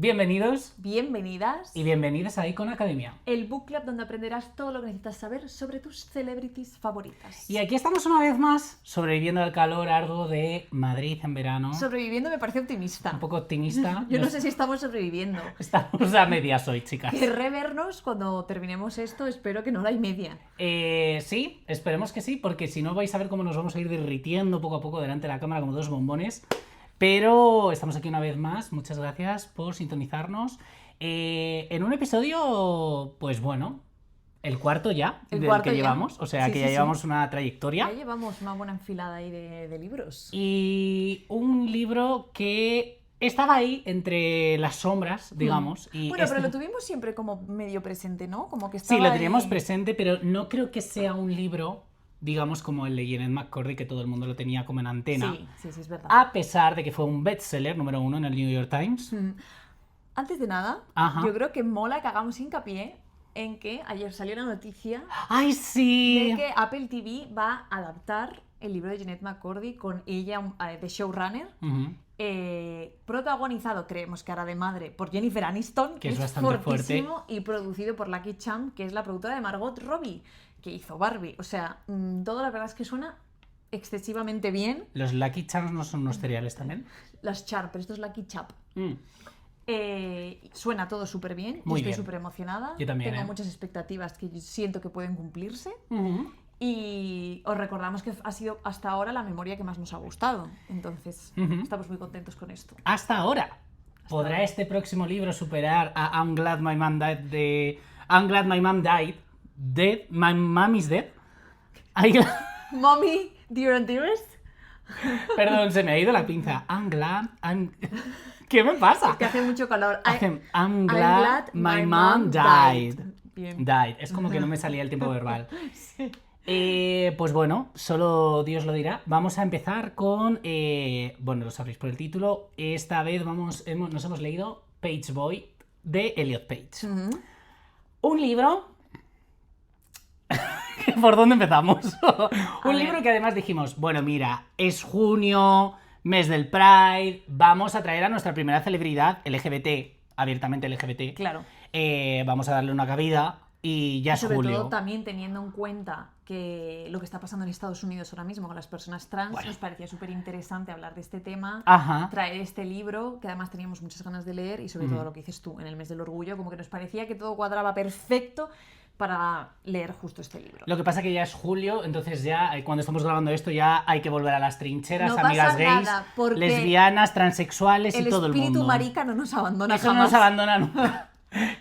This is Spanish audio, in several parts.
Bienvenidos Bienvenidas y bienvenidas a Icon Academia. el book club donde aprenderás todo lo que necesitas saber sobre tus celebrities favoritas. Y aquí estamos una vez más, sobreviviendo al calor arduo de Madrid en verano. Sobreviviendo me parece optimista. Un poco optimista. Yo no sé si estamos sobreviviendo. Estamos a medias hoy, chicas. Querré vernos cuando terminemos esto, espero que no la hay media. Sí, esperemos que sí, porque si no vais a ver cómo nos vamos a ir derritiendo poco a poco delante de la cámara como dos bombones. Pero estamos aquí una vez más, muchas gracias por sintonizarnos. En un episodio, pues bueno, el cuarto ya, que llevamos, o sea sí, que sí, ya llevamos una trayectoria. Ya llevamos una buena enfilada ahí de libros. Y un libro que estaba ahí entre las sombras, digamos. Y bueno, pero lo tuvimos siempre como medio presente, ¿no? Como que estaba sí, lo teníamos ahí... presente, pero no creo que sea un libro, digamos, como el de Jeanette McCurdy, que todo el mundo lo tenía como en antena. Sí, es verdad. A pesar de que fue un bestseller número 1 en el New York Times. Antes de nada, Ajá. yo creo que mola que hagamos hincapié en que ayer salió la noticia ¡Ay, sí! de que Apple TV va a adaptar el libro de Jeanette McCurdy con ella de showrunner, protagonizado, creemos que ahora de madre, por Jennifer Aniston, que es bastante fortísimo, fuerte, y producido por Lucky Cham, que es la productora de Margot Robbie, que hizo Barbie. O sea, todo la verdad es que suena excesivamente bien. ¿Los Lucky Charms no son unos cereales también? Las Char, pero esto es Lucky Chap. Mm. Suena todo súper bien. Muy Estoy bien. súper emocionada. Yo también, Tengo muchas expectativas que siento que pueden cumplirse. Uh-huh. Y os recordamos que ha sido hasta ahora la memoria que más nos ha gustado. Entonces, estamos muy contentos con esto. Hasta ahora. ¿Podrá este próximo libro superar a I'm Glad My Mom Died de I'm Glad My Mom Died? Dead? My Mom is Dead? Mommy, dear and dearest. Perdón, se me ha ido la pinza. ¿Qué me pasa? Es que hace mucho calor. I'm glad my mom died. Bien. Died. Es como que no me salía el tiempo verbal. Sí. Pues bueno, solo Dios lo dirá. Vamos a empezar con... bueno, lo sabréis por el título. Esta vez nos hemos leído Page Boy de Elliot Page. Un libro... ¿Por dónde empezamos? Un libro que además dijimos, bueno, mira, es junio, mes del Pride, vamos a traer a nuestra primera celebridad LGBT, abiertamente LGBT. Claro. Vamos a darle una cabida y ya es sobre julio. todo también teniendo en cuenta que lo que está pasando en Estados Unidos ahora mismo con las personas trans, nos parecía súper interesante hablar de este tema, traer este libro, que además teníamos muchas ganas de leer, y sobre todo lo que dices tú, en el mes del orgullo, como que nos parecía que todo cuadraba perfecto para leer justo este libro. Lo que pasa que ya es julio, entonces ya cuando estamos grabando esto ya hay que volver a las trincheras, no amigas pasa gays, nada, porque lesbianas, transexuales y todo el mundo. El espíritu marica no nos abandona Eso jamás. no nos abandona nunca.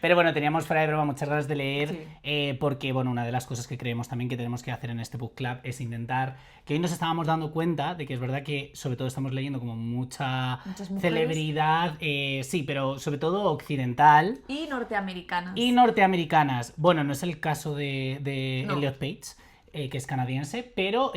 Pero bueno, teníamos fuera de broma muchas ganas de leer, sí. Porque bueno, una de las cosas que creemos también que tenemos que hacer en este book club es intentar, que hoy nos estábamos dando cuenta de que es verdad que sobre todo estamos leyendo como muchas celebridad, sí, pero sobre todo occidental. Y norteamericanas. Y norteamericanas. Bueno, no es el caso de Elliot Page, que es canadiense, pero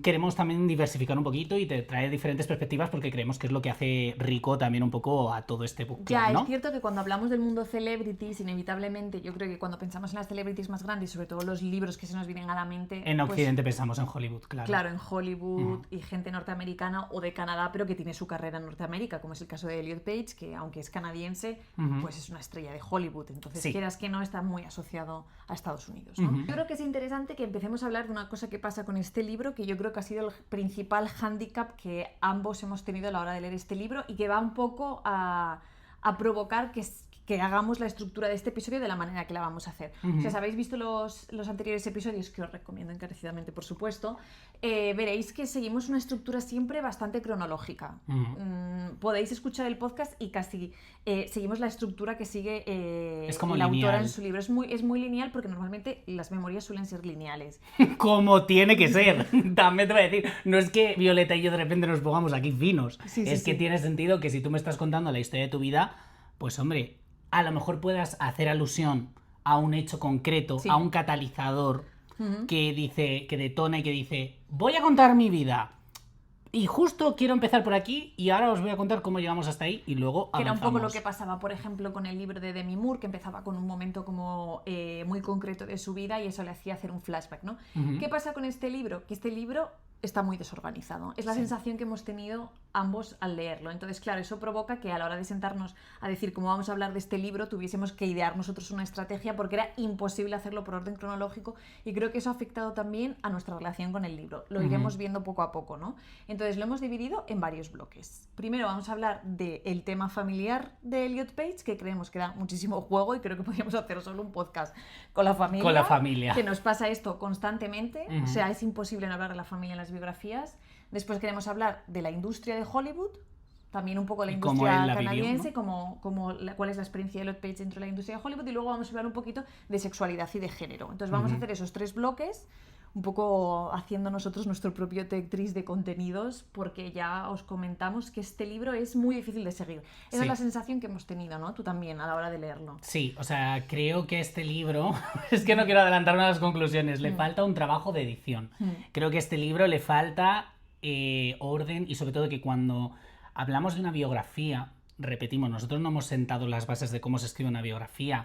queremos también diversificar un poquito y traer diferentes perspectivas porque creemos que es lo que hace rico también un poco a todo este book club, ya, ¿no? Es cierto que cuando hablamos del mundo celebrities, inevitablemente, yo creo que cuando pensamos en las celebrities más grandes, sobre todo los libros que se nos vienen a la mente... En Occidente pensamos en Hollywood, claro. Claro, en Hollywood y gente norteamericana o de Canadá, pero que tiene su carrera en Norteamérica, como es el caso de Elliot Page, que aunque es canadiense, pues es una estrella de Hollywood. Entonces, quieras que no, está muy asociado a Estados Unidos, ¿no? Yo creo que es interesante que empecemos a hablar de una cosa que pasa con este libro, que yo creo que ha sido el principal hándicap que ambos hemos tenido a la hora de leer este libro y que va un poco a provocar que hagamos la estructura de este episodio de la manera que la vamos a hacer. O sea, si habéis visto los anteriores episodios, que os recomiendo encarecidamente, por supuesto, veréis que seguimos una estructura siempre bastante cronológica. Podéis escuchar el podcast y casi seguimos la estructura que sigue la autora en su libro. Es muy lineal porque normalmente las memorias suelen ser lineales. Como tiene que ser. También te voy a decir, no es que Violeta y yo de repente nos pongamos aquí finos. Es que tiene sentido que si tú me estás contando la historia de tu vida, pues hombre, a lo mejor puedas hacer alusión a un hecho concreto, a un catalizador que detona y que dice, voy a contar mi vida y justo quiero empezar por aquí y ahora os voy a contar cómo llegamos hasta ahí y luego avanzamos. Que era un poco lo que pasaba, por ejemplo, con el libro de Demi Moore, que empezaba con un momento como muy concreto de su vida y eso le hacía hacer un flashback, ¿no? ¿Qué pasa con este libro? Que este libro está muy desorganizado. Es la sensación que hemos tenido ambos al leerlo. Entonces, claro, eso provoca que a la hora de sentarnos a decir cómo vamos a hablar de este libro, tuviésemos que idear nosotros una estrategia porque era imposible hacerlo por orden cronológico, y creo que eso ha afectado también a nuestra relación con el libro. Lo iremos viendo poco a poco, ¿no? Entonces, lo hemos dividido en varios bloques. Primero vamos a hablar del tema familiar de Elliot Page, que creemos que da muchísimo juego, y creo que podríamos hacer solo un podcast con la familia. Con la familia. Que nos pasa esto constantemente. O sea, es imposible no hablar de la familia en las biografías. Después queremos hablar de la industria de Hollywood, también un poco de la industria canadiense, vivió, ¿no? cuál es la experiencia de Elliot Page dentro de la industria de Hollywood, y luego vamos a hablar un poquito de sexualidad y de género. Entonces vamos a hacer esos 3 bloques, un poco haciendo nosotros nuestro propio Tetris de contenidos, porque ya os comentamos que este libro es muy difícil de seguir. Esa es la sensación que hemos tenido, ¿no? Tú también, a la hora de leerlo. Sí, o sea, creo que este libro, es que no quiero adelantarme a las conclusiones, le falta un trabajo de edición. Creo que a este libro le falta orden, y sobre todo que cuando hablamos de una biografía, repetimos, nosotros no hemos sentado las bases de cómo se escribe una biografía,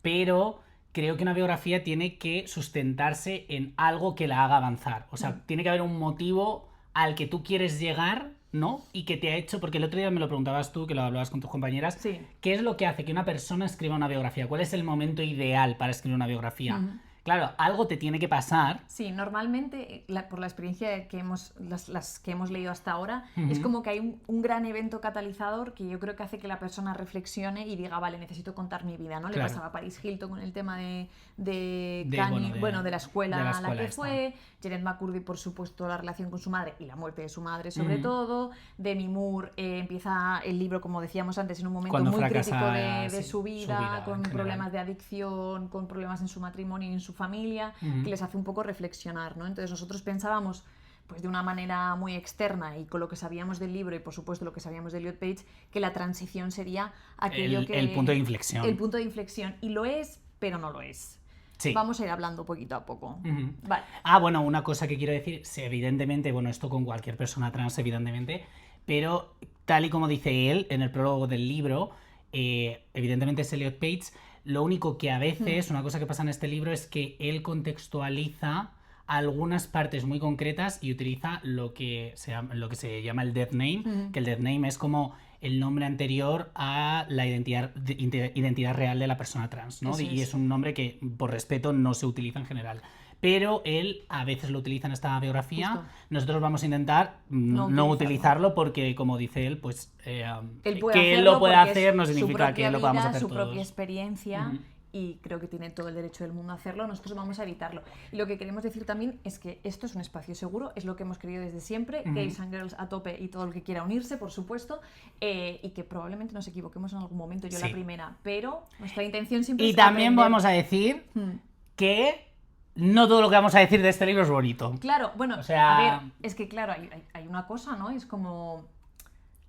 pero creo que una biografía tiene que sustentarse en algo que la haga avanzar. O sea, tiene que haber un motivo al que tú quieres llegar, ¿no? Y que te ha hecho, porque el otro día me lo preguntabas tú, que lo hablabas con tus compañeras, ¿qué es lo que hace que una persona escriba una biografía? ¿Cuál es el momento ideal para escribir una biografía? Claro, algo te tiene que pasar. Sí, normalmente, por la experiencia que las que hemos leído hasta ahora, es como que hay un gran evento catalizador que yo creo que hace que la persona reflexione y diga, vale, necesito contar mi vida, ¿no? Claro. Le pasaba a Paris Hilton con el tema de la escuela a la que fue, Janet McCurdy, por supuesto, la relación con su madre y la muerte de su madre, sobre todo. Demi Moore empieza el libro, como decíamos antes, en un momento muy crítico de su vida, con problemas de adicción, con problemas en su matrimonio y en su familia, que les hace un poco reflexionar, ¿no? Entonces nosotros pensábamos, pues de una manera muy externa y con lo que sabíamos del libro y por supuesto lo que sabíamos de Elliot Page, que la transición sería aquello el punto de inflexión. El punto de inflexión, y lo es, pero no lo es. Sí. Vamos a ir hablando poquito a poco. Vale. Bueno, una cosa que quiero decir, evidentemente, bueno, esto con cualquier persona trans, evidentemente, pero tal y como dice él en el prólogo del libro, evidentemente es Elliot Page. Lo único que a veces, una cosa que pasa en este libro es que él contextualiza algunas partes muy concretas y utiliza lo que se llama el death name, que el death name es como el nombre anterior a la identidad real de la persona trans, ¿no? Y es un nombre que, por respeto, no se utiliza en general. Pero él a veces lo utiliza en esta biografía. Justo. Nosotros vamos a intentar no utilizarlo porque, como dice él, pues que él lo pueda hacer no significa que lo podamos hacer su todos. Propia experiencia, y creo que tiene todo el derecho del mundo a hacerlo. Nosotros vamos a evitarlo. Y lo que queremos decir también es que esto es un espacio seguro, es lo que hemos querido desde siempre, gays and girls a tope y todo el que quiera unirse, por supuesto, y que probablemente nos equivoquemos en algún momento, yo la primera, pero nuestra intención siempre es Y también vamos a decir que no todo lo que vamos a decir de este libro es bonito. Claro, bueno, a ver, es que claro, hay una cosa, ¿no? Es como...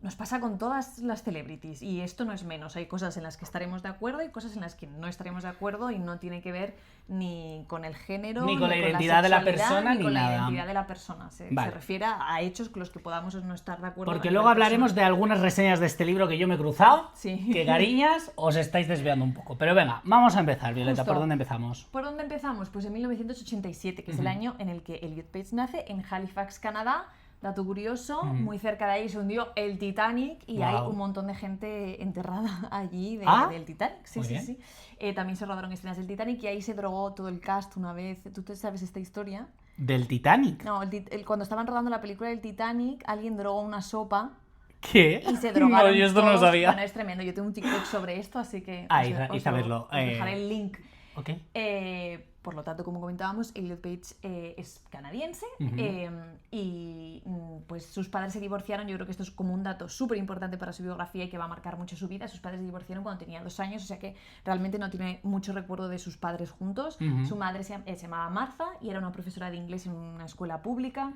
Nos pasa con todas las celebrities, y esto no es menos. Hay cosas en las que estaremos de acuerdo y cosas en las que no estaremos de acuerdo, y no tiene que ver ni con el género, ni con la identidad de la persona, ni con la identidad de la persona. Se refiere a hechos con los que podamos no estar de acuerdo. Porque luego hablaremos de algunas reseñas de este libro que yo me he cruzado, que cariñas, os estáis desviando un poco. Pero venga, vamos a empezar, Violeta. Justo. ¿Por dónde empezamos? ¿Por dónde empezamos? Pues en 1987, que es el año en el que Elliot Page nace, en Halifax, Canadá. Dato curioso, muy cerca de ahí se hundió el Titanic y hay un montón de gente enterrada allí del Titanic. Sí. También se rodaron escenas del Titanic y ahí se drogó todo el cast una vez. ¿Tú te sabes esta historia? ¿Del Titanic? No, cuando estaban rodando la película del Titanic, alguien drogó una sopa. ¿Qué? Y se drogaron No, yo esto todos. No lo sabía. Bueno, es tremendo. Yo tengo un TikTok sobre esto, así que os dejaré el link. Okay. Por lo tanto, como comentábamos, Elliot Page es canadiense y pues sus padres se divorciaron. Yo creo que esto es como un dato súper importante para su biografía y que va a marcar mucho su vida. Sus padres se divorciaron cuando tenía 2 años, o sea que realmente no tiene mucho recuerdo de sus padres juntos. Su madre se llamaba Martha y era una profesora de inglés en una escuela pública.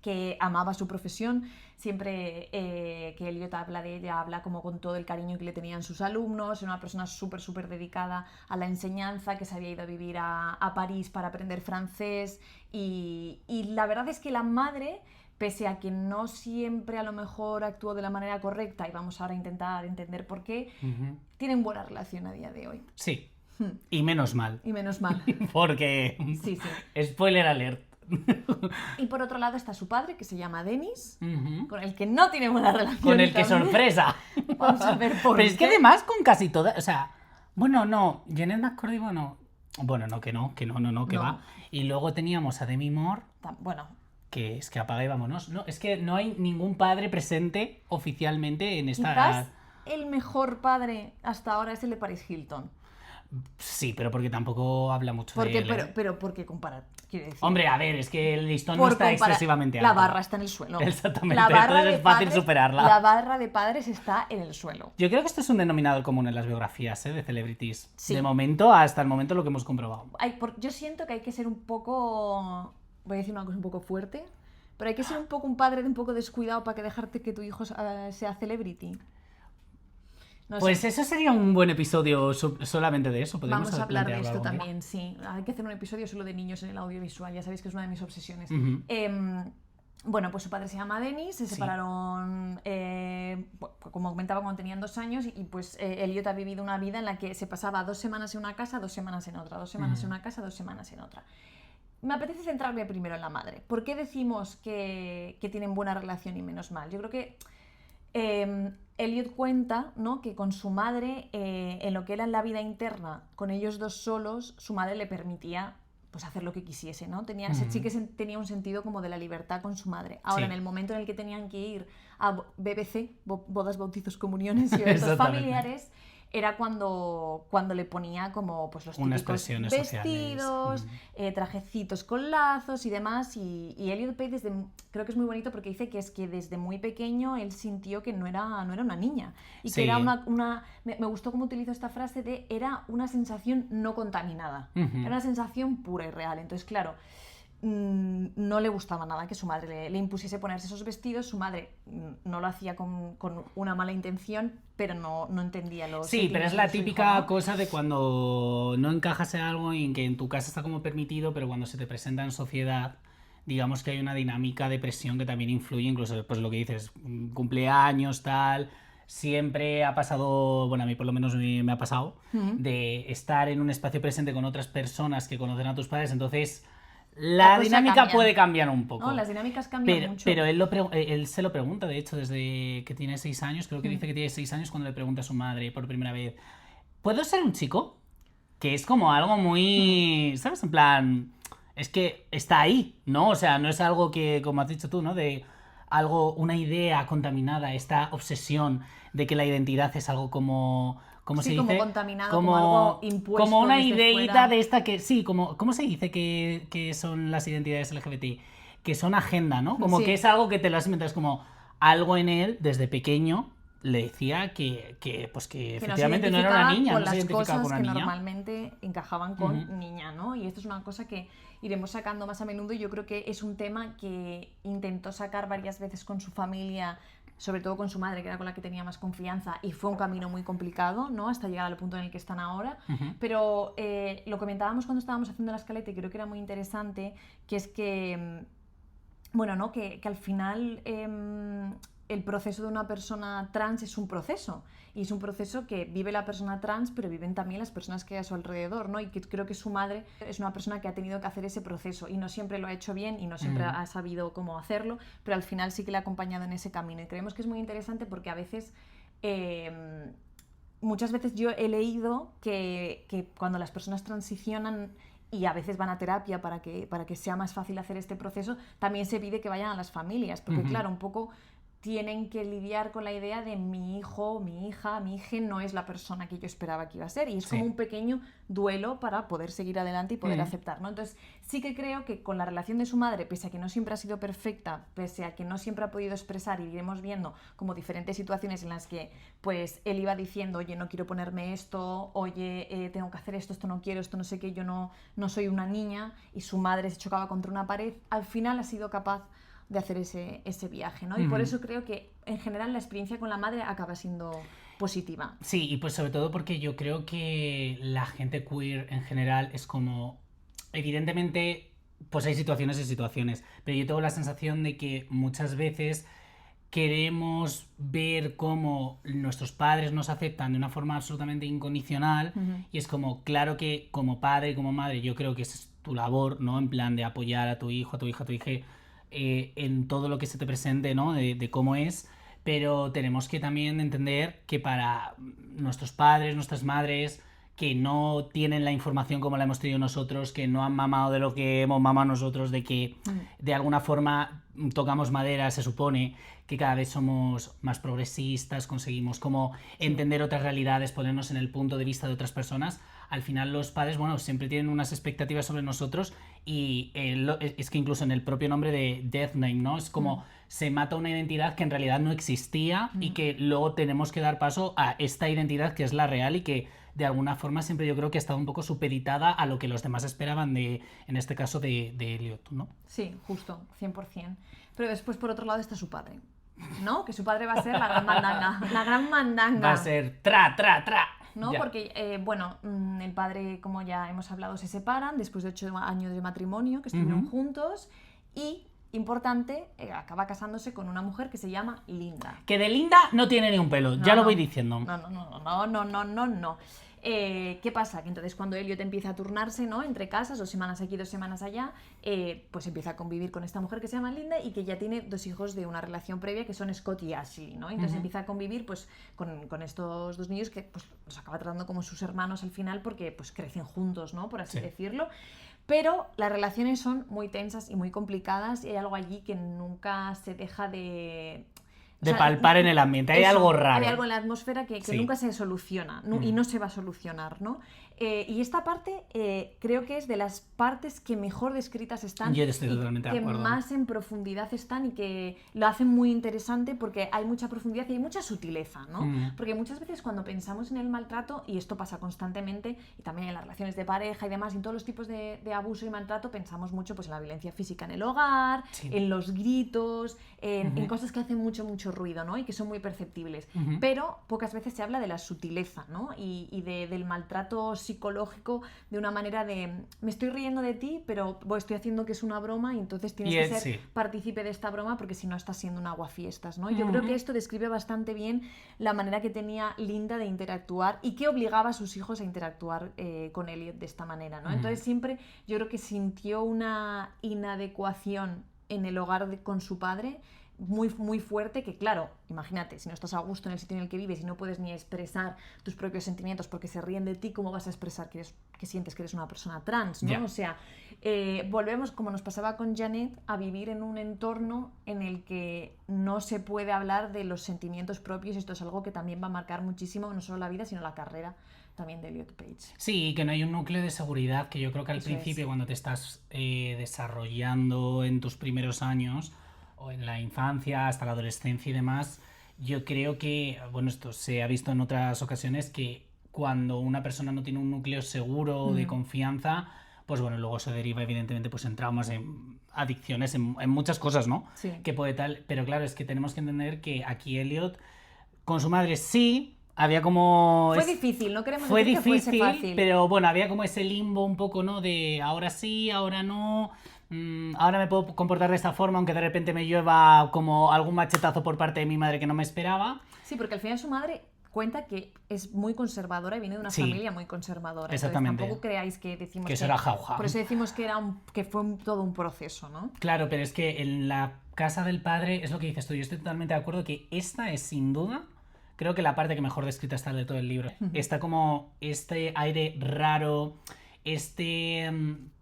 Que amaba su profesión, siempre que Elliot habla de ella, habla como con todo el cariño que le tenían sus alumnos. Era una persona súper dedicada a la enseñanza, que se había ido a vivir a París para aprender francés, y la verdad es que la madre, pese a que no siempre a lo mejor actuó de la manera correcta, y vamos ahora a intentar entender por qué, tienen buena relación a día de hoy. Sí, y menos mal. Y menos mal. Porque, spoiler alert, Y por otro lado está su padre, que se llama Dennis, con el que no tiene buena relación. Con el que también. sorpresa. Vamos a ver por Pero qué. es que además con casi todas, o sea, bueno, no, Janet McCurdy, bueno, que No. va. Y luego teníamos a Demi Moore, Bueno, que es que apaga y vámonos. No, es que no hay ningún padre presente oficialmente en esta... quizás el mejor padre hasta ahora es el de Paris Hilton. Sí, pero porque tampoco habla mucho de él. Pero porque comparar, quiero decir. Hombre, a ver, es que el listón no está excesivamente alto. La barra está en el suelo. Exactamente, entonces es fácil superarla. La barra de padres está en el suelo. Yo creo que esto es un denominador común en las biografías de celebrities. Sí. De momento, hasta el momento, lo que hemos comprobado. Yo siento que hay que ser un poco... Voy a decir una cosa un poco fuerte, pero hay que ser un poco un padre de un poco descuidado para que dejarte que tu hijo sea celebrity. No pues sé. eso sería un buen episodio solamente de eso. Vamos a hablar de esto también, sí. Hay que hacer un episodio solo de niños en el audiovisual, ya sabéis que es una de mis obsesiones. Bueno, pues su padre se llama Dennis, se separaron, como comentaba, cuando tenían 2 años, y pues Elliot ha vivido una vida en la que se pasaba 2 semanas en una casa, 2 semanas en otra, 2 semanas en una casa, 2 semanas en otra. Me apetece centrarme primero en la madre. ¿Por qué decimos que tienen buena relación y menos mal? Yo creo que Elliot cuenta, ¿no?, que con su madre, en lo que era en la vida interna, con ellos dos solos, su madre le permitía pues hacer lo que quisiese, ¿no? Sí que tenía un sentido como de la libertad con su madre. Ahora, en el momento en el que tenían que ir a BBC, bodas, bautizos, comuniones y eventos familiares, era cuando le ponía como pues los típicos vestidos, trajecitos con lazos y demás. Y Elliot Page creo que es muy bonito porque dice que es que desde muy pequeño él sintió que no era una niña. Y que era me gustó cómo utilizó esta frase de era una sensación no contaminada. Era una sensación pura y real. Entonces, claro, no le gustaba nada que su madre le impusiese ponerse esos vestidos. Su madre no lo hacía con una mala intención, pero no entendía los... Sí, pero es la típica hijo, ¿no?, cosa de cuando no encajas en algo y en que en tu casa está como permitido, pero cuando se te presenta en sociedad, digamos que hay una dinámica de presión que también influye, incluso pues lo que dices, cumpleaños, tal... Siempre ha pasado, bueno, a mí por lo menos me ha pasado, de estar en un espacio presente con otras personas que conocen a tus padres, entonces... La dinámica puede cambiar un poco. No, las dinámicas cambian mucho. Pero él se lo pregunta, de hecho, desde que tiene 6 años. Creo que dice que tiene 6 años cuando le pregunta a su madre por primera vez: ¿puedo ser un chico? Que es como algo muy... ¿Sabes? En plan... Es que está ahí, ¿no? O sea, no es algo que, como has dicho tú, ¿no? De algo, una idea contaminada, esta obsesión de que la identidad es algo como... ¿Cómo se dice? Como contaminado, como algo impuesto. Como una ideita de esta que... Sí, ¿cómo se dice que son las identidades LGBT? Que son agenda, ¿no? Como que es algo que te lo has inventado. Es como algo en él, desde pequeño, le decía que efectivamente no era una niña. Con no se las identificaba cosas con una que niña. Normalmente encajaban con niña, ¿no? Y esto es una cosa que iremos sacando más a menudo. Y yo creo que es un tema que intentó sacar varias veces con su familia, sobre todo con su madre, que era con la que tenía más confianza, y fue un camino muy complicado, ¿no?, hasta llegar al punto en el que están ahora. Pero lo comentábamos cuando estábamos haciendo la escaleta y creo que era muy interesante, que es que, bueno, ¿no?, que al final el proceso de una persona trans es un proceso, y es un proceso que vive la persona trans, pero viven también las personas que hay a su alrededor, ¿no? Y que creo que su madre es una persona que ha tenido que hacer ese proceso, y no siempre lo ha hecho bien, y no siempre ha sabido cómo hacerlo, pero al final sí que le ha acompañado en ese camino, y creemos que es muy interesante porque a veces... muchas veces yo he leído que cuando las personas transicionan y a veces van a terapia para que sea más fácil hacer este proceso, también se pide que vayan a las familias, porque claro, un poco... tienen que lidiar con la idea de mi hijo, mi hija, mi hija no es la persona que yo esperaba que iba a ser, y es como un pequeño duelo para poder seguir adelante y poder aceptar, ¿no? Entonces sí que creo que con la relación de su madre, pese a que no siempre ha sido perfecta, pese a que no siempre ha podido expresar, y iremos viendo como diferentes situaciones en las que pues él iba diciendo, oye, no quiero ponerme esto, oye, tengo que hacer esto, esto no quiero, esto no sé qué, yo no soy una niña, y su madre se chocaba contra una pared, al final ha sido capaz de hacer ese viaje, ¿no? Y por eso creo que en general la experiencia con la madre acaba siendo positiva. Sí, y pues sobre todo porque yo creo que la gente queer en general es como... Evidentemente, pues hay situaciones y situaciones, pero yo tengo la sensación de que muchas veces queremos ver cómo nuestros padres nos aceptan de una forma absolutamente incondicional, y es como, claro que como padre y como madre, yo creo que esa es tu labor, ¿no? En plan de apoyar a tu hijo, a tu hija, a tu hija, en todo lo que se te presente, ¿no? De cómo es, pero tenemos que también entender que para nuestros padres, nuestras madres, que no tienen la información como la hemos tenido nosotros, que no han mamado de lo que hemos mamado nosotros, de que de alguna forma tocamos madera, se supone que cada vez somos más progresistas, conseguimos como entender otras realidades, ponernos en el punto de vista de otras personas. Al final los padres, bueno, siempre tienen unas expectativas sobre nosotros, y es que incluso en el propio nombre de Death Name, ¿no? Es como se mata una identidad que en realidad no existía y que luego tenemos que dar paso a esta identidad que es la real y que de alguna forma siempre yo creo que ha estado un poco supeditada a lo que los demás esperaban en este caso de Elliot, ¿no? Sí, justo, 100%. Pero después, por otro lado, está su padre, ¿no? Que su padre va a ser la gran mandanga. La gran mandanga. Va a ser tra, tra, tra. ¿No? Porque, el padre, como ya hemos hablado, se separan después de 8 años de matrimonio, que estuvieron juntos, y, importante, acaba casándose con una mujer que se llama Linda. Que de Linda no tiene ni un pelo, ya lo voy diciendo. No. ¿Qué pasa? Que entonces cuando Elliot empieza a turnarse, ¿no? Entre casas, 2 semanas aquí, 2 semanas allá, pues empieza a convivir con esta mujer que se llama Linda y que ya tiene 2 hijos de una relación previa que son Scott y Ashley, ¿no? Entonces empieza a convivir pues con estos 2 niños que pues los acaba tratando como sus hermanos al final porque pues crecen juntos, ¿no? Por así decirlo. Pero las relaciones son muy tensas y muy complicadas y hay algo allí que nunca se deja de palpar en el ambiente, hay algo raro. Hay algo en la atmósfera que nunca se soluciona y no se va a solucionar, ¿no? Y esta parte creo que es de las partes que mejor descritas están. Yo estoy totalmente de acuerdo. Que más en profundidad están y que lo hacen muy interesante porque hay mucha profundidad y hay mucha sutileza, ¿no? Porque muchas veces cuando pensamos en el maltrato, y esto pasa constantemente, y también en las relaciones de pareja y demás, en todos los tipos de abuso y maltrato, pensamos mucho pues, en la violencia física en el hogar, en los gritos, en cosas que hacen mucho ruido, ¿no? Y que son muy perceptibles. Pero pocas veces se habla de la sutileza, ¿no? Y del maltrato psicológico de una manera de me estoy riendo de ti, pero estoy haciendo que es una broma y entonces tienes que ser partícipe de esta broma porque si no estás siendo un aguafiestas, ¿no? Yo creo que esto describe bastante bien la manera que tenía Linda de interactuar y que obligaba a sus hijos a interactuar con Elliot de esta manera, ¿no? Entonces siempre yo creo que sintió una inadecuación en el hogar con su padre muy fuerte, que claro, imagínate, si no estás a gusto en el sitio en el que vives y no puedes ni expresar tus propios sentimientos porque se ríen de ti, ¿cómo vas a expresar que sientes que eres una persona trans, ¿no? O sea, volvemos, como nos pasaba con Janet, a vivir en un entorno en el que no se puede hablar de los sentimientos propios. Esto es algo que también va a marcar muchísimo no solo la vida, sino la carrera también de Elliot Page. Sí, que no hay un núcleo de seguridad que yo creo que al principio, cuando te estás desarrollando en tus primeros años o en la infancia hasta la adolescencia y demás, yo creo que, bueno, esto se ha visto en otras ocasiones, que cuando una persona no tiene un núcleo seguro de confianza, pues bueno, luego se deriva evidentemente pues en traumas, en adicciones, en muchas cosas, ¿no? Sí. Que puede tal, pero claro, es que tenemos que entender que aquí Elliot con su madre sí había como... Fue difícil, no queremos decir que fuese fácil. Pero bueno, había como ese limbo un poco, ¿no? De ahora sí, ahora no... ahora me puedo comportar de esta forma, aunque de repente me llueva como algún machetazo por parte de mi madre que no me esperaba. Sí, porque al final su madre cuenta que es muy conservadora y viene de una familia muy conservadora. Exactamente. Entonces, tampoco creáis que decimos que eso era jauja. Por eso decimos que fue todo un proceso, ¿no? Claro, pero es que en la casa del padre, es lo que dices tú, yo estoy totalmente de acuerdo que esta es sin duda, creo que la parte que mejor descrita está de todo el libro. Está como este aire raro,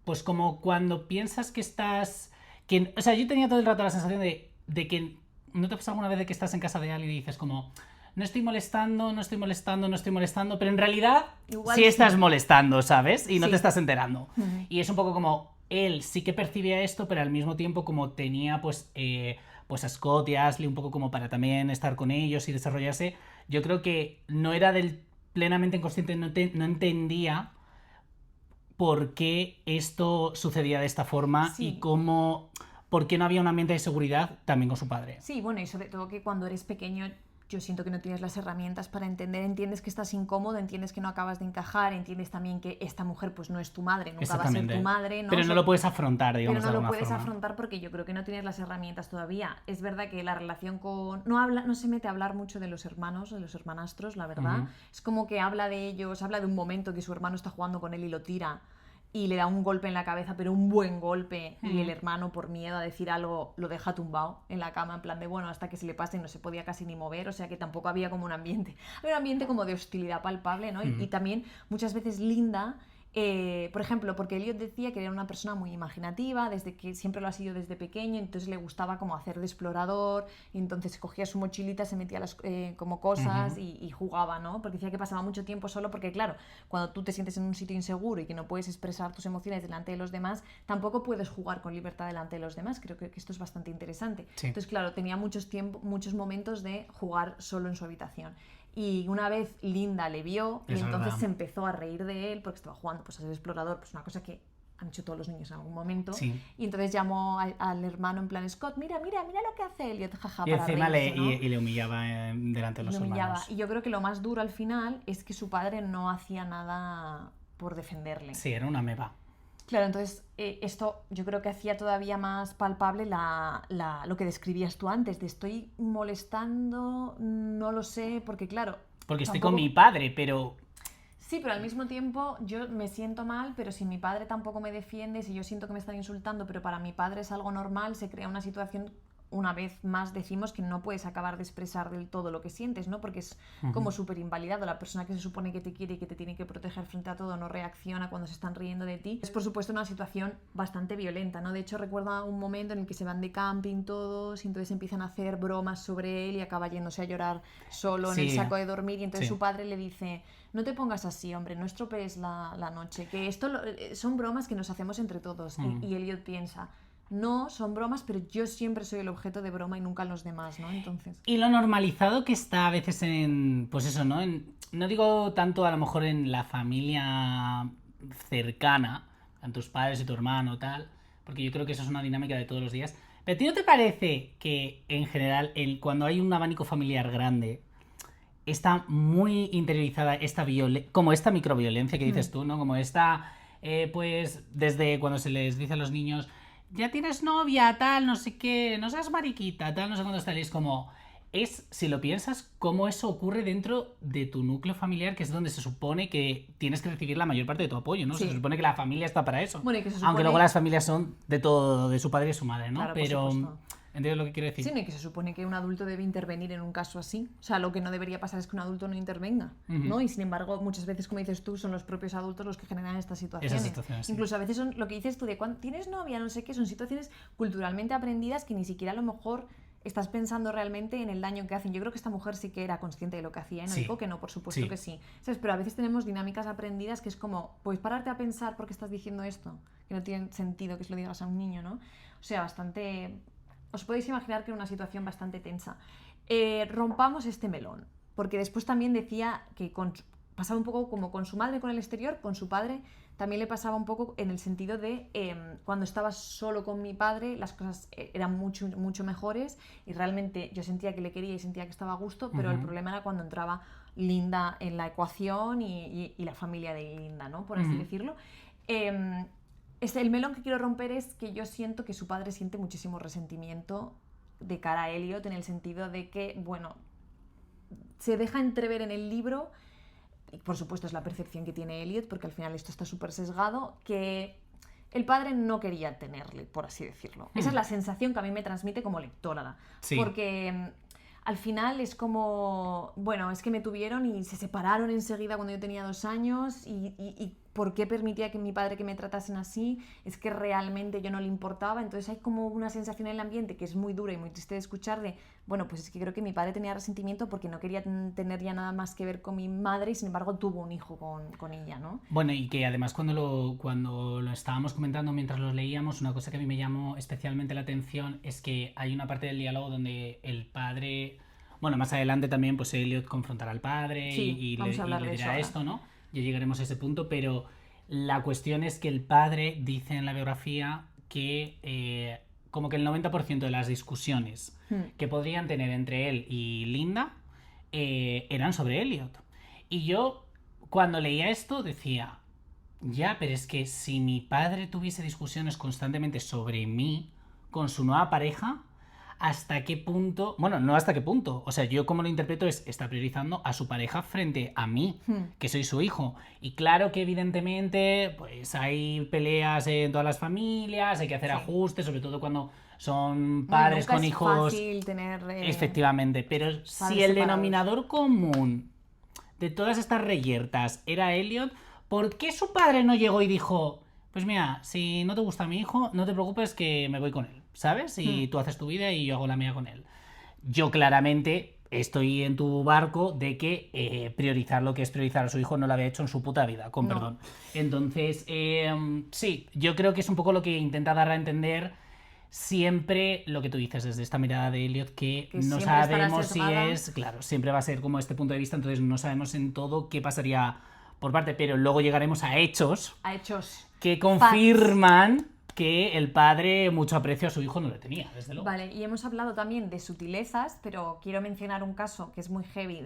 pues como cuando piensas que estás... o sea, yo tenía todo el rato la sensación de que... ¿No te pasa alguna vez de que estás en casa de alguien y dices como... No estoy molestando, pero en realidad igual sí estás molestando, ¿sabes? Y no te estás enterando. Y es un poco como... Él sí que percibía esto, pero al mismo tiempo como tenía pues a Scott y a Ashley un poco como para también estar con ellos y desarrollarse, yo creo que no era plenamente inconsciente, no entendía por qué esto sucedía de esta forma y por qué no había un ambiente de seguridad también con su padre. Sí, bueno, y sobre todo que cuando eres pequeño yo siento que no tienes las herramientas para entender, entiendes que estás incómodo, entiendes que no acabas de encajar, entiendes también que esta mujer pues no es tu madre, nunca va a ser tu madre, ¿no? Pero no lo puedes afrontar, digamos. Pero no lo puedes afrontar porque yo creo que no tienes las herramientas todavía. Es verdad que la relación con... No se mete a hablar mucho de los hermanos, de los hermanastros, la verdad. Es como que habla de ellos, habla de un momento que su hermano está jugando con él y lo tira y le da un golpe en la cabeza, pero un buen golpe, y el hermano, por miedo a decir algo, lo deja tumbado en la cama, en plan de, bueno, hasta que se le pase, y no se podía casi ni mover, o sea que tampoco había como un ambiente como de hostilidad palpable, ¿no? Y también muchas veces Linda... por ejemplo, porque Elliot decía que era una persona muy imaginativa, desde que siempre lo ha sido desde pequeño, entonces le gustaba como hacer de explorador, y entonces cogía su mochilita, se metía como cosas y jugaba, ¿no? Porque decía que pasaba mucho tiempo solo, porque claro, cuando tú te sientes en un sitio inseguro y que no puedes expresar tus emociones delante de los demás, tampoco puedes jugar con libertad delante de los demás. Creo que esto es bastante interesante. Sí. Entonces, claro, tenía muchos momentos de jugar solo en su habitación. Y una vez Linda le vio y entonces se empezó a reír de él porque estaba jugando pues, a ser explorador, pues una cosa que han hecho todos los niños en algún momento. Sí. Y entonces llamó al hermano en plan, Scott, mira lo que hace Elliot, jaja, y para encima reírse, ¿no? y le humillaba delante de los hermanos. Y yo creo que lo más duro al final es que su padre no hacía nada por defenderle. Sí, era una meba. Claro, entonces esto yo creo que hacía todavía más palpable lo que describías tú antes, de estoy molestando, no lo sé, porque claro... Porque estoy con mi padre, pero... Sí, pero al mismo tiempo yo me siento mal, pero si mi padre tampoco me defiende, si yo siento que me están insultando, pero para mi padre es algo normal, se crea una situación... Una vez más decimos que no puedes acabar de expresar del todo lo que sientes, ¿no? Porque es como súper invalidado. La persona que se supone que te quiere y que te tiene que proteger frente a todo no reacciona cuando se están riendo de ti. Es, por supuesto, una situación bastante violenta, ¿no? De hecho, recuerda un momento en el que se van de camping todos y entonces empiezan a hacer bromas sobre él y acaba yéndose a llorar solo en el saco de dormir, y entonces su padre le dice, no te pongas así, hombre, no estropees la noche, que esto son bromas que nos hacemos entre todos. Y Elliot piensa... No, son bromas, pero yo siempre soy el objeto de broma y nunca los demás, ¿no? Entonces... Y lo normalizado que está a veces en... Pues eso, ¿no? No digo tanto a lo mejor en la familia cercana, en tus padres y tu hermano, tal, porque yo creo que eso es una dinámica de todos los días. Pero ¿a ti no te parece que, en general, cuando hay un abanico familiar grande, está muy interiorizada como esta microviolencia que dices tú, ¿no? Como esta, pues, desde cuando se les dice a los niños... Ya tienes novia, tal, no sé qué, no seas mariquita, tal, no sé cuándo estaréis, como... si lo piensas, cómo eso ocurre dentro de tu núcleo familiar, que es donde se supone que tienes que recibir la mayor parte de tu apoyo, ¿no? Sí. Se supone que la familia está para eso. Bueno, y que se supone... Aunque luego las familias son de todo, de su padre y su madre, ¿no? Claro, pero... ¿Entiendes lo que quiero decir? Sí, y que se supone que un adulto debe intervenir en un caso así. O sea, lo que no debería pasar es que un adulto no intervenga, ¿no? Y sin embargo, muchas veces, como dices tú, son los propios adultos los que generan estas situaciones. Esas situaciones, sí. Incluso a veces son lo que dices tú de cuando tienes novia, no sé qué, son situaciones culturalmente aprendidas que ni siquiera a lo mejor estás pensando realmente en el daño que hacen. Yo creo que esta mujer sí que era consciente de lo que hacía, ¿eh? No digo que no, por supuesto que sí. ¿Sabes? Pero a veces tenemos dinámicas aprendidas que es como, pues pararte a pensar por qué estás diciendo esto, que no tiene sentido que se lo digas a un niño, ¿no? O sea, bastante... Os podéis imaginar que era una situación bastante tensa. Rompamos este melón, porque después también decía que pasaba un poco como con su madre con el exterior, con su padre también le pasaba un poco en el sentido de cuando estaba solo con mi padre las cosas eran mucho, mucho mejores y realmente yo sentía que le quería y sentía que estaba a gusto, pero el problema era cuando entraba Linda en la ecuación y la familia de Linda, ¿no? Por así decirlo. El melón que quiero romper es que yo siento que su padre siente muchísimo resentimiento de cara a Elliot, en el sentido de que, bueno, se deja entrever en el libro, y por supuesto es la percepción que tiene Elliot, porque al final esto está súper sesgado, que el padre no quería tenerle, por así decirlo. Esa es la sensación que a mí me transmite como lectora, porque... Al final es como, bueno, es que me tuvieron y se separaron enseguida cuando yo tenía 2 años y ¿por qué permitía que mi padre que me tratasen así? Es que realmente yo no le importaba. Entonces hay como una sensación en el ambiente que es muy dura y muy triste de escuchar de, bueno, pues es que creo que mi padre tenía resentimiento porque no quería tener ya nada más que ver con mi madre y sin embargo tuvo un hijo con ella, ¿no? Bueno, y que además cuando lo estábamos comentando mientras lo leíamos, una cosa que a mí me llamó especialmente la atención es que hay una parte del diálogo donde el padre... Bueno, más adelante también pues Elliot confrontará al padre y le dirá esto, ¿no? Ya llegaremos a ese punto, pero la cuestión es que el padre dice en la biografía que como que el 90% de las discusiones que podrían tener entre él y Linda eran sobre Elliot. Y yo, cuando leía esto, decía, ya, pero es que si mi padre tuviese discusiones constantemente sobre mí con su nueva pareja, ¿hasta qué punto? Bueno, no hasta qué punto. O sea, yo como lo interpreto es, está priorizando a su pareja frente a mí, que soy su hijo. Y claro que evidentemente, pues hay peleas en todas las familias, hay que hacer ajustes, sobre todo cuando son padres con hijos. Es fácil tener... Efectivamente, pero si el denominador común de todas estas reyertas era Elliot, ¿por qué su padre no llegó y dijo, pues mira, si no te gusta mi hijo, no te preocupes que me voy con él, ¿sabes? Y tú haces tu vida y yo hago la mía con él. Yo claramente estoy en tu barco de que priorizar lo que es priorizar a su hijo no lo había hecho en su puta vida, con perdón. Entonces, sí, yo creo que es un poco lo que intenta dar a entender siempre lo que tú dices desde esta mirada de Elliot, que no sabemos si es... Claro, siempre va a ser como este punto de vista, entonces no sabemos en todo qué pasaría por parte, pero luego llegaremos a hechos que confirman que el padre mucho aprecio a su hijo no le tenía, desde luego. Vale, y hemos hablado también de sutilezas, pero quiero mencionar un caso que es muy heavy,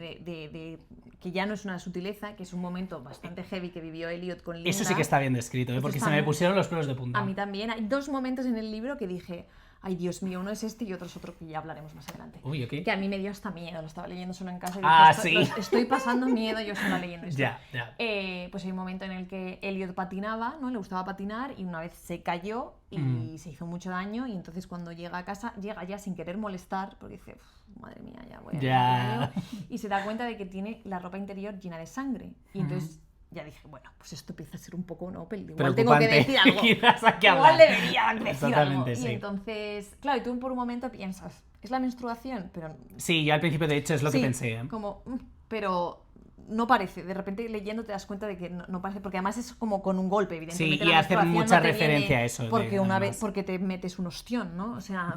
que ya no es una sutileza, que es un momento bastante heavy que vivió Elliot con Linda. Eso sí que está bien descrito, porque se me pusieron los pelos de punta. A mí también. Hay 2 momentos en el libro que dije, ay Dios mío, uno es este y otro es otro que ya hablaremos más adelante. Uy, ¿qué? Que a mí me dio hasta miedo, lo estaba leyendo solo en casa y dije, estoy pasando miedo yo sola leyendo esto. Ya. Pues hay un momento en el que Elliot patinaba, ¿no? Le gustaba patinar y una vez se cayó y se hizo mucho daño, y entonces cuando llega a casa, llega ya sin querer molestar, porque dice, madre mía, ya voy a y se da cuenta de que tiene la ropa interior llena de sangre. Y entonces ya dije, bueno, pues esto empieza a ser un poco igual tengo que decir algo. Igual debería decir algo. Sí. Y entonces, claro, y tú por un momento piensas, ¿es la menstruación? Pero sí, yo al principio de hecho es lo que pensé. Como, pero no parece. De repente leyendo te das cuenta de que no parece, porque además es como con un golpe, evidentemente. Sí, y hacer mucha referencia a eso. Porque te metes un ostión, ¿no? O sea...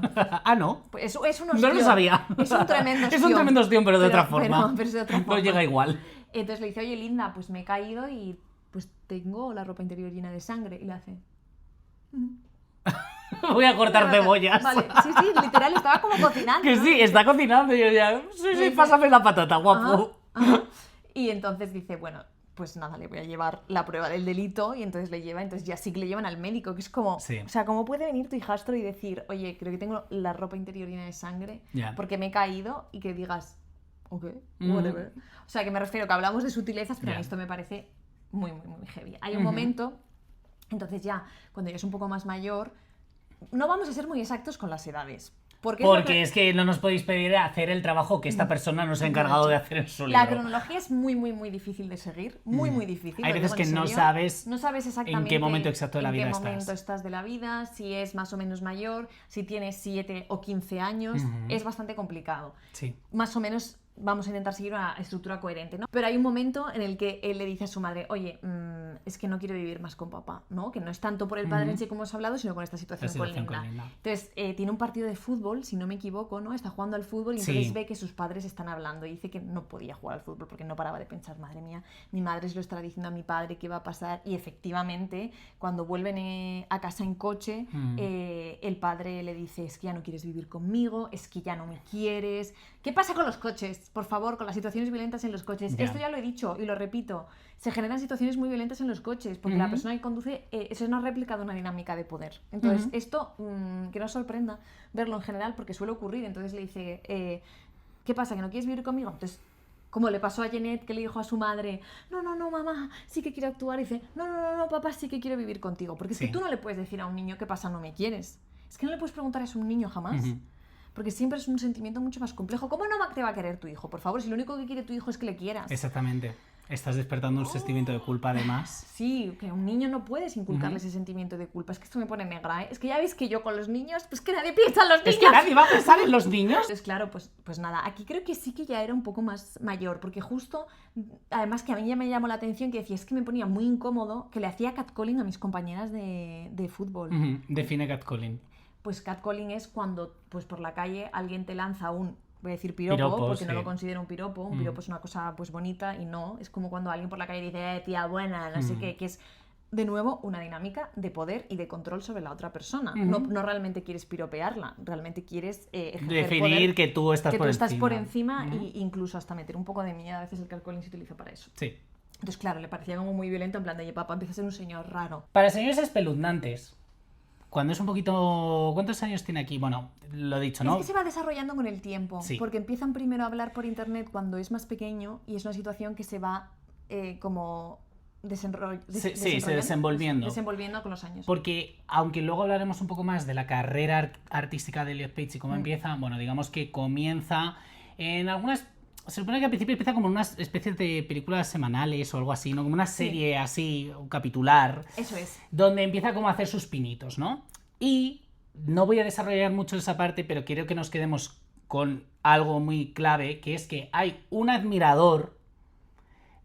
¿no? Pues es un ostión. No lo sabía. Es un tremendo ostión. Es un tremendo ostión, pero de otra forma. Pero de otra forma. No llega igual. Entonces le dice, oye Linda, pues me he caído y pues tengo la ropa interior llena de sangre. Y le hace... Voy a cortar cebollas. Vale, sí, literal, estaba como cocinando. Que sí, está cocinando y yo ya... Sí, pásame la patata, guapo. Y entonces dice, bueno, pues nada, le voy a llevar la prueba del delito, y entonces le lleva, entonces ya sí que le llevan al médico, que es como, sí. O sea, ¿cómo puede venir tu hijastro y decir, oye, creo que tengo la ropa interior llena de sangre porque me he caído, y que digas, ok, whatever. O sea, que me refiero que hablamos de sutilezas, pero a mí esto me parece muy, muy, muy heavy. Hay un momento, entonces ya, cuando ya es un poco más mayor, no vamos a ser muy exactos con las edades. Porque es que no nos podéis pedir hacer el trabajo que esta persona nos ha encargado de hacer en su libro. La cronología es muy, muy, muy difícil de seguir. Muy, muy difícil. Hay veces que no sabes exactamente en qué momento exacto de la vida estás. En qué momento estás de la vida, si es más o menos mayor, si tienes 7 o 15 años. Es bastante complicado. Sí. Más o menos vamos a intentar seguir una estructura coherente, ¿no? Pero hay un momento en el que él le dice a su madre, oye, es que no quiero vivir más con papá, ¿no? Que no es tanto por el padre en sí como hemos hablado, sino con esta situación con Linda. Entonces, tiene un partido de fútbol, si no me equivoco, ¿no? Está jugando al fútbol y entonces ve que sus padres están hablando y dice que no podía jugar al fútbol porque no paraba de pensar, madre mía, mi madre se lo estará diciendo a mi padre, ¿qué va a pasar? Y efectivamente, cuando vuelven a casa en coche, el padre le dice, es que ya no quieres vivir conmigo, es que ya no me quieres. ¿Qué pasa con los coches? Por favor, con las situaciones violentas en los coches. Esto ya lo he dicho y lo repito. Se generan situaciones muy violentas en los coches porque la persona que conduce es una réplica de una dinámica de poder. Entonces, esto que no os sorprenda verlo en general porque suele ocurrir. Entonces le dice, ¿qué pasa? ¿Que no quieres vivir conmigo? Entonces, como le pasó a Jeanette, que le dijo a su madre, no, mamá, sí que quiero actuar. Y dice, no, papá, sí que quiero vivir contigo. Porque es que tú no le puedes decir a un niño, ¿qué pasa? No me quieres. Es que no le puedes preguntar eso a un niño jamás. Porque siempre es un sentimiento mucho más complejo. ¿Cómo no te va a querer tu hijo? Por favor, si lo único que quiere tu hijo es que le quieras. Exactamente. Estás despertando un sentimiento de culpa, además. Sí, que a un niño no puedes inculcarle ese sentimiento de culpa. Es que esto me pone negra, ¿eh? Es que ya veis que yo con los niños, pues que nadie piensa en los niños. Es que nadie va a pensar en los niños. Entonces, claro, pues nada. Aquí creo que sí que ya era un poco más mayor, porque justo, además que a mí ya me llamó la atención que decía, es que me ponía muy incómodo que le hacía catcalling a mis compañeras de fútbol. Define catcalling. Pues catcalling es cuando pues por la calle alguien te lanza un, voy a decir piropo porque no lo considero un piropo. Un piropo es una cosa pues bonita y no, es como cuando alguien por la calle dice, tía buena, no sé qué, que es de nuevo, una dinámica de poder y de control sobre la otra persona. No realmente quieres piropearla, realmente quieres definir poder, que tú estás que por tú encima. Estás por encima e incluso hasta meter un poco de miedo. A veces el Collins se utiliza para eso. Sí. Entonces, claro, le parecía como muy violento, en plan de, oye, papá, empieza a ser un señor raro. Para señores espeluznantes, cuando es un poquito... ¿Cuántos años tiene aquí? Bueno, lo he dicho, ¿no? Es que se va desarrollando con el tiempo, sí. porque empiezan primero a hablar por internet cuando es más pequeño y es una situación que se va como... desenvolviendo con los años. Porque, aunque luego hablaremos un poco más de la carrera artística de Elliot Page y cómo empieza, bueno, digamos que comienza en algunas... Se supone que al principio empieza como unas especies de películas semanales o algo así, ¿no? Como una serie así, capitular. Eso es. Donde empieza como a hacer sus pinitos, ¿no? Y no voy a desarrollar mucho esa parte, pero quiero que nos quedemos con algo muy clave, que es que hay un admirador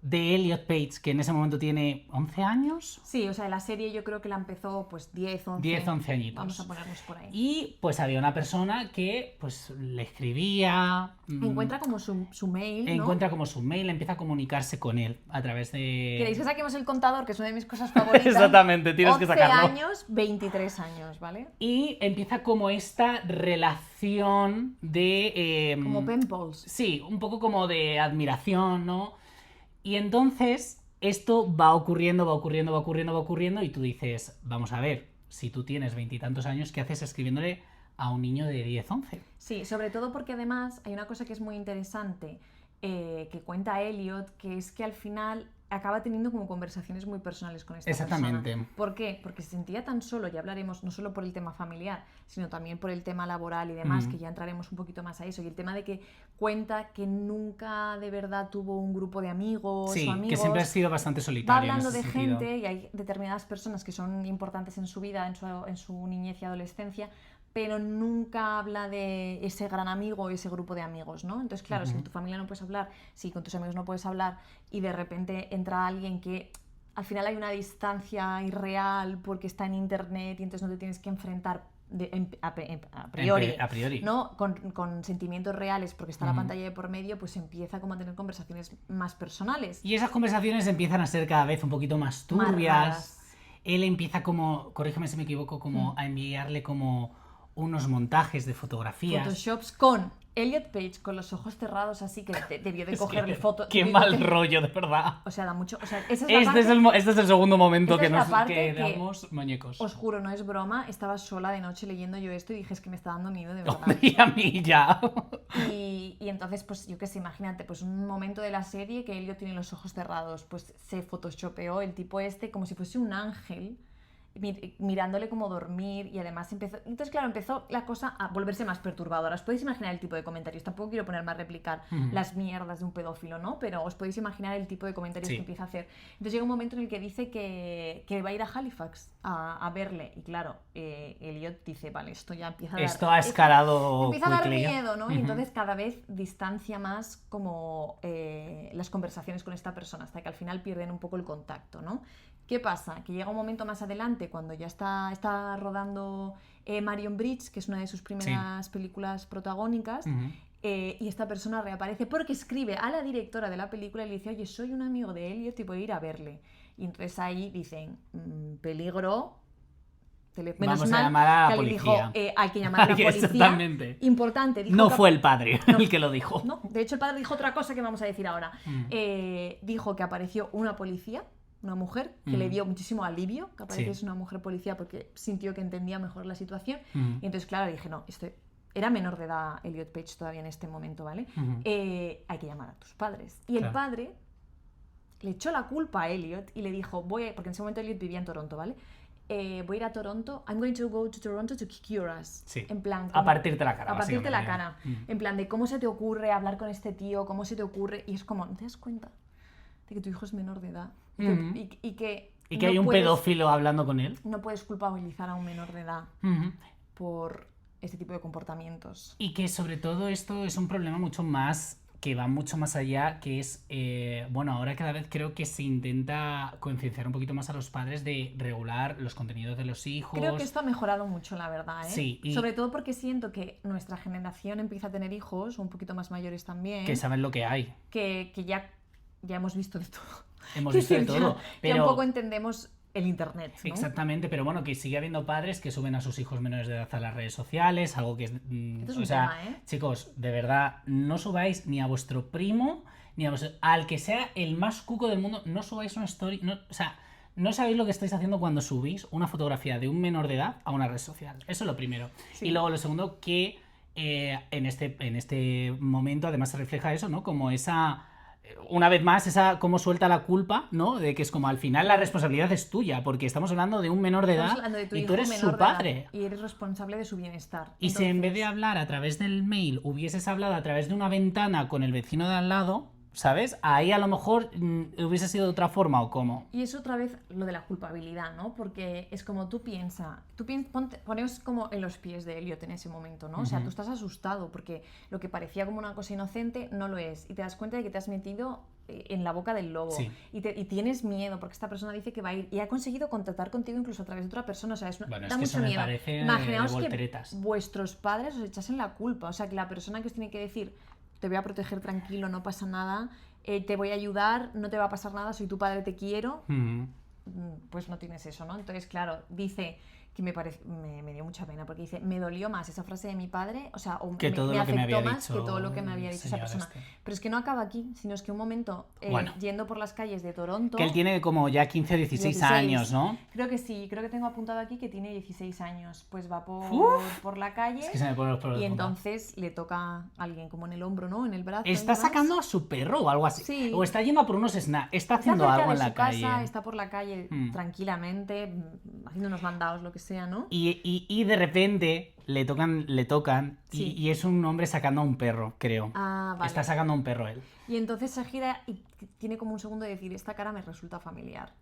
de Elliot Page, que en ese momento tiene 11 años. Sí, o sea, la serie yo creo que la empezó pues 10, 11. 10, 11 añitos. Vamos a ponernos por ahí. Y pues había una persona que pues le escribía... Encuentra como su mail, ¿no? Encuentra como su mail, empieza a comunicarse con él a través de... ¿Queréis que saquemos el contador? Que es una de mis cosas favoritas. Exactamente, tienes que sacarlo. 11 años, 23 años, ¿vale? Y empieza como esta relación de... como pen pals. Sí, un poco como de admiración, ¿no? Y entonces esto va ocurriendo y tú dices, vamos a ver, si tú tienes 20 y tantos años, ¿qué haces escribiéndole a un niño de 10, 11? Sí, sobre todo porque además hay una cosa que es muy interesante que cuenta Elliot, que es que al final acaba teniendo como conversaciones muy personales con esta Exactamente. persona. ¿Por qué? Porque se sentía tan solo, ya hablaremos no solo por el tema familiar, sino también por el tema laboral y demás, que ya entraremos un poquito más a eso, y el tema de que cuenta que nunca de verdad tuvo un grupo de amigos o amigos. Que siempre ha sido bastante solitario. Va hablando en ese de sentido. gente, y hay determinadas personas que son importantes en su vida, en su niñez y adolescencia, pero nunca habla de ese gran amigo o ese grupo de amigos, ¿no? Entonces, claro, si con tu familia no puedes hablar, si con tus amigos no puedes hablar, y de repente entra alguien que al final hay una distancia irreal porque está en internet y entonces no te tienes que enfrentar a priori, ¿no? Con sentimientos reales porque está la pantalla de por medio, pues empieza como a tener conversaciones más personales. Y esas conversaciones empiezan a ser cada vez un poquito más turbias. Él empieza como, corrígeme si me equivoco, como a enviarle como unos montajes de fotografías. Photoshops con Elliot Page con los ojos cerrados, así que debió de cogerle fotos. Qué mal rollo, de verdad. O sea, da mucho. O sea, esa es la este es el segundo momento que nos quedamos muñecos. Os juro, no es broma. Estaba sola de noche leyendo yo esto y dije, es que me está dando miedo, de verdad. Y a mí ya. Y entonces, pues yo qué sé, imagínate, pues un momento de la serie que Elliot tiene los ojos cerrados, pues se photoshopeó el tipo este como si fuese un ángel, mirándole como dormir, y además entonces claro, empezó la cosa a volverse más perturbadora. Os podéis imaginar el tipo de comentarios, tampoco quiero ponerme a replicar las mierdas de un pedófilo, ¿no? Pero os podéis imaginar el tipo de comentarios que empieza a hacer. Entonces llega un momento en el que dice que va a ir a Halifax a verle, y claro, Elliot dice, vale, esto ya empieza a dar... Esto ha escalado... Empieza a dar miedo, ¿no? Y entonces cada vez distancia más como las conversaciones con esta persona, hasta que al final pierden un poco el contacto, ¿no? ¿Qué pasa? Que llega un momento más adelante, cuando ya está rodando Marion Bridge, que es una de sus primeras películas protagónicas, y esta persona reaparece porque escribe a la directora de la película y le dice, oye, soy un amigo de Elliot y voy a ir a verle. Y entonces ahí dicen, peligro... Vamos a llamar a la policía. Dijo, hay que llamar a la policía. Exactamente. Importante. Dijo no fue el padre el que lo dijo. No, de hecho el padre dijo otra cosa que vamos a decir ahora. Dijo que apareció una policía, una mujer, que le dio muchísimo alivio que apareciese una mujer policía porque sintió que entendía mejor la situación. Y entonces, claro, dije, no, era menor de edad Elliot Page todavía en este momento, ¿vale? Hay que llamar a tus padres. Y el padre le echó la culpa a Elliot y le dijo, porque en ese momento Elliot vivía en Toronto, ¿vale? Voy a ir a Toronto, I'm going to go to Toronto to kick your ass. Sí. En plan, a partirte la cara. A partirte la cara. En plan de cómo se te ocurre hablar con este tío, cómo se te ocurre. Y es como, ¿no te das cuenta de que tu hijo es menor de edad? Y que hay un pedófilo hablando con él. No puedes culpabilizar a un menor de edad por este tipo de comportamientos. Y que sobre todo esto es un problema mucho más, que va mucho más allá, que es, bueno, ahora cada vez creo que se intenta concienciar un poquito más a los padres de regular los contenidos de los hijos. Creo que esto ha mejorado mucho, la verdad, ¿eh? Sí. Sobre todo porque siento que nuestra generación empieza a tener hijos, un poquito más mayores también. Que saben lo que hay. Que ya hemos visto de todo. Hemos visto de todo. Ya un poco entendemos el internet, ¿no? Exactamente, pero bueno, que sigue habiendo padres que suben a sus hijos menores de edad a las redes sociales, algo que es... Esto es un tema, chicos, de verdad, no subáis ni a vuestro primo, ni a al que sea el más cuco del mundo, no subáis una story, no, o sea, no sabéis lo que estáis haciendo cuando subís una fotografía de un menor de edad a una red social. Eso es lo primero. Sí. Y luego lo segundo, que en este momento además se refleja eso, ¿no? Como esa... Una vez más, esa cómo suelta la culpa, ¿no? De que es como al final la responsabilidad es tuya, porque estamos hablando de un menor de edad y tú eres su padre. Y eres responsable de su bienestar. Y si en vez de hablar a través del mail hubieses hablado a través de una ventana con el vecino de al lado, ¿sabes? Ahí a lo mejor hubiese sido de otra forma o cómo. Y es otra vez lo de la culpabilidad, ¿no? Porque es como ponemos como en los pies de Elliot en ese momento, ¿no? O sea, tú estás asustado porque lo que parecía como una cosa inocente no lo es. Y te das cuenta de que te has metido en la boca del lobo. Sí. Y tienes miedo porque esta persona dice que va a ir y ha conseguido contactar contigo incluso a través de otra persona. O sea, da mucho miedo. Imaginaos que vuestros padres os echasen la culpa. O sea, que la persona que os tiene que decir... te voy a proteger tranquilo, no pasa nada, te voy a ayudar, no te va a pasar nada, soy tu padre, te quiero, pues no tienes eso, ¿no? Entonces, claro, dice que me dio mucha pena, porque dice, me dolió más esa frase de mi padre, o sea, que todo lo que me había más dicho que todo lo que me había dicho esa persona. Pero es que no acaba aquí, sino es que un momento, yendo por las calles de Toronto... Que él tiene como ya 15 o 16 años, ¿no? Creo que sí, creo que tengo apuntado aquí que tiene 16 años. Pues va por la calle es que se me pone los pelos de punta. Entonces le toca a alguien como en el hombro, ¿no? En el brazo. Está sacando a su perro o algo así. Sí. O está yendo a por unos snacks, está haciendo algo en la calle. Está por la calle tranquilamente, haciendo unos mandados, lo que sea, ¿no? Y de repente le tocan sí. y es un hombre sacando a un perro, creo. Ah, vale. Está sacando a un perro él. Y entonces se gira y tiene como un segundo de decir, esta cara me resulta familiar.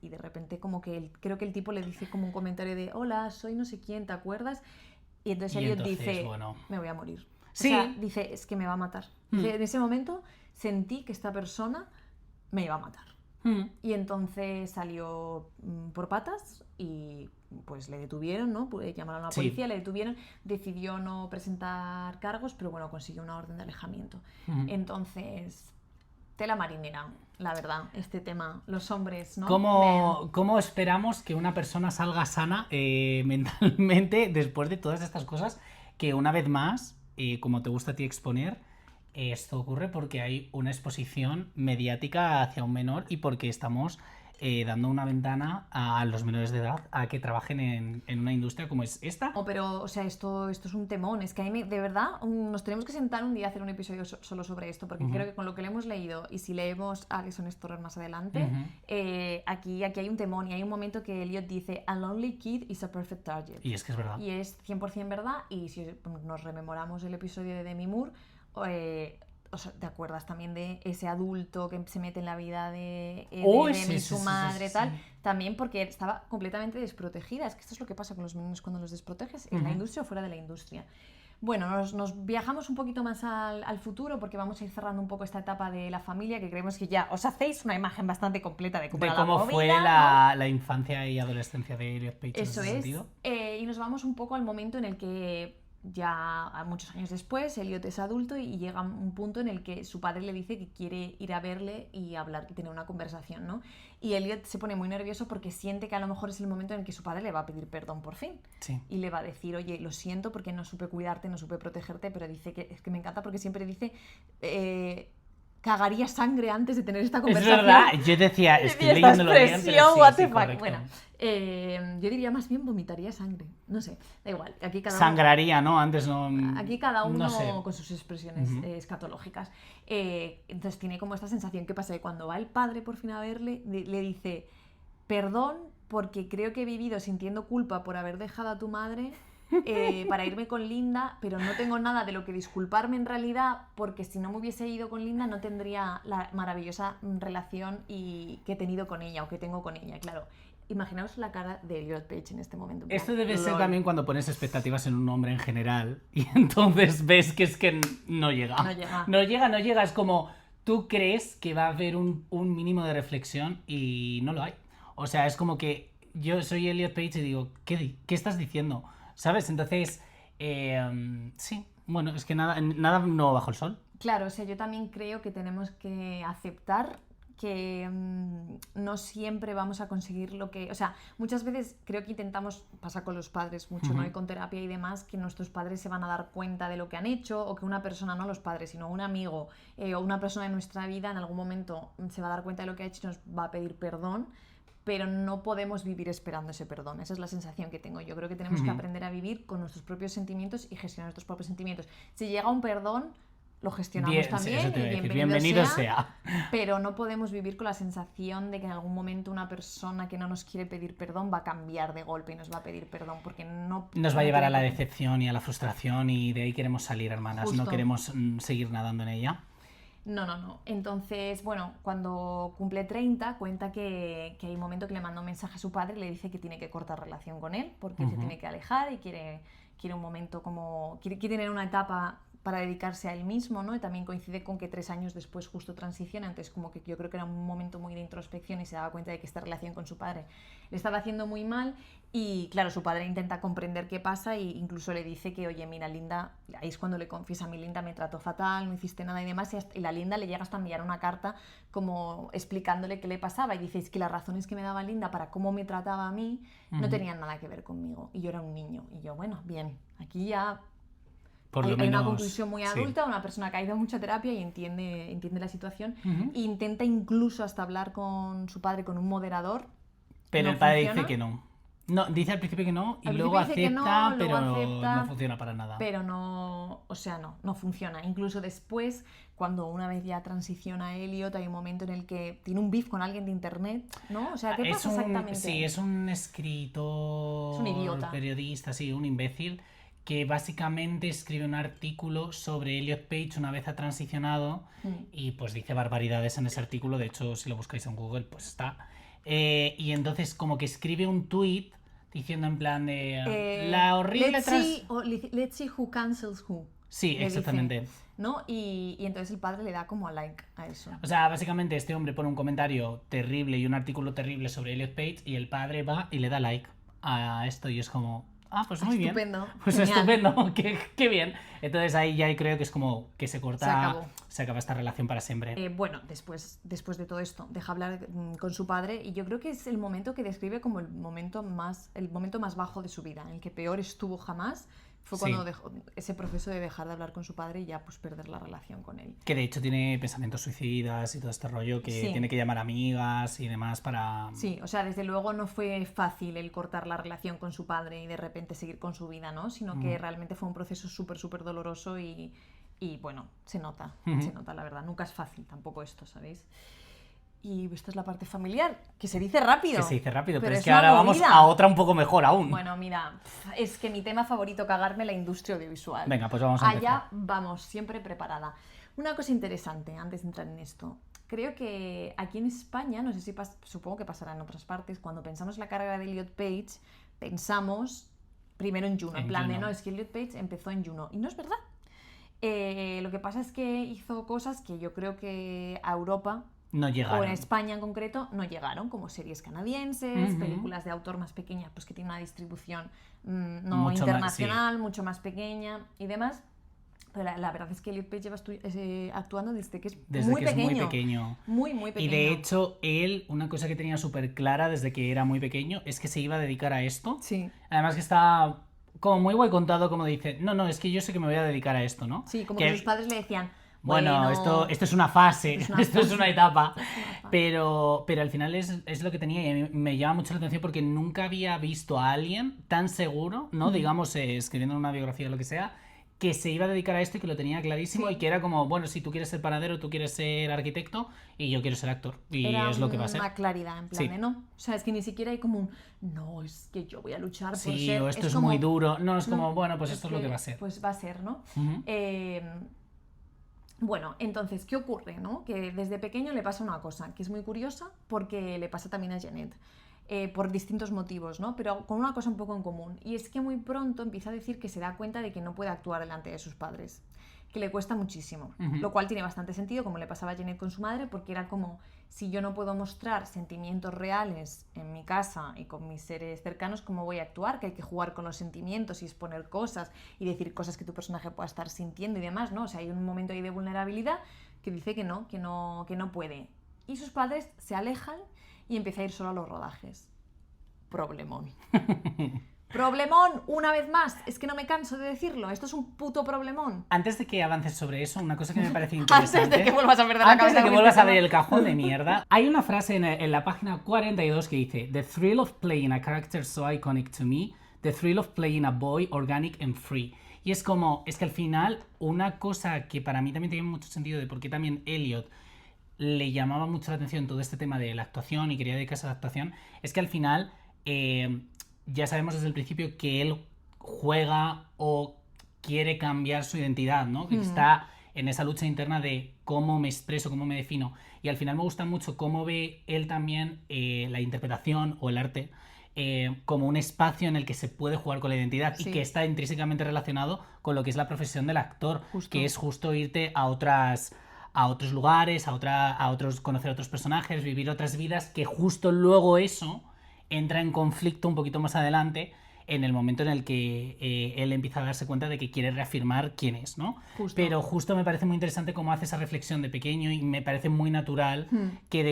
Y de repente como que creo que el tipo le dice como un comentario de, hola, soy no sé quién, ¿te acuerdas? Y entonces Elliot dice, bueno, me voy a morir. Sí. O sea, dice, es que me va a matar. Dice, en ese momento sentí que esta persona me iba a matar. Y entonces salió por patas y pues le detuvieron, ¿no? Llamaron a la policía, le detuvieron, decidió no presentar cargos, pero bueno, consiguió una orden de alejamiento. Entonces, tela marinera, la verdad, este tema, los hombres, ¿no? ¿Cómo esperamos que una persona salga sana mentalmente después de todas estas cosas? Que una vez más, como te gusta a ti exponer, esto ocurre porque hay una exposición mediática hacia un menor y porque estamos dando una ventana a los menores de edad a que trabajen en una industria como es esta. No, pero, o sea, esto es un temón. Es que a mí, de verdad, nos tenemos que sentar un día a hacer un episodio solo sobre esto, porque creo que con lo que le hemos leído y si leemos a Alison Storer más adelante, aquí hay un temón y hay un momento que Elliot dice, a lonely kid is a perfect target. Y es que es verdad. Y es 100% verdad, y si nos rememoramos el episodio de Demi Moore, o sea, ¿te acuerdas también de ese adulto que se mete en la vida de Demi, su madre, tal? Sí. También porque estaba completamente desprotegida. Es que esto es lo que pasa con los menores cuando los desproteges, en la industria o fuera de la industria. Bueno, nos viajamos un poquito más al futuro porque vamos a ir cerrando un poco esta etapa de la familia, que creemos que ya os hacéis una imagen bastante completa de cómo fue la infancia y adolescencia de Elliot Page. Eso en ese sentido. Y nos vamos un poco al momento en el que ya muchos años después Elliot es adulto y llega un punto en el que su padre le dice que quiere ir a verle y hablar y tener una conversación, ¿no? Y Elliot se pone muy nervioso porque siente que a lo mejor es el momento en el que su padre le va a pedir perdón por fin. Sí. Y le va a decir, oye, lo siento porque no supe cuidarte, no supe protegerte, pero dice que es que me encanta porque siempre dice... cagaría sangre antes de tener esta conversación. Es verdad, yo decía, estoy leyendo lo bien, pero sí, what the fuck. Correcto. Bueno, yo diría más bien vomitaría sangre, no sé, da igual. Aquí cada sangraría, ¿no? Antes no... Aquí cada uno no sé. con sus expresiones escatológicas. Entonces tiene como esta sensación que pasa que cuando va el padre por fin a verle, le dice, perdón porque creo que he vivido sintiendo culpa por haber dejado a tu madre... para irme con Linda, pero no tengo nada de lo que disculparme en realidad, porque si no me hubiese ido con Linda no tendría la maravillosa relación que he tenido con ella o que tengo con ella, claro. Imaginaos la cara de Elliot Page en este momento. Esto debe ser también cuando pones expectativas en un hombre en general y entonces ves que es que no llega. No llega. Es como, tú crees que va a haber un mínimo de reflexión y no lo hay. O sea, es como que yo soy Elliot Page y digo, ¿qué estás diciendo? ¿Sabes? Entonces, sí, bueno, es que nada nuevo bajo el sol. Claro, o sea, yo también creo que tenemos que aceptar que no siempre vamos a conseguir lo que... O sea, muchas veces creo que intentamos, pasa con los padres mucho, ¿no? Y con terapia y demás, que nuestros padres se van a dar cuenta de lo que han hecho, o que una persona, no los padres, sino un amigo o una persona de nuestra vida en algún momento se va a dar cuenta de lo que ha hecho y nos va a pedir perdón, pero no podemos vivir esperando ese perdón. Esa es la sensación que tengo. Yo creo que tenemos que aprender a vivir con nuestros propios sentimientos y gestionar nuestros propios sentimientos. Si llega un perdón, lo gestionamos también, y bienvenido sea, pero no podemos vivir con la sensación de que en algún momento una persona que no nos quiere pedir perdón va a cambiar de golpe y nos va a pedir perdón, porque no... Nos va a llevar a la decepción y a la frustración, y de ahí queremos salir, hermanas. Justo. No queremos seguir nadando en ella. No. Entonces, bueno, cuando cumple 30, cuenta que hay un momento que le manda un mensaje a su padre y le dice que tiene que cortar relación con él, porque se tiene que alejar y quiere un momento como... Quiere tener una etapa para dedicarse a él mismo, ¿no? Y también coincide con que 3 años después justo transiciona, entonces como que yo creo que era un momento muy de introspección y se daba cuenta de que esta relación con su padre le estaba haciendo muy mal, y claro, su padre intenta comprender qué pasa e incluso le dice que, oye, mira, Linda, ahí es cuando le confiesa, mi Linda me trató fatal, no hiciste nada y demás, y la Linda le llega hasta enviar una carta como explicándole qué le pasaba, y dice, es que las razones que me daba Linda para cómo me trataba a mí no tenían nada que ver conmigo, y yo era un niño, y yo, bueno, bien, aquí ya... Hay una conclusión muy adulta, sí. Una persona que ha ido a mucha terapia y entiende la situación, e intenta incluso hasta hablar con su padre, con un moderador. Pero no el padre funciona. Dice que no. No, dice al principio que no y luego acepta, pero no funciona para nada. Pero no, o sea, no funciona. Incluso después, cuando una vez ya transiciona Elliot, hay un momento en el que tiene un beef con alguien de internet, ¿no? O sea, ¿qué pasa exactamente? Sí, es un escritor, es un idiota, periodista, sí, un imbécil, que básicamente escribe un artículo sobre Elliot Page una vez ha transicionado y pues dice barbaridades en ese artículo. De hecho, si lo buscáis en Google, pues está. Y entonces como que escribe un tweet diciendo en plan de la horrible... Let's see who cancels who. Sí, exactamente. Dice, ¿no? Y entonces el padre le da como a like a eso. O sea, básicamente este hombre pone un comentario terrible y un artículo terrible sobre Elliot Page y el padre va y le da like a esto y es como... Ah, pues muy estupendo. Bien. Pues genial. Estupendo, qué bien. Entonces ahí ya creo que es como que se corta, se acaba esta relación para siempre. Bueno, después de todo esto, deja hablar con su padre y yo creo que es el momento que describe como el momento más bajo de su vida, en el que peor estuvo jamás. Fue cuando dejó ese proceso de dejar de hablar con su padre y ya pues perder la relación con él. Que de hecho tiene pensamientos suicidas y todo este rollo, que tiene que llamar amigas y demás para... Sí, o sea, desde luego no fue fácil el cortar la relación con su padre y de repente seguir con su vida, ¿no? Sino que realmente fue un proceso súper doloroso y bueno, se nota, la verdad. Nunca es fácil tampoco esto, ¿sabéis? Y esta es la parte familiar, que se dice rápido. Pero es que ahora vamos a otra un poco mejor aún. Bueno, mira, es que mi tema favorito, cagarme la industria audiovisual. Venga, pues vamos a empezar. Allá vamos, siempre preparada. Una cosa interesante, antes de entrar en esto. Creo que aquí en España, no sé si supongo que pasará en otras partes, cuando pensamos la carrera de Elliot Page, pensamos primero en Juno. En plan de, no, es que Elliot Page empezó en Juno. Y no es verdad. Lo que pasa es que hizo cosas que yo creo que a Europa... no llegaron. O en España en concreto no llegaron, como series canadienses, películas de autor más pequeñas, pues que tienen una distribución mucho internacional, más, mucho más pequeña y demás. Pero la verdad es que Elliot Page lleva actuando desde que es muy pequeño. Muy pequeño. Y de hecho, él, una cosa que tenía súper clara desde que era muy pequeño, es que se iba a dedicar a esto. Sí. Además que está como muy guay contado, como dice, no, es que yo sé que me voy a dedicar a esto, ¿no? Sí, como que sus padres le decían... Bueno, esto es una fase, esto es una etapa, pero al final es lo que tenía y me llama mucho la atención porque nunca había visto a alguien tan seguro, ¿no? Digamos, escribiendo una biografía o lo que sea, que se iba a dedicar a esto y que lo tenía clarísimo y que era como, bueno, si tú quieres ser panadero, tú quieres ser arquitecto y yo quiero ser actor y era es lo que va a ser. Una claridad, en plan de no, o sea, es que ni siquiera hay como un, no, es que yo voy a luchar por ser... Sí, o esto es como, muy duro, no, es como, bueno, pues esto es lo que va a ser. Pues va a ser, ¿no? Bueno, entonces, ¿qué ocurre? ¿No? Que desde pequeño le pasa una cosa que es muy curiosa porque le pasa también a Jeanette, por distintos motivos, ¿no? Pero con una cosa un poco en común, y es que muy pronto empieza a decir que se da cuenta de que no puede actuar delante de sus padres, que le cuesta muchísimo, lo cual tiene bastante sentido, como le pasaba a Jeanette con su madre, porque era como, si yo no puedo mostrar sentimientos reales en mi casa y con mis seres cercanos, ¿cómo voy a actuar? Que hay que jugar con los sentimientos y exponer cosas y decir cosas que tu personaje pueda estar sintiendo y demás, ¿no? O sea, hay un momento ahí de vulnerabilidad que dice que no puede. Y sus padres se alejan y empecé a ir solo a los rodajes. Problemón. Problemón, una vez más, es que no me canso de decirlo, esto es un puto problemón. Antes de que avances sobre eso, una cosa que me parece interesante... Antes de que vuelvas a perder la cabeza. Antes de que vuelvas a ver el cajón de mierda, hay una frase en la página 42 que dice: The thrill of playing a character so iconic to me, the thrill of playing a boy organic and free. Y es como, es que al final, una cosa que para mí también tiene mucho sentido de por qué también Elliot le llamaba mucho la atención todo este tema de la actuación y quería dedicarse a la actuación, es que al final... ya sabemos desde el principio que él juega o quiere cambiar su identidad, ¿no? Que está en esa lucha interna de cómo me expreso, cómo me defino. Y al final me gusta mucho cómo ve él también la interpretación o el arte como un espacio en el que se puede jugar con la identidad y que está intrínsecamente relacionado con lo que es la profesión del actor, que es justo irte a otros lugares, conocer a otros personajes, vivir otras vidas, que justo luego eso entra en conflicto un poquito más adelante en el momento en el que él empieza a darse cuenta de que quiere reafirmar quién es, ¿no? Pero justo me parece muy interesante cómo hace esa reflexión de pequeño y me parece muy natural que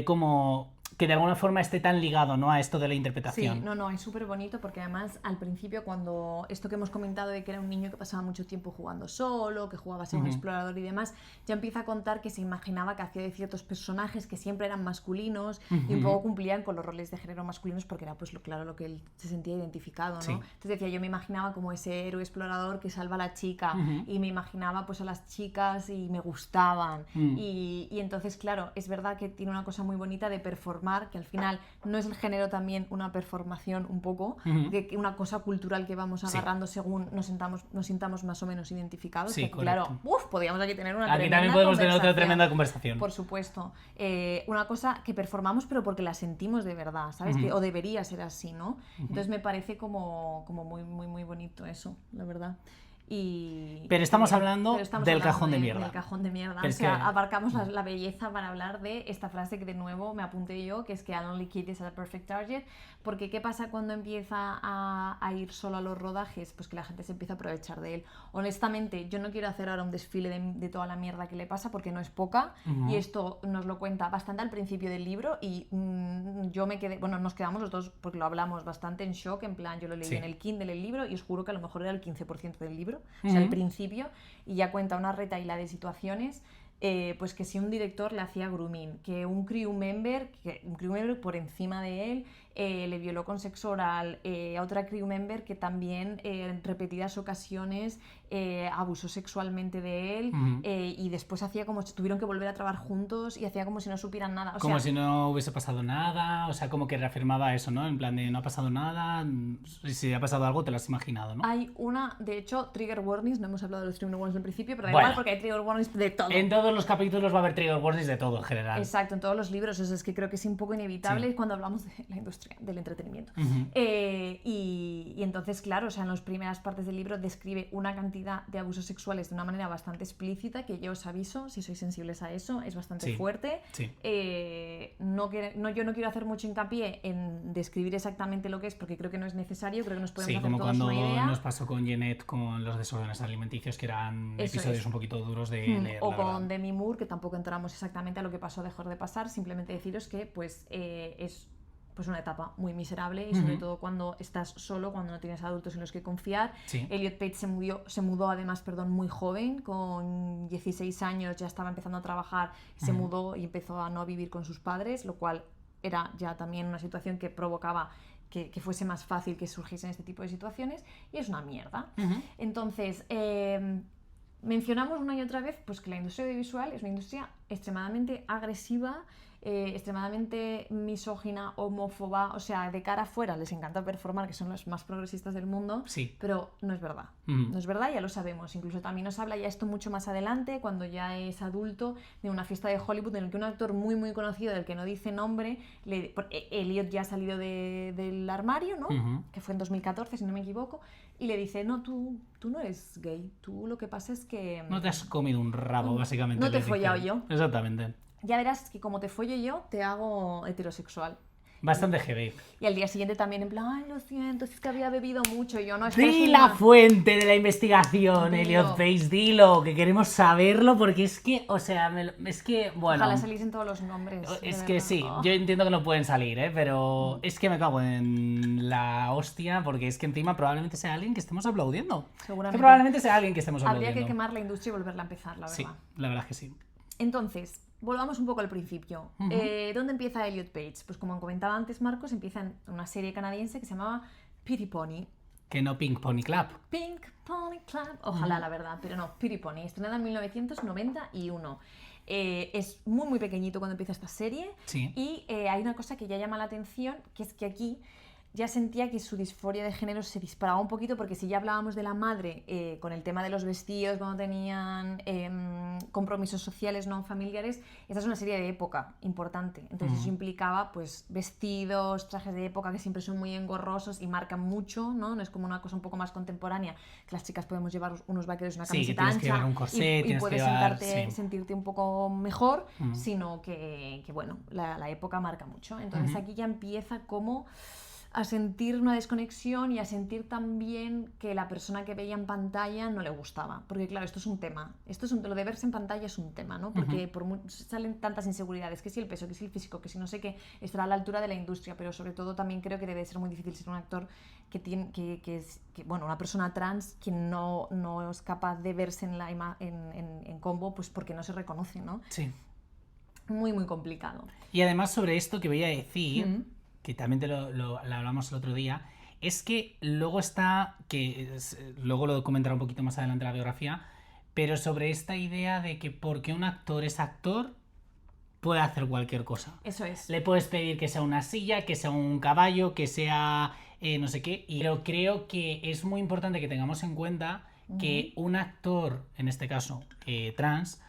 de alguna forma esté tan ligado, ¿no?, a esto de la interpretación. Sí, no, es súper bonito porque además al principio cuando esto que hemos comentado de que era un niño que pasaba mucho tiempo jugando solo, que jugaba a ser un explorador y demás, ya empieza a contar que se imaginaba que hacía de ciertos personajes que siempre eran masculinos y un poco cumplían con los roles de género masculinos porque era pues lo que él se sentía identificado, ¿no? Entonces decía, yo me imaginaba como ese héroe explorador que salva a la chica y me imaginaba pues a las chicas y me gustaban y entonces claro, es verdad que tiene una cosa muy bonita de performar, que al final no es el género también una performación un poco, que una cosa cultural que vamos agarrando según nos sintamos más o menos identificados, que claro, podríamos aquí tener una aquí también podemos tener otra tremenda conversación. Por supuesto, una cosa que performamos pero porque la sentimos de verdad, ¿sabes? O debería ser así, ¿no? Entonces me parece como muy, muy, muy bonito eso, la verdad. Pero estamos hablando del cajón de mierda. Del cajón de mierda. O sea, abarcamos la belleza para hablar de esta frase que de nuevo me apunté yo, que es que An Only Kid is a perfect target. Porque ¿qué pasa cuando empieza a ir solo a los rodajes? Pues que la gente se empieza a aprovechar de él. Honestamente, yo no quiero hacer ahora un desfile de toda la mierda que le pasa porque no es poca. Y esto nos lo cuenta bastante al principio del libro y yo me quedé, nos quedamos los dos porque lo hablamos bastante en shock, en plan, yo lo leí en el Kindle el libro y os juro que a lo mejor era el 15% del libro. O sea, al principio, y ya cuenta una retahíla de situaciones, pues que si un director le hacía grooming, que un crew member por encima de él le violó con sexo oral, a otra crew member que también en repetidas ocasiones abusó sexualmente de él, y después hacía como si tuvieron que volver a trabajar juntos y hacía como si no supieran nada. Como si no hubiese pasado nada, o sea, como que reafirmaba eso, ¿no? En plan de no ha pasado nada, si ha pasado algo te lo has imaginado, ¿no? Hay de hecho, trigger warnings, no hemos hablado de los trigger warnings al principio, pero da igual porque hay trigger warnings de todo. En todos los capítulos va a haber trigger warnings de todo en general. Exacto, en todos los libros, es que creo que es un poco inevitable cuando hablamos de la industria del entretenimiento. Y entonces, claro, o sea, en las primeras partes del libro describe una cantidad de abusos sexuales de una manera bastante explícita, que yo os aviso, si sois sensibles a eso, es bastante fuerte. Yo no quiero hacer mucho hincapié en describir exactamente lo que es, porque creo que no es necesario, creo que nos podemos hacer todos una idea. Como cuando nos pasó con Jeanette con los desórdenes alimenticios, que eran episodios un poquito duros de leer, o con Demi Moore, que tampoco entramos exactamente a lo que pasó o dejó de pasar, simplemente deciros que pues es pues una etapa muy miserable y sobre todo cuando estás solo, cuando no tienes adultos en los que confiar. Elliot Page se mudó además, muy joven, con 16 años ya estaba empezando a trabajar, se mudó y empezó a no vivir con sus padres, lo cual era ya también una situación que provocaba que fuese más fácil que surgiesen este tipo de situaciones, y es una mierda. Entonces, mencionamos una y otra vez pues que la industria audiovisual es una industria extremadamente agresiva, extremadamente misógina, homófoba, o sea, de cara afuera les encanta performar, que son los más progresistas del mundo, pero no es verdad. No es verdad, ya lo sabemos. Incluso también nos habla ya esto mucho más adelante, cuando ya es adulto, de una fiesta de Hollywood en el que un actor muy muy conocido, del que no dice nombre, Elliot ya ha salido del armario, ¿no? Que fue en 2014, si no me equivoco, y le dice, no, tú no eres gay, tú lo que pasa es que... No te has comido un rabo, básicamente. No te he follado yo. Exactamente. Ya verás que como te follo yo, te hago heterosexual. Bastante heavy. Y al día siguiente también en plan, ay, lo siento, es que había bebido mucho. Y yo no, Di la fuente de la investigación, Elliot Page, dilo, que queremos saberlo porque es que, o sea, es que, bueno... Ojalá saliesen todos los nombres. Es que sí, yo entiendo que no pueden salir, pero es que me cago en la hostia porque es que encima probablemente sea alguien que estemos aplaudiendo. Seguramente. Que probablemente sea alguien que estemos aplaudiendo. Habría que quemar la industria y volverla a empezar, la verdad. Sí, la verdad es que sí. Entonces, volvamos un poco al principio. ¿Dónde empieza Elliot Page? Pues como comentaba antes Marcos, empieza en una serie canadiense que se llamaba Pretty Pony. Que no Pink Pony Club. Pink Pony Club. Ojalá, la verdad, pero no, Pretty Pony. Estrenada en 1991. Es muy, muy pequeñito cuando empieza esta serie. Sí. Y hay una cosa que ya llama la atención, que es que aquí ya sentía que su disforia de género se disparaba un poquito, porque si ya hablábamos de la madre con el tema de los vestidos, cuando tenían compromisos sociales no familiares, esta es una serie de época importante. Entonces eso implicaba pues vestidos, trajes de época que siempre son muy engorrosos y marcan mucho, ¿no? No es como una cosa un poco más contemporánea, que las chicas podemos llevar unos vaqueros y una camiseta que ancha un corsé, y puedes sentirte un poco mejor, Mm. sino que bueno, la época marca mucho. Entonces aquí ya empieza como a sentir una desconexión y a sentir también que la persona que veía en pantalla no le gustaba. Porque claro, esto es un tema. Lo de verse en pantalla es un tema, ¿no? Porque salen tantas inseguridades, que si el peso, que si el físico, que si no sé qué, estará a la altura de la industria, pero sobre todo también creo que debe ser muy difícil ser un actor una persona trans que no es capaz de verse en combo, pues porque no se reconoce, ¿no? Sí. Muy, muy complicado. Y además sobre esto que voy a decir, que también lo hablamos el otro día, es que luego está, luego lo comentaré un poquito más adelante en la biografía, pero sobre esta idea de que porque un actor es actor, puede hacer cualquier cosa. Eso es. Le puedes pedir que sea una silla, que sea un caballo, que sea no sé qué, pero creo que es muy importante que tengamos en cuenta que un actor, en este caso trans,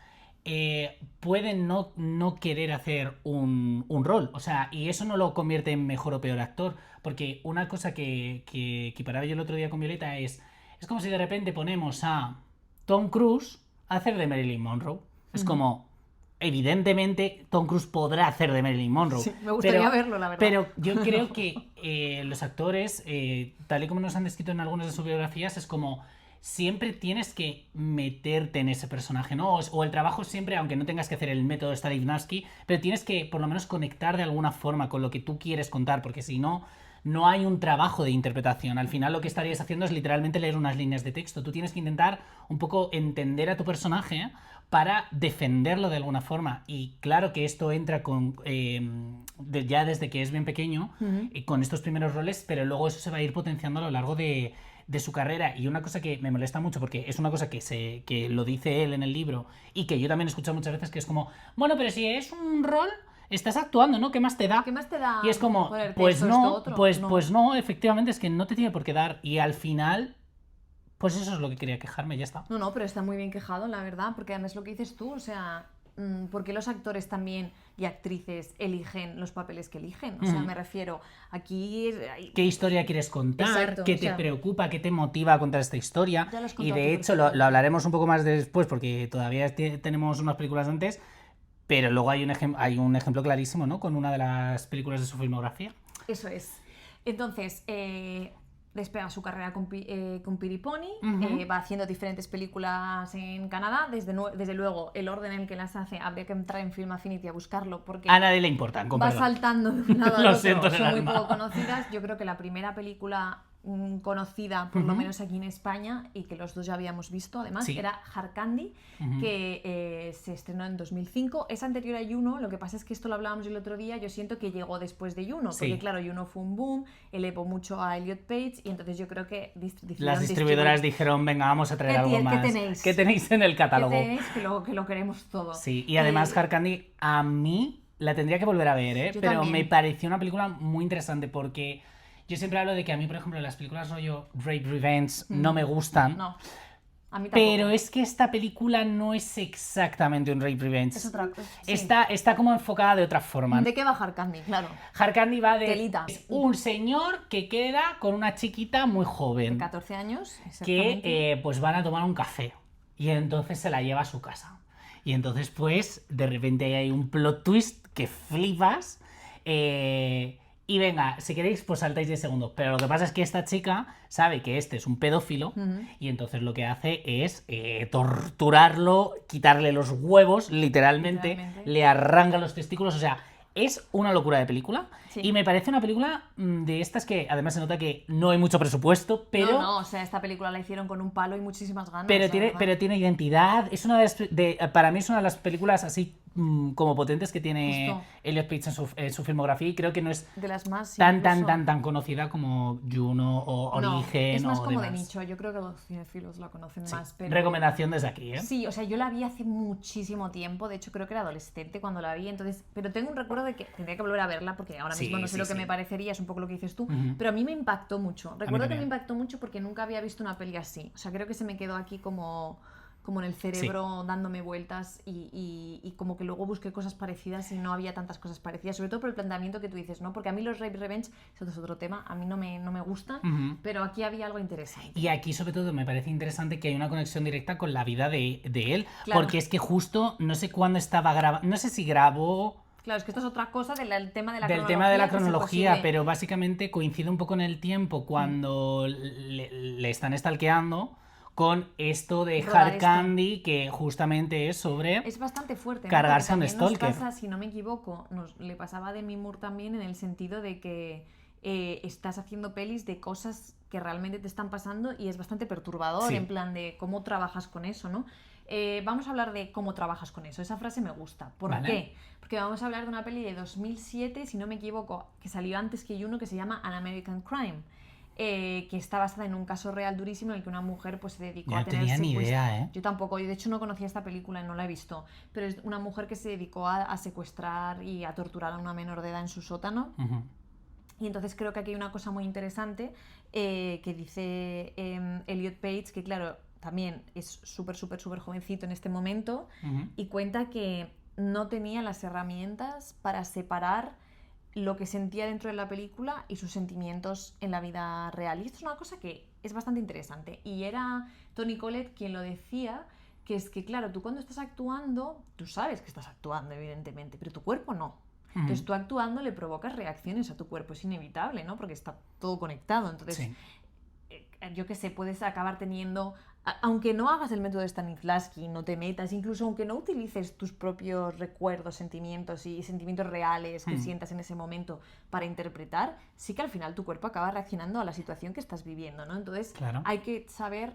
puede no querer hacer un rol, o sea, y eso no lo convierte en mejor o peor actor, porque una cosa que equiparaba yo el otro día con Violeta es como si de repente ponemos a Tom Cruise a hacer de Marilyn Monroe. Es como, evidentemente Tom Cruise podrá hacer de Marilyn Monroe. Sí, me gustaría verlo, la verdad. Pero yo creo que los actores, tal y como nos han descrito en algunas de sus biografías, es como siempre tienes que meterte en ese personaje, ¿no? O el trabajo siempre, aunque no tengas que hacer el método Stanislavski, pero tienes que por lo menos conectar de alguna forma con lo que tú quieres contar, porque si no, no hay un trabajo de interpretación. Al final lo que estarías haciendo es literalmente leer unas líneas de texto. Tú tienes que intentar un poco entender a tu personaje para defenderlo de alguna forma. Y claro que esto entra ya desde que es bien pequeño, con estos primeros roles, pero luego eso se va a ir potenciando a lo largo de su carrera. Y una cosa que me molesta mucho, porque es una cosa que lo dice él en el libro y que yo también he escuchado muchas veces, que es como, bueno, pero si es un rol, estás actuando, ¿no? ¿Qué más te da? ¿Qué más te da? Y es como, pues no, pues no, efectivamente es que no te tiene por qué dar. Y al final, pues eso es lo que quería quejarme, ya está. No, pero está muy bien quejado, la verdad, porque además lo que dices tú, o sea, ¿por qué los actores también y actrices eligen los papeles que eligen? O sea, me refiero, aquí... ¿Qué historia quieres contar? Exacto, ¿Qué te preocupa? ¿Qué te motiva a contar esta historia? Ya lo has Y contado de hecho lo hablaremos un poco más después, porque todavía tenemos unas películas antes, pero luego hay un ejemplo clarísimo, ¿no? Con una de las películas de su filmografía. Eso es. Entonces, despega su carrera con Pretty Pony, va haciendo diferentes películas en Canadá. Desde luego, el orden en el que las hace habría que entrar en Film Affinity a buscarlo, porque a nadie le importan, va saltando de un lado al Lo otro. siento en el Son muy alma. poco conocidas. Yo creo que la primera película conocida, por lo menos aquí en España, y que los dos ya habíamos visto además, Sí. era Hard Candy, que se estrenó en 2005. Es anterior a Juno, lo que pasa es que esto lo hablábamos el otro día, yo siento que llegó después de Juno, Sí. porque claro, Juno fue un boom, elevó mucho a Elliot Page, y entonces yo creo que Las distribuidoras dijeron, venga, vamos a traer algo más. ¿Qué tenéis? En el catálogo? ¿Qué tenéis? Que lo queremos todo. Sí, y además Hard Candy, a mí la tendría que volver a ver, Yo pero también. me pareció una película muy interesante porque yo siempre hablo de que a mí, por ejemplo, las películas rollo Rape Revenge no me gustan. No, a mí tampoco. Pero es que esta película no es exactamente un Rape Revenge. Es otra cosa. Sí. Está como enfocada de otra forma. ¿De qué va Hard Candy? Claro. Hard Candy va de Telita. un señor que queda con una chiquita muy joven. De 14 años, exactamente. Que pues van a tomar un café y entonces se la lleva a su casa y entonces pues de repente hay un plot twist que flipas Y venga, si queréis, pues saltáis 10 segundos. Pero lo que pasa es que esta chica sabe que este es un pedófilo y entonces lo que hace es torturarlo, quitarle los huevos, literalmente, le arranca los testículos, o sea, es una locura de película. Sí. Y me parece una película de estas que además se nota que no hay mucho presupuesto, pero... No, o sea, esta película la hicieron con un palo y muchísimas ganas. Pero tiene identidad, es una para mí es una de las películas así como potentes que tiene Justo. Elliot Page en su filmografía y creo que no es de las más, tan conocida como Juno o Origen. Es más o como demás. de nicho, yo creo que los cinéfilos la conocen más. Pero... Recomendación desde aquí, ¿eh? Sí, o sea, yo la vi hace muchísimo tiempo, de hecho creo que era adolescente cuando la vi, entonces, pero tengo un recuerdo de que tendría que volver a verla porque ahora mismo no sé lo que me parecería, es un poco lo que dices tú, pero a mí me impactó mucho. Recuerdo que me impactó mucho porque nunca había visto una peli así, o sea, creo que se me quedó aquí como en el cerebro dándome vueltas y como que luego busqué cosas parecidas y no había tantas cosas parecidas, sobre todo por el planteamiento que tú dices, ¿no? Porque a mí los Rape Revenge, eso es otro tema, a mí no me gustan, pero aquí había algo interesante. Y aquí sobre todo me parece interesante que hay una conexión directa con la vida de él, claro. Porque es que justo, no sé cuándo estaba grabando, no sé si grabó... Claro, es que esto es otra cosa del tema de la cronología, pero básicamente coincide un poco en el tiempo cuando le están stalkeando con esto de Hard Candy, que justamente es sobre... Es bastante fuerte, cargarse ¿no? a un stalker. Nos pasa, si no me equivoco, le pasaba a Demi Moore también en el sentido de que estás haciendo pelis de cosas que realmente te están pasando y es bastante perturbador, en plan de cómo trabajas con eso, ¿no? Vamos a hablar de cómo trabajas con eso. Esa frase me gusta. ¿Por qué? Porque vamos a hablar de una peli de 2007, si no me equivoco, que salió antes que Juno, que se llama An American Crime. Que está basada en un caso real durísimo en el que una mujer pues se dedicó a tener secuestros. No tenía ni idea, ¿eh? Yo tampoco, yo de hecho no conocía esta película, no la he visto, pero es una mujer que se dedicó a secuestrar y a torturar a una menor de edad en su sótano. Y entonces creo que aquí hay una cosa muy interesante que dice Elliot Page, que claro, también es súper jovencito en este momento, y cuenta que no tenía las herramientas para separar lo que sentía dentro de la película y sus sentimientos en la vida real. Y esto es una cosa que es bastante interesante. Y era Toni Collette quien lo decía, que es que, claro, tú cuando estás actuando, tú sabes que estás actuando, evidentemente, pero tu cuerpo no. Entonces tú actuando le provocas reacciones a tu cuerpo, es inevitable, ¿no? Porque está todo conectado. Entonces, yo qué sé, puedes acabar teniendo... Aunque no hagas el método de Stanislavski, no te metas, incluso aunque no utilices tus propios recuerdos, sentimientos y sentimientos reales que sientas en ese momento para interpretar, sí que al final tu cuerpo acaba reaccionando a la situación que estás viviendo, ¿no? Entonces hay que saber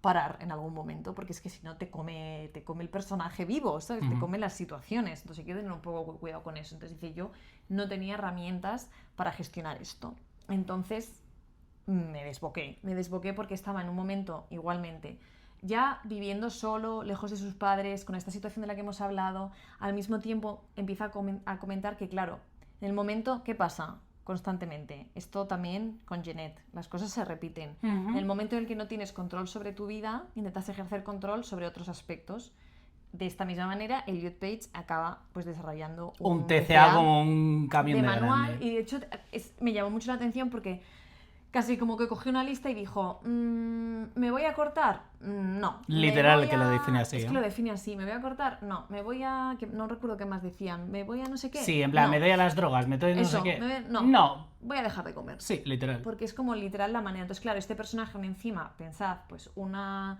parar en algún momento, porque es que si no te come el personaje vivo, ¿sabes? Te come las situaciones, entonces hay que tener un poco cuidado con eso. Entonces dice, yo no tenía herramientas para gestionar esto. Entonces... me desboqué porque estaba en un momento igualmente ya viviendo solo, lejos de sus padres, con esta situación de la que hemos hablado. Al mismo tiempo empieza a comentar que, claro, en el momento, ¿qué pasa? Constantemente, esto también con Jeanette, las cosas se repiten. En el momento en el que no tienes control sobre tu vida, intentas ejercer control sobre otros aspectos. De esta misma manera, Elliot Page acaba pues desarrollando un TCA como un camión de manual grande. Y de hecho me llamó mucho la atención porque casi como que cogió una lista y dijo, ¿me voy a cortar? No. Literal que lo define así. Es que lo define así, ¿me voy a cortar? No. Me voy a... que no recuerdo qué más decían. ¿Me voy a no sé qué? Sí, en plan, me doy a las drogas, me doy no sé qué. No. Voy a dejar de comer. Sí, literal. Porque es como literal la manera. Entonces, claro, este personaje encima, pensad, pues una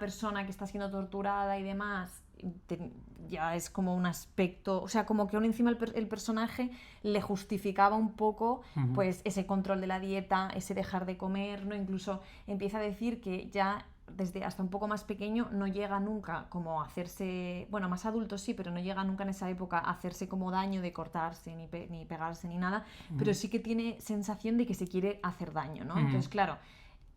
persona que está siendo torturada y demás... ya es como un aspecto, o sea, como que aún encima el personaje le justificaba un poco pues ese control de la dieta, ese dejar de comer, ¿no? Incluso empieza a decir que ya desde hasta un poco más pequeño no llega nunca como a hacerse, bueno, más adulto sí, pero no llega nunca en esa época a hacerse como daño de cortarse, ni pegarse, ni nada, pero sí que tiene sensación de que se quiere hacer daño, ¿no? Entonces, claro,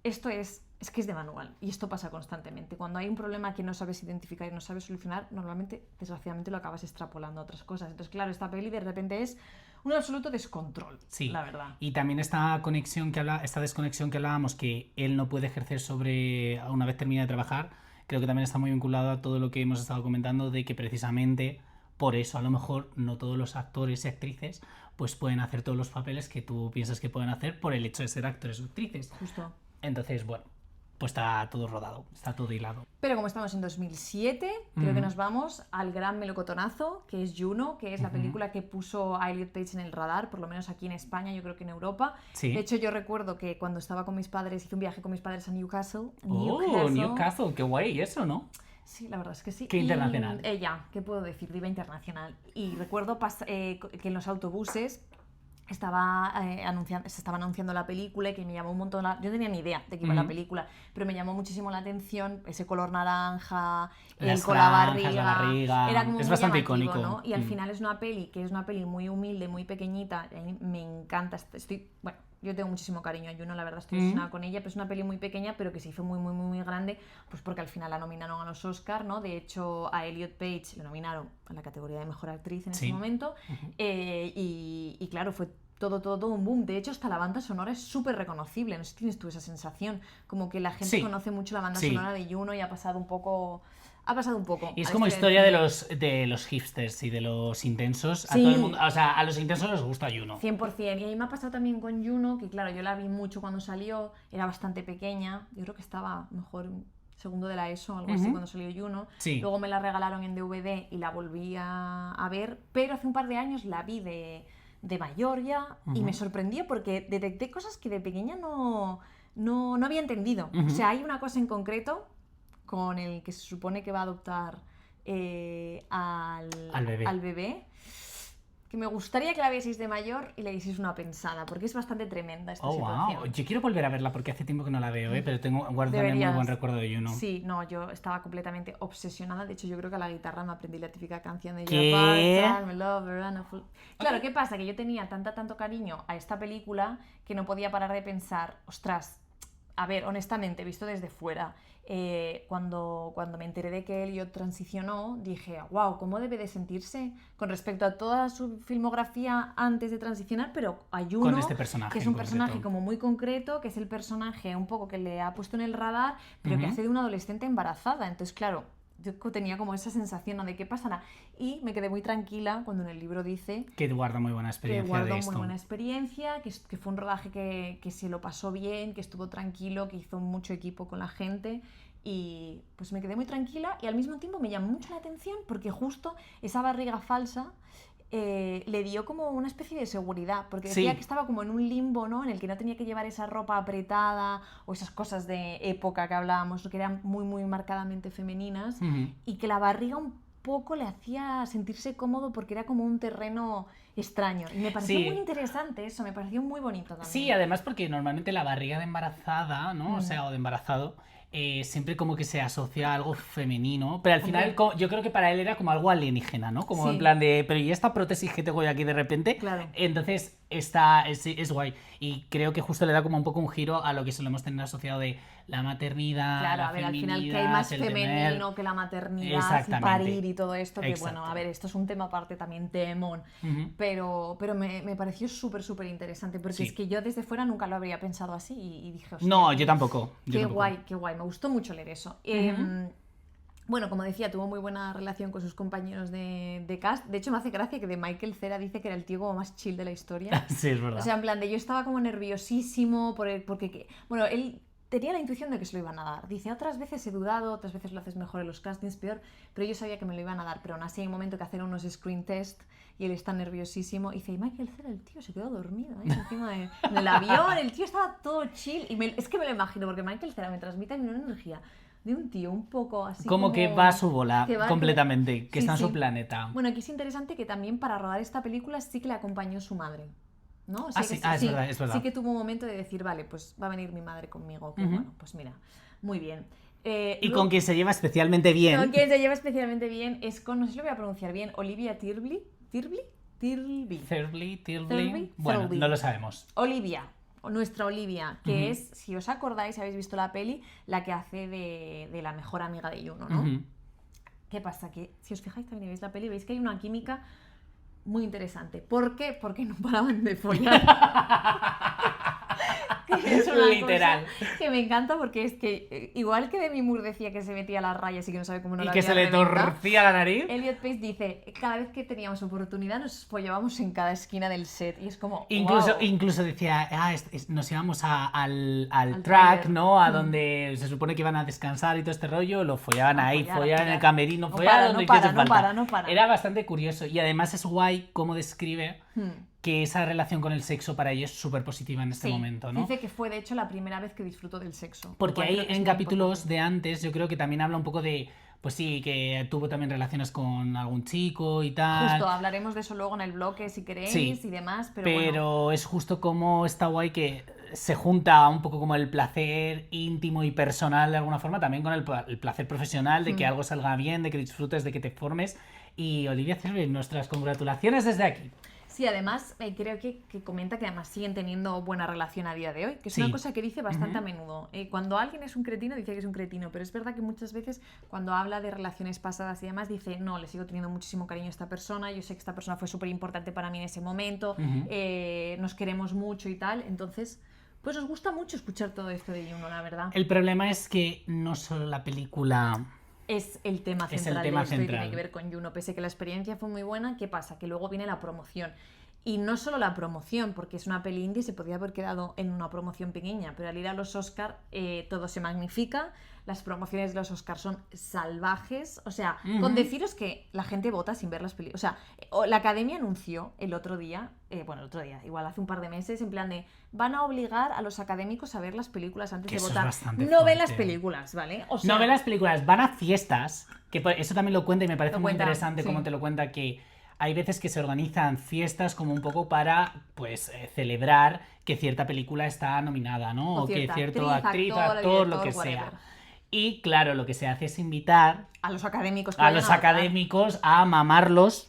esto es que es de manual y esto pasa constantemente. Cuando hay un problema que no sabes identificar y no sabes solucionar, normalmente, desgraciadamente, lo acabas extrapolando a otras cosas. Entonces, claro, esta peli de repente es un absoluto descontrol, la verdad. Y también esta desconexión que hablábamos, que él no puede ejercer sobre una vez termina de trabajar, creo que también está muy vinculado a todo lo que hemos estado comentando, de que precisamente por eso a lo mejor no todos los actores y actrices pues pueden hacer todos los papeles que tú piensas que pueden hacer por el hecho de ser actores o actrices. Justo. Entonces, bueno, pues está todo rodado, está todo hilado. Pero como estamos en 2007, creo que nos vamos al gran melocotonazo, que es Juno, que es la película que puso a Elliot Page en el radar, por lo menos aquí en España, yo creo que en Europa. Sí. De hecho, yo recuerdo que cuando estaba con mis padres, hice un viaje con mis padres a Newcastle. Newcastle, qué guay eso, ¿no? Sí, la verdad es que sí. Qué internacional. Ella, ¿qué puedo decir? Diva internacional. Y recuerdo que en los autobuses se estaba anunciando la película y que me llamó un montón yo no tenía ni idea de qué iba la película, pero me llamó muchísimo la atención ese color naranja, con la barriga. Era como es muy bastante llamativo, icónico, ¿no? Y al final es una peli muy humilde, muy pequeñita, y a mí me encanta. Yo tengo muchísimo cariño a Juno, la verdad, estoy obsesionada con ella, pero es una peli muy pequeña, pero que se hizo muy, muy, muy grande, pues porque al final la nominaron a los Oscar, ¿no? De hecho, a Elliot Page le nominaron a la categoría de Mejor Actriz en ese momento, y claro, fue todo un boom. De hecho, hasta la banda sonora es súper reconocible, no sé si tienes tú esa sensación, como que la gente conoce mucho la banda sonora de Juno y ha pasado un poco. Y es como historia de los hipsters y de los intensos. A todo el mundo, o sea, a los intensos les gusta Juno. 100%. Y a mí me ha pasado también con Juno, que claro, yo la vi mucho cuando salió, era bastante pequeña. Yo creo que estaba mejor segundo de la ESO o algo así cuando salió Juno. Sí. Luego me la regalaron en DVD y la volví a ver, pero hace un par de años la vi de mayor ya y me sorprendió porque detecté cosas que de pequeña no había entendido. O sea, hay una cosa en concreto con el que se supone que va a adoptar al bebé, que me gustaría que la vieseis de mayor y le hicieseis una pensada, porque es bastante tremenda esta situación. Wow. Yo quiero volver a verla porque hace tiempo que no la veo, pero guardo también muy buen recuerdo de Juno. Sí, no, yo estaba completamente obsesionada. De hecho, yo creo que a la guitarra me aprendí la típica canción de ¿Qué? Claro, ¿qué pasa? Que yo tenía tanto cariño a esta película que no podía parar de pensar, ostras, a ver, honestamente, visto desde fuera, cuando me enteré de que Elliot transicionó, dije, wow, ¿cómo debe de sentirse con respecto a toda su filmografía antes de transicionar? Pero hay uno con este personaje, que es un personaje como muy concreto, que es el personaje un poco que le ha puesto en el radar, pero que hace de una adolescente embarazada. Entonces, claro, yo tenía como esa sensación, ¿no?, de qué pasará. Y me quedé muy tranquila cuando en el libro dice que guarda muy buena experiencia que guardó de esto. muy buena experiencia, que fue un rodaje que se lo pasó bien, que estuvo tranquilo, que hizo mucho equipo con la gente. Y pues me quedé muy tranquila y al mismo tiempo me llamó mucho la atención porque justo esa barriga falsa le dio como una especie de seguridad, porque decía que estaba como en un limbo, ¿no?, en el que no tenía que llevar esa ropa apretada o esas cosas de época que hablábamos, que eran muy muy marcadamente femeninas, y que la barriga un poco le hacía sentirse cómodo porque era como un terreno extraño. Y me pareció muy interesante eso, me pareció muy bonito también. Sí, además porque normalmente la barriga de embarazada, ¿no? O sea, o de embarazado, siempre como que se asocia a algo femenino, pero al final yo creo que para él era como algo alienígena, ¿no? Como en plan de, pero ¿y esta prótesis que tengo yo aquí de repente? Claro. Entonces es guay. Y creo que justo le da como un poco un giro a lo que solemos tener asociado de la maternidad, claro, la a ver, al final que hay más femenino que la maternidad y parir y todo esto, que bueno, a ver, esto es un tema aparte también temón, pero me pareció súper interesante, porque es que yo desde fuera nunca lo habría pensado así y dije, hostia, no, yo tampoco. Qué guay, me gustó mucho leer eso. Bueno, como decía, tuvo muy buena relación con sus compañeros de cast. De hecho, me hace gracia que de Michael Cera dice que era el tío como más chill de la historia. Sí, es verdad. O sea, en plan de yo estaba como nerviosísimo porque bueno, él tenía la intuición de que se lo iban a dar. Dice, otras veces he dudado, otras veces lo haces mejor en los castings, peor, pero yo sabía que me lo iban a dar. Pero aún así hay un momento que hacen unos screen test y él está nerviosísimo. Y dice, y Michael Cera, el tío se quedó dormido encima del avión, el tío estaba todo chill. Y es que me lo imagino, porque Michael Cera me transmite una energía de un tío un poco así como que va a su bola completamente, que está en su planeta. Bueno, aquí es interesante que también para rodar esta película sí que le acompañó su madre, ¿no? O sea, es verdad. Sí que tuvo un momento de decir, vale, pues va a venir mi madre conmigo, que bueno, pues mira, muy bien. Y luego, con quien se lleva especialmente bien. Con quien se lleva especialmente bien es con, no sé si lo voy a pronunciar bien, Olivia Thirlby. Bueno, no lo sabemos. Nuestra Olivia, que es, si os acordáis, habéis visto la peli, la que hace de la mejor amiga de Juno, ¿no? ¿Qué pasa? Que si os fijáis también y veis la peli, veis que hay una química muy interesante. ¿Por qué? Porque no paraban de follar. Es una literal. cosa que me encanta porque es que, igual que Demi Moore decía que se metía las rayas y que no sabe cómo no Y la que había se le reventado, torcía la nariz. Elliot Page dice, cada vez que teníamos oportunidad nos follábamos en cada esquina del set. Y es como, Incluso, wow. incluso decía, nos íbamos al Al track, trailer. ¿no? A donde se supone que iban a descansar y todo este rollo, lo follaban ahí, follar, follaban en el follar. camerino, No follaban para, donde no para, hiciese no falta. para, no para. Era bastante curioso y además es guay cómo describe Hmm. que esa relación con el sexo para ellos es súper positiva en este Sí, momento, ¿no? dice que fue de hecho la primera vez que disfrutó del sexo. Porque lo cual ahí creo que es en muy capítulos importante. de antes yo creo que también habla un poco de, pues sí, que tuvo también relaciones con algún chico y tal. Justo, hablaremos de eso luego en el bloque si queréis Sí, y demás, pero pero bueno. es justo como está guay que se junta un poco como el placer íntimo y personal de alguna forma también con el placer profesional de que algo salga bien, de que disfrutes, de que te formes. Y Olivia Cervell, nuestras congratulaciones desde aquí. Sí, además creo que comenta que además siguen teniendo buena relación a día de hoy, que es Sí. una cosa que dice bastante a menudo. Cuando alguien es un cretino, dice que es un cretino, pero es verdad que muchas veces cuando habla de relaciones pasadas y demás, dice, no, le sigo teniendo muchísimo cariño a esta persona, yo sé que esta persona fue súper importante para mí en ese momento, nos queremos mucho y tal, entonces, pues nos gusta mucho escuchar todo esto de Juno, la verdad. El problema es que no solo la película... Es el tema Es el central tema de esto y central. tiene que ver con Juno. Pese a que la experiencia fue muy buena, ¿qué pasa? Que luego viene la promoción. Y no solo la promoción, porque es una peli indie, se podría haber quedado en una promoción pequeña, pero al ir a los Oscar todo se magnifica, las promociones de los Oscar son salvajes, o sea, con deciros que la gente vota sin ver las películas. O sea, la Academia anunció el otro día, igual hace un par de meses, en plan de, van a obligar a los académicos a ver las películas antes Que de eso es votar. bastante No ven las fuerte. películas, ¿vale? O sea, No ve las películas, van a fiestas, que eso también lo cuenta y me parece Lo muy cuenta, interesante sí. cómo te lo cuenta, que hay veces que se organizan fiestas como un poco para, pues, celebrar que cierta película está nominada, ¿no? O O que cierta cierto actriz, actor, actor, lo que director, sea. whatever. Y claro, lo que se hace es invitar a los académicos que a vayan los votar. académicos a mamarlos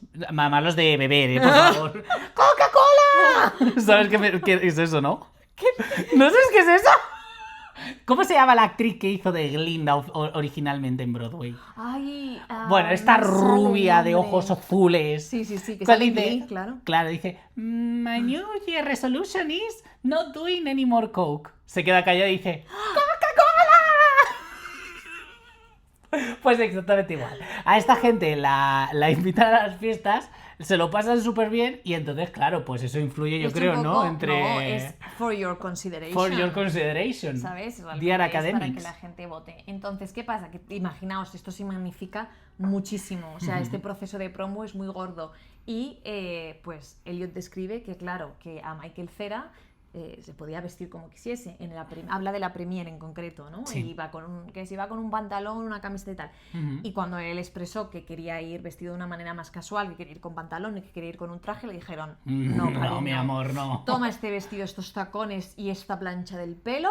de beber, por favor. ¡Coca-Cola! ¿Sabes qué es eso, no? ¿No sabes qué es eso? ¿Cómo se llama la actriz que hizo de Glinda originalmente en Broadway? Ay, Bueno, esta no sale el rubia de nombre. ojos azules. Sí, que ¿Cuál sale en dice? Glee, claro. Claro, dice, My New Year resolution is not doing any more coke. Se queda callada y dice, ¡Coca-Cola! Pues exactamente igual. A esta gente la invitan a las fiestas, se lo pasan súper bien y entonces, claro, pues eso influye, yo Es creo, un ¿no? poco- Entre... No, es for your consideration. For your consideration. ¿Sabes? Realmente Dear es para que Academics. la gente vote. Entonces, ¿qué pasa? Que imaginaos, esto se magnifica muchísimo. O sea, este proceso de promo es muy gordo. Y pues Elliot describe que, claro, que a Michael Cera se podía vestir como quisiese. Habla de la premiere en concreto, ¿no? Sí. Y que si va con un pantalón, una camiseta y tal. Y cuando él expresó que quería ir vestido de una manera más casual, que quería ir con pantalón y que quería ir con un traje, le dijeron, no, cariño, mi amor, no. toma este vestido, estos tacones y esta plancha del pelo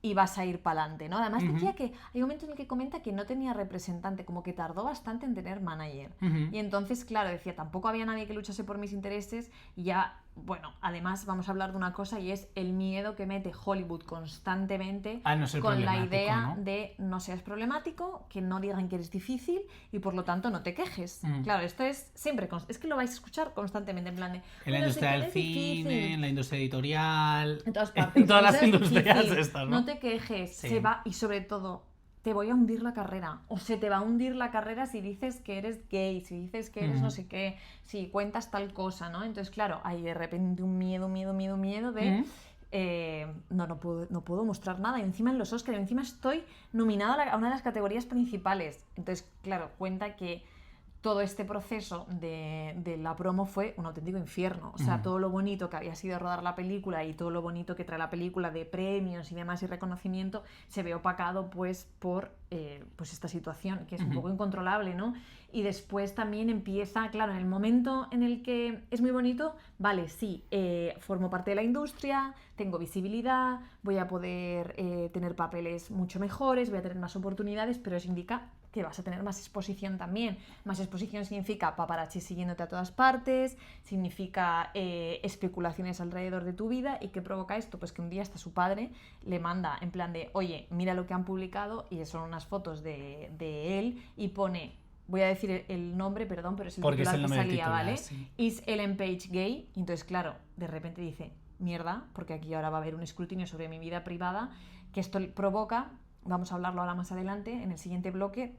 y vas a ir para adelante, ¿no? Además decía que hay un momento en el que comenta que no tenía representante, como que tardó bastante en tener manager. Y entonces, claro, decía, tampoco había nadie que luchase por mis intereses y ya, bueno, además vamos a hablar de una cosa y es el miedo que mete Hollywood constantemente No ser con la problemático, idea ¿no? de no seas problemático, que no digan que eres difícil y por lo tanto no te quejes. Claro, esto es siempre, es que lo vais a escuchar constantemente en plan de... En la "Bueno, industria sé que del eres cine, difícil". en la industria editorial, En todas partes. en todas No las seas industrias difícil, estas, ¿no? No te quejes, Sí. se va y sobre todo te voy a hundir la carrera o se te va a hundir la carrera si dices que eres gay, si dices que eres no sé qué, si cuentas tal cosa, ¿no? Entonces, claro, hay de repente un miedo de no puedo mostrar nada y encima en los Oscars, encima estoy nominada a una de las categorías principales. Entonces, claro, cuenta que todo este proceso de la promo fue un auténtico infierno. O sea, todo lo bonito que había sido rodar la película y todo lo bonito que trae la película de premios y demás y reconocimiento se ve opacado pues por pues esta situación que es un poco incontrolable, ¿no? Y después también empieza, claro, en el momento en el que es muy bonito, vale, sí, formo parte de la industria, tengo visibilidad, voy a poder tener papeles mucho mejores, voy a tener más oportunidades, pero eso indica que vas a tener más exposición también. Más exposición significa paparazzi siguiéndote a todas partes, significa especulaciones alrededor de tu vida. ¿Y qué provoca esto? Pues que un día hasta su padre le manda en plan de, oye, mira lo que han publicado, y son unas fotos de él, y pone, voy a decir el nombre, perdón, pero es el Porque titular es el que nombre del salía, titular, ¿vale? sí. Is Ellen Page gay? Y entonces, claro, de repente dice, mierda, porque aquí ahora va a haber un escrutinio sobre mi vida privada, que esto provoca, vamos a hablarlo ahora más adelante, en el siguiente bloque,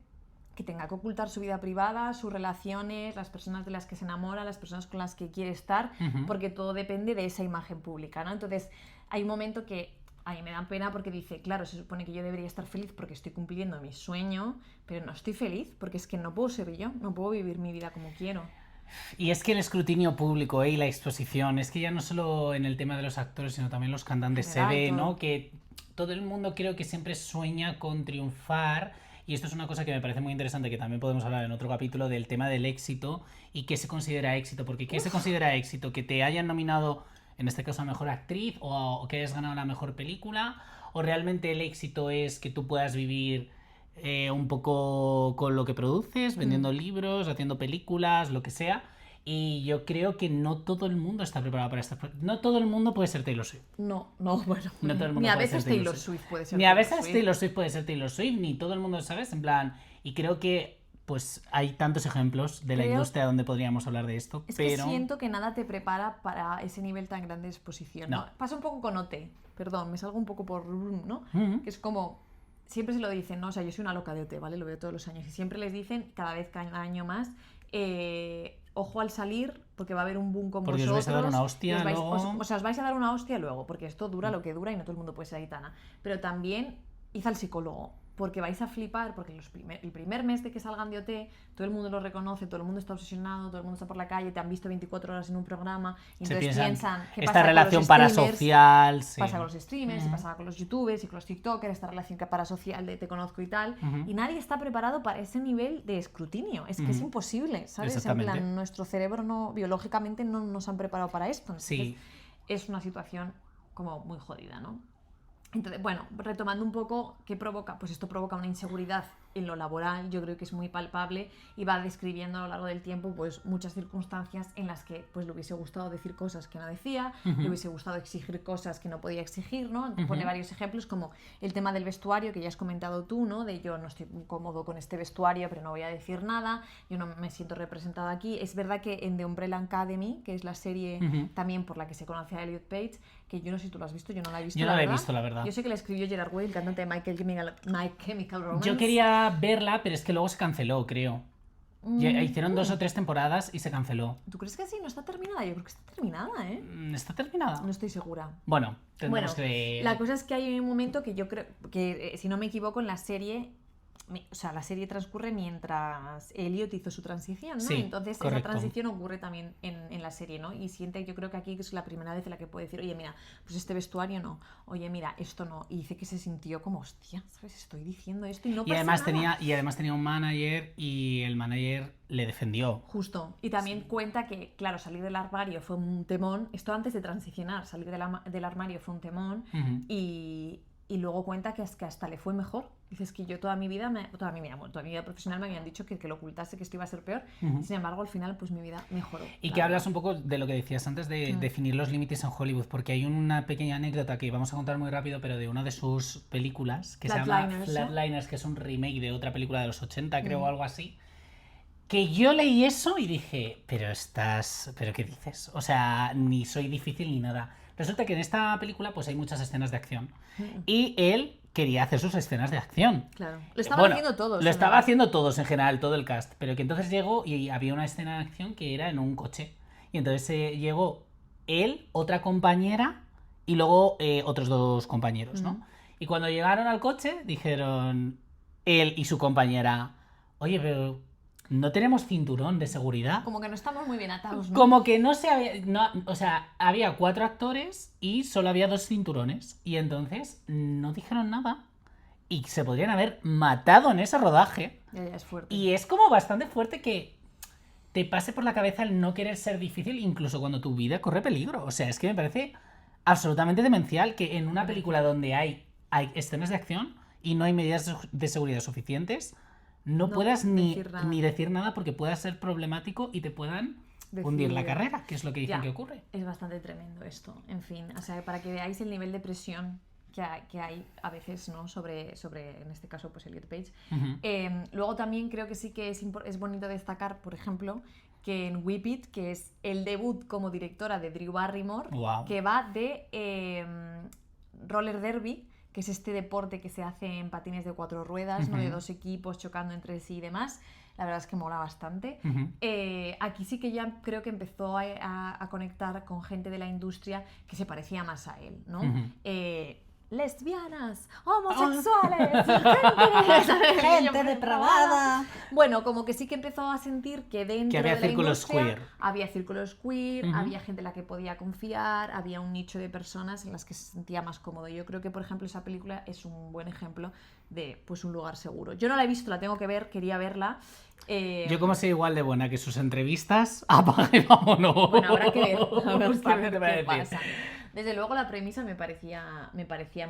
que tenga que ocultar su vida privada, sus relaciones, las personas de las que se enamora, las personas con las que quiere estar, porque todo depende de esa imagen pública, ¿no? Entonces, hay un momento que a mí me da pena porque dice, claro, se supone que yo debería estar feliz porque estoy cumpliendo mi sueño, pero no estoy feliz porque es que no puedo ser yo, no puedo vivir mi vida como quiero. Y es que el escrutinio público y la exposición, es que ya no solo en el tema de los actores, sino también los cantantes se ve, ¿no? Que todo el mundo creo que siempre sueña con triunfar, y esto es una cosa que me parece muy interesante, que también podemos hablar en otro capítulo, del tema del éxito y qué se considera éxito, porque ¿qué se considera éxito? Que te hayan nominado, en este caso, a mejor actriz, o que hayas ganado la mejor película, o realmente el éxito es que tú puedas vivir un poco con lo que produces, vendiendo libros, haciendo películas, lo que sea. Y yo creo que no todo el mundo está preparado para esto. No todo el mundo puede ser Taylor Swift. No, bueno. No todo el mundo ni a puede veces ser Taylor Swift puede ser Ni a Taylor veces Swift. Taylor Swift puede ser Taylor Swift, ni todo el mundo, ¿sabes? En plan, y creo que pues hay tantos ejemplos de la industria donde podríamos hablar de esto, es pero... que siento que nada te prepara para ese nivel tan grande de exposición, ¿no? Pasa un poco con OT, perdón, me salgo un poco por... ¿no? Que es como... Siempre se lo dicen, ¿no? O sea, yo soy una loca de OT, ¿vale? Lo veo todos los años. Y siempre les dicen, cada año más, ojo al salir, porque va a haber un boom con porque vosotros. Os vais a dar una hostia luego... O sea, os vais a dar una hostia luego, porque esto dura lo que dura y no todo el mundo puede ser gitana. Pero también id al psicólogo, porque vais a flipar, porque el primer mes de que salgan de OT, todo el mundo lo reconoce, todo el mundo está obsesionado, todo el mundo está por la calle, te han visto 24 horas en un programa, y entonces piensan ¿qué esta relación parasocial, sí. Pasa con los streamers, y pasa con los youtubers y con los tiktokers, esta relación parasocial de te conozco y tal, y nadie está preparado para ese nivel de escrutinio, es que es imposible, ¿sabes? En plan, nuestro cerebro biológicamente no nos han preparado para esto, entonces es una situación como muy jodida, ¿no? Entonces, bueno, retomando un poco, ¿qué provoca? Pues esto provoca una inseguridad en lo laboral, yo creo que es muy palpable, y va describiendo a lo largo del tiempo pues muchas circunstancias en las que pues le hubiese gustado decir cosas que no decía, le hubiese gustado exigir cosas que no podía exigir, ¿no? Pone varios ejemplos como el tema del vestuario que ya has comentado tú, ¿no? De yo no estoy cómodo con este vestuario pero no voy a decir nada, yo no me siento representado aquí. Es verdad que en The Umbrella Academy, que es la serie también por la que se conoce a Elliot Page, que yo no sé si tú lo has visto, yo no la he visto. Yo no la he visto, la verdad. Yo sé que la escribió Gerard Way, el cantante de My Chemical Romance. Yo quería verla, pero es que luego se canceló, creo. Hicieron 2 o 3 temporadas y se canceló. ¿Tú crees que sí? ¿No está terminada? Yo creo que está terminada, ¿eh? ¿Está terminada? No estoy segura. Bueno, tendremos que... La cosa es que hay un momento que yo creo que, si no me equivoco, en la serie... O sea, la serie transcurre mientras Elliot hizo su transición, ¿no? Sí, entonces correcto. Esa transición ocurre también en la serie, ¿no? Y yo creo que aquí es la primera vez en la que puede decir, oye, mira, pues este vestuario no, oye, mira, esto no. Y dice que se sintió como, hostia, ¿sabes? Estoy diciendo esto y no pasa nada. Y además tenía un manager y el manager le defendió. Justo. Y también cuenta que, claro, salir del armario fue un temón. Esto antes de transicionar, salir del armario fue un temón. Y luego cuenta que hasta le fue mejor. Dices que yo toda mi vida profesional me habían dicho que lo ocultase, que esto iba a ser peor. Sin embargo, al final, pues mi vida mejoró. Y que hablas un poco de lo que decías antes de definir los límites en Hollywood, porque hay una pequeña anécdota que vamos a contar muy rápido, pero de una de sus películas, que se llama Flatliners, que es un remake de otra película de los 80, creo, o algo así. Que yo leí eso y dije, ¿pero qué dices? O sea, ni soy difícil ni nada. Resulta que en esta película pues hay muchas escenas de acción. Y él quería hacer sus escenas de acción. Claro. Lo estaban haciendo todos. Lo estaba haciendo todos en general, todo el cast. Pero que entonces llegó y había una escena de acción que era en un coche. Y entonces llegó él, otra compañera y luego otros 2 compañeros, ¿no? Y cuando llegaron al coche dijeron él y su compañera, oye, pero... ¿no tenemos cinturón de seguridad? Como que no estamos muy bien atados, ¿no? Como que no se había... o sea, había 4 actores y solo había 2 cinturones. Y entonces no dijeron nada. Y se podrían haber matado en ese rodaje. Ya es fuerte. Y es como bastante fuerte que te pase por la cabeza el no querer ser difícil incluso cuando tu vida corre peligro. O sea, es que me parece absolutamente demencial que en una película donde hay escenas de acción y no hay medidas de seguridad suficientes... No puedas ni decir nada porque pueda ser problemático y te puedan hundir la carrera, que es lo que dicen que ocurre. Es bastante tremendo esto. En fin, o sea, para que veáis el nivel de presión que hay a veces, ¿no? sobre en este caso, pues Elliot Page. Luego también creo que sí que es bonito destacar, por ejemplo, que en Whip It, que es el debut como directora de Drew Barrymore, wow. que va de roller derby, que es este deporte que se hace en patines de 4 ruedas, ¿no? De 2 equipos chocando entre sí y demás. La verdad es que mola bastante. Aquí sí que ya creo que empezó a conectar con gente de la industria que se parecía más a él, ¿no? Lesbianas, homosexuales, gente depravada. Bueno, como que sí que empezó a sentir que dentro había de la círculos industria queer. había círculos queer, había gente en la que podía confiar, había un nicho de personas en las que se sentía más cómodo. Yo creo que, por ejemplo, esa película es un buen ejemplo de pues un lugar seguro. Yo no la he visto, la tengo que ver, quería verla. Yo como soy igual de buena que sus entrevistas, apaga y vámonos. Bueno, habrá que ver, qué pasa. Desde luego la premisa me parecía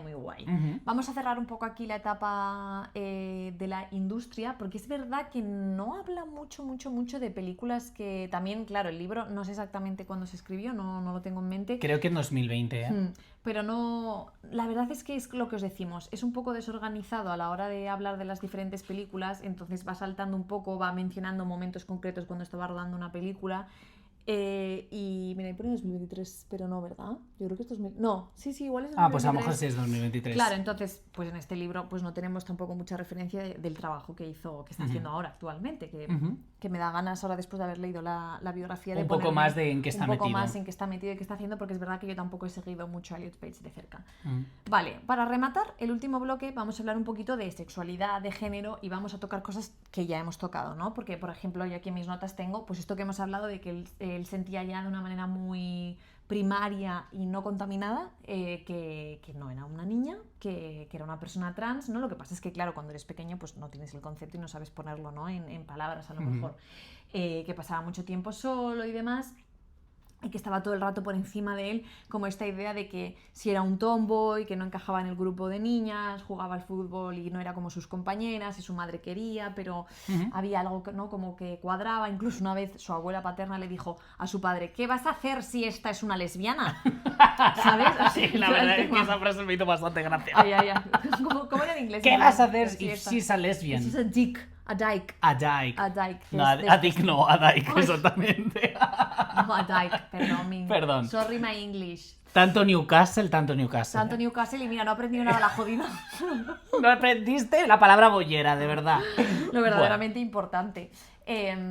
muy guay. Vamos a cerrar un poco aquí la etapa de la industria, porque es verdad que no habla mucho de películas que también, claro, el libro no sé exactamente cuándo se escribió, no lo tengo en mente. Creo que en 2020, ¿eh? Pero no, la verdad es que es lo que os decimos, es un poco desorganizado a la hora de hablar de las diferentes películas, entonces va saltando un poco, va mencionando momentos concretos cuando estaba rodando una película. Y mira, ahí pone 2023, pero no, ¿verdad? Yo creo que esto es... No, sí, igual es 2023. Pues a lo mejor sí es 2023. Claro, entonces, pues en este libro pues no tenemos tampoco mucha referencia del trabajo que está haciendo ahora actualmente, que me da ganas ahora después de haber leído la biografía de un poco más de en qué está metido. Un poco más en qué está metido y qué está haciendo, porque es verdad que yo tampoco he seguido mucho a Elliot Page de cerca. Vale, para rematar el último bloque vamos a hablar un poquito de sexualidad, de género, y vamos a tocar cosas que ya hemos tocado, ¿no? Porque, por ejemplo, yo aquí en mis notas tengo pues esto que hemos hablado de que él sentía ya de una manera muy primaria y no contaminada que no era una niña, que era una persona trans, ¿no? Lo que pasa es que, claro, cuando eres pequeño pues no tienes el concepto y no sabes ponerlo, ¿no? en palabras a lo mejor. Que pasaba mucho tiempo solo y demás, y que estaba todo el rato por encima de él, como esta idea de que si era un tomboy, que no encajaba en el grupo de niñas, jugaba al fútbol y no era como sus compañeras, y su madre quería, pero había algo que, ¿no? Como que cuadraba. Incluso una vez su abuela paterna le dijo a su padre: ¿qué vas a hacer si esta es una lesbiana? ¿Sabes? Sí, la verdad es que esa frase me hizo bastante gracia. ¿Cómo era en inglés? ¿Qué vas a hacer si she's a lesbian? She's a dick. A dyke. A dyke. A dyke. No, a dick no, a dyke, exactamente. No, a dyke, perdón. Sorry, my English. Tanto Newcastle. Tanto Newcastle, y mira, no he aprendido nada la jodida. No aprendiste la palabra bollera, de verdad. Lo verdaderamente importante.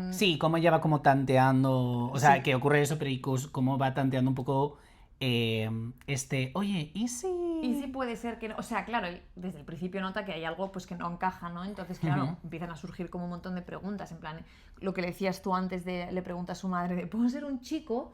Sí, cómo ella va como tanteando, o sea, que ocurre eso, pero cómo va tanteando un poco oye, ¿y si puede ser que no? O sea, claro, desde el principio nota que hay algo pues que no encaja, ¿no? Entonces, claro, empiezan a surgir como un montón de preguntas, en plan, lo que le decías tú antes le pregunta a su madre de ¿puedo ser un chico?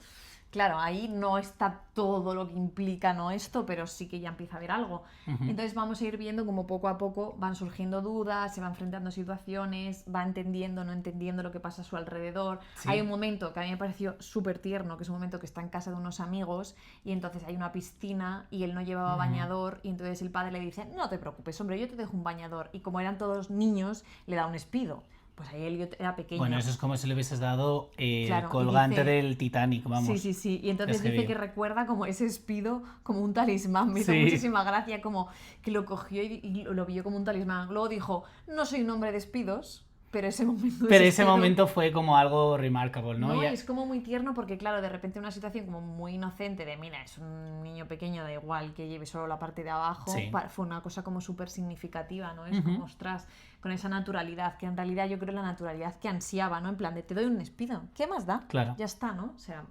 Claro, ahí no está todo lo que implica, ¿no? Esto, pero sí que ya empieza a haber algo. Entonces vamos a ir viendo como poco a poco van surgiendo dudas, se va enfrentando a situaciones, va entendiendo, no entendiendo lo que pasa a su alrededor. Sí. Hay un momento que a mí me pareció súper tierno, que es un momento que está en casa de unos amigos y entonces hay una piscina y él no llevaba bañador, y entonces el padre le dice: no te preocupes, hombre, yo te dejo un bañador. Y como eran todos niños, le da un espido. Pues ahí Elliot era pequeño. Bueno, eso es como si le hubieses dado claro, colgante del Titanic, vamos. Sí. Y entonces dice que recuerda como ese espido como un talismán. Me hizo muchísima gracia, como que lo cogió y lo vio como un talismán. Luego dijo: no soy un hombre de espidos, pero ese momento fue como algo remarkable, ¿no? Es como muy tierno, porque claro, de repente una situación como muy inocente de mira, es un niño pequeño, da igual que lleve solo la parte de abajo, fue una cosa como súper significativa, ¿no? Es como, ostras, con esa naturalidad, que en realidad yo creo la naturalidad que ansiaba, ¿no? En plan de te doy un despido, ¿qué más da? Claro. Ya está, ¿no? O sea,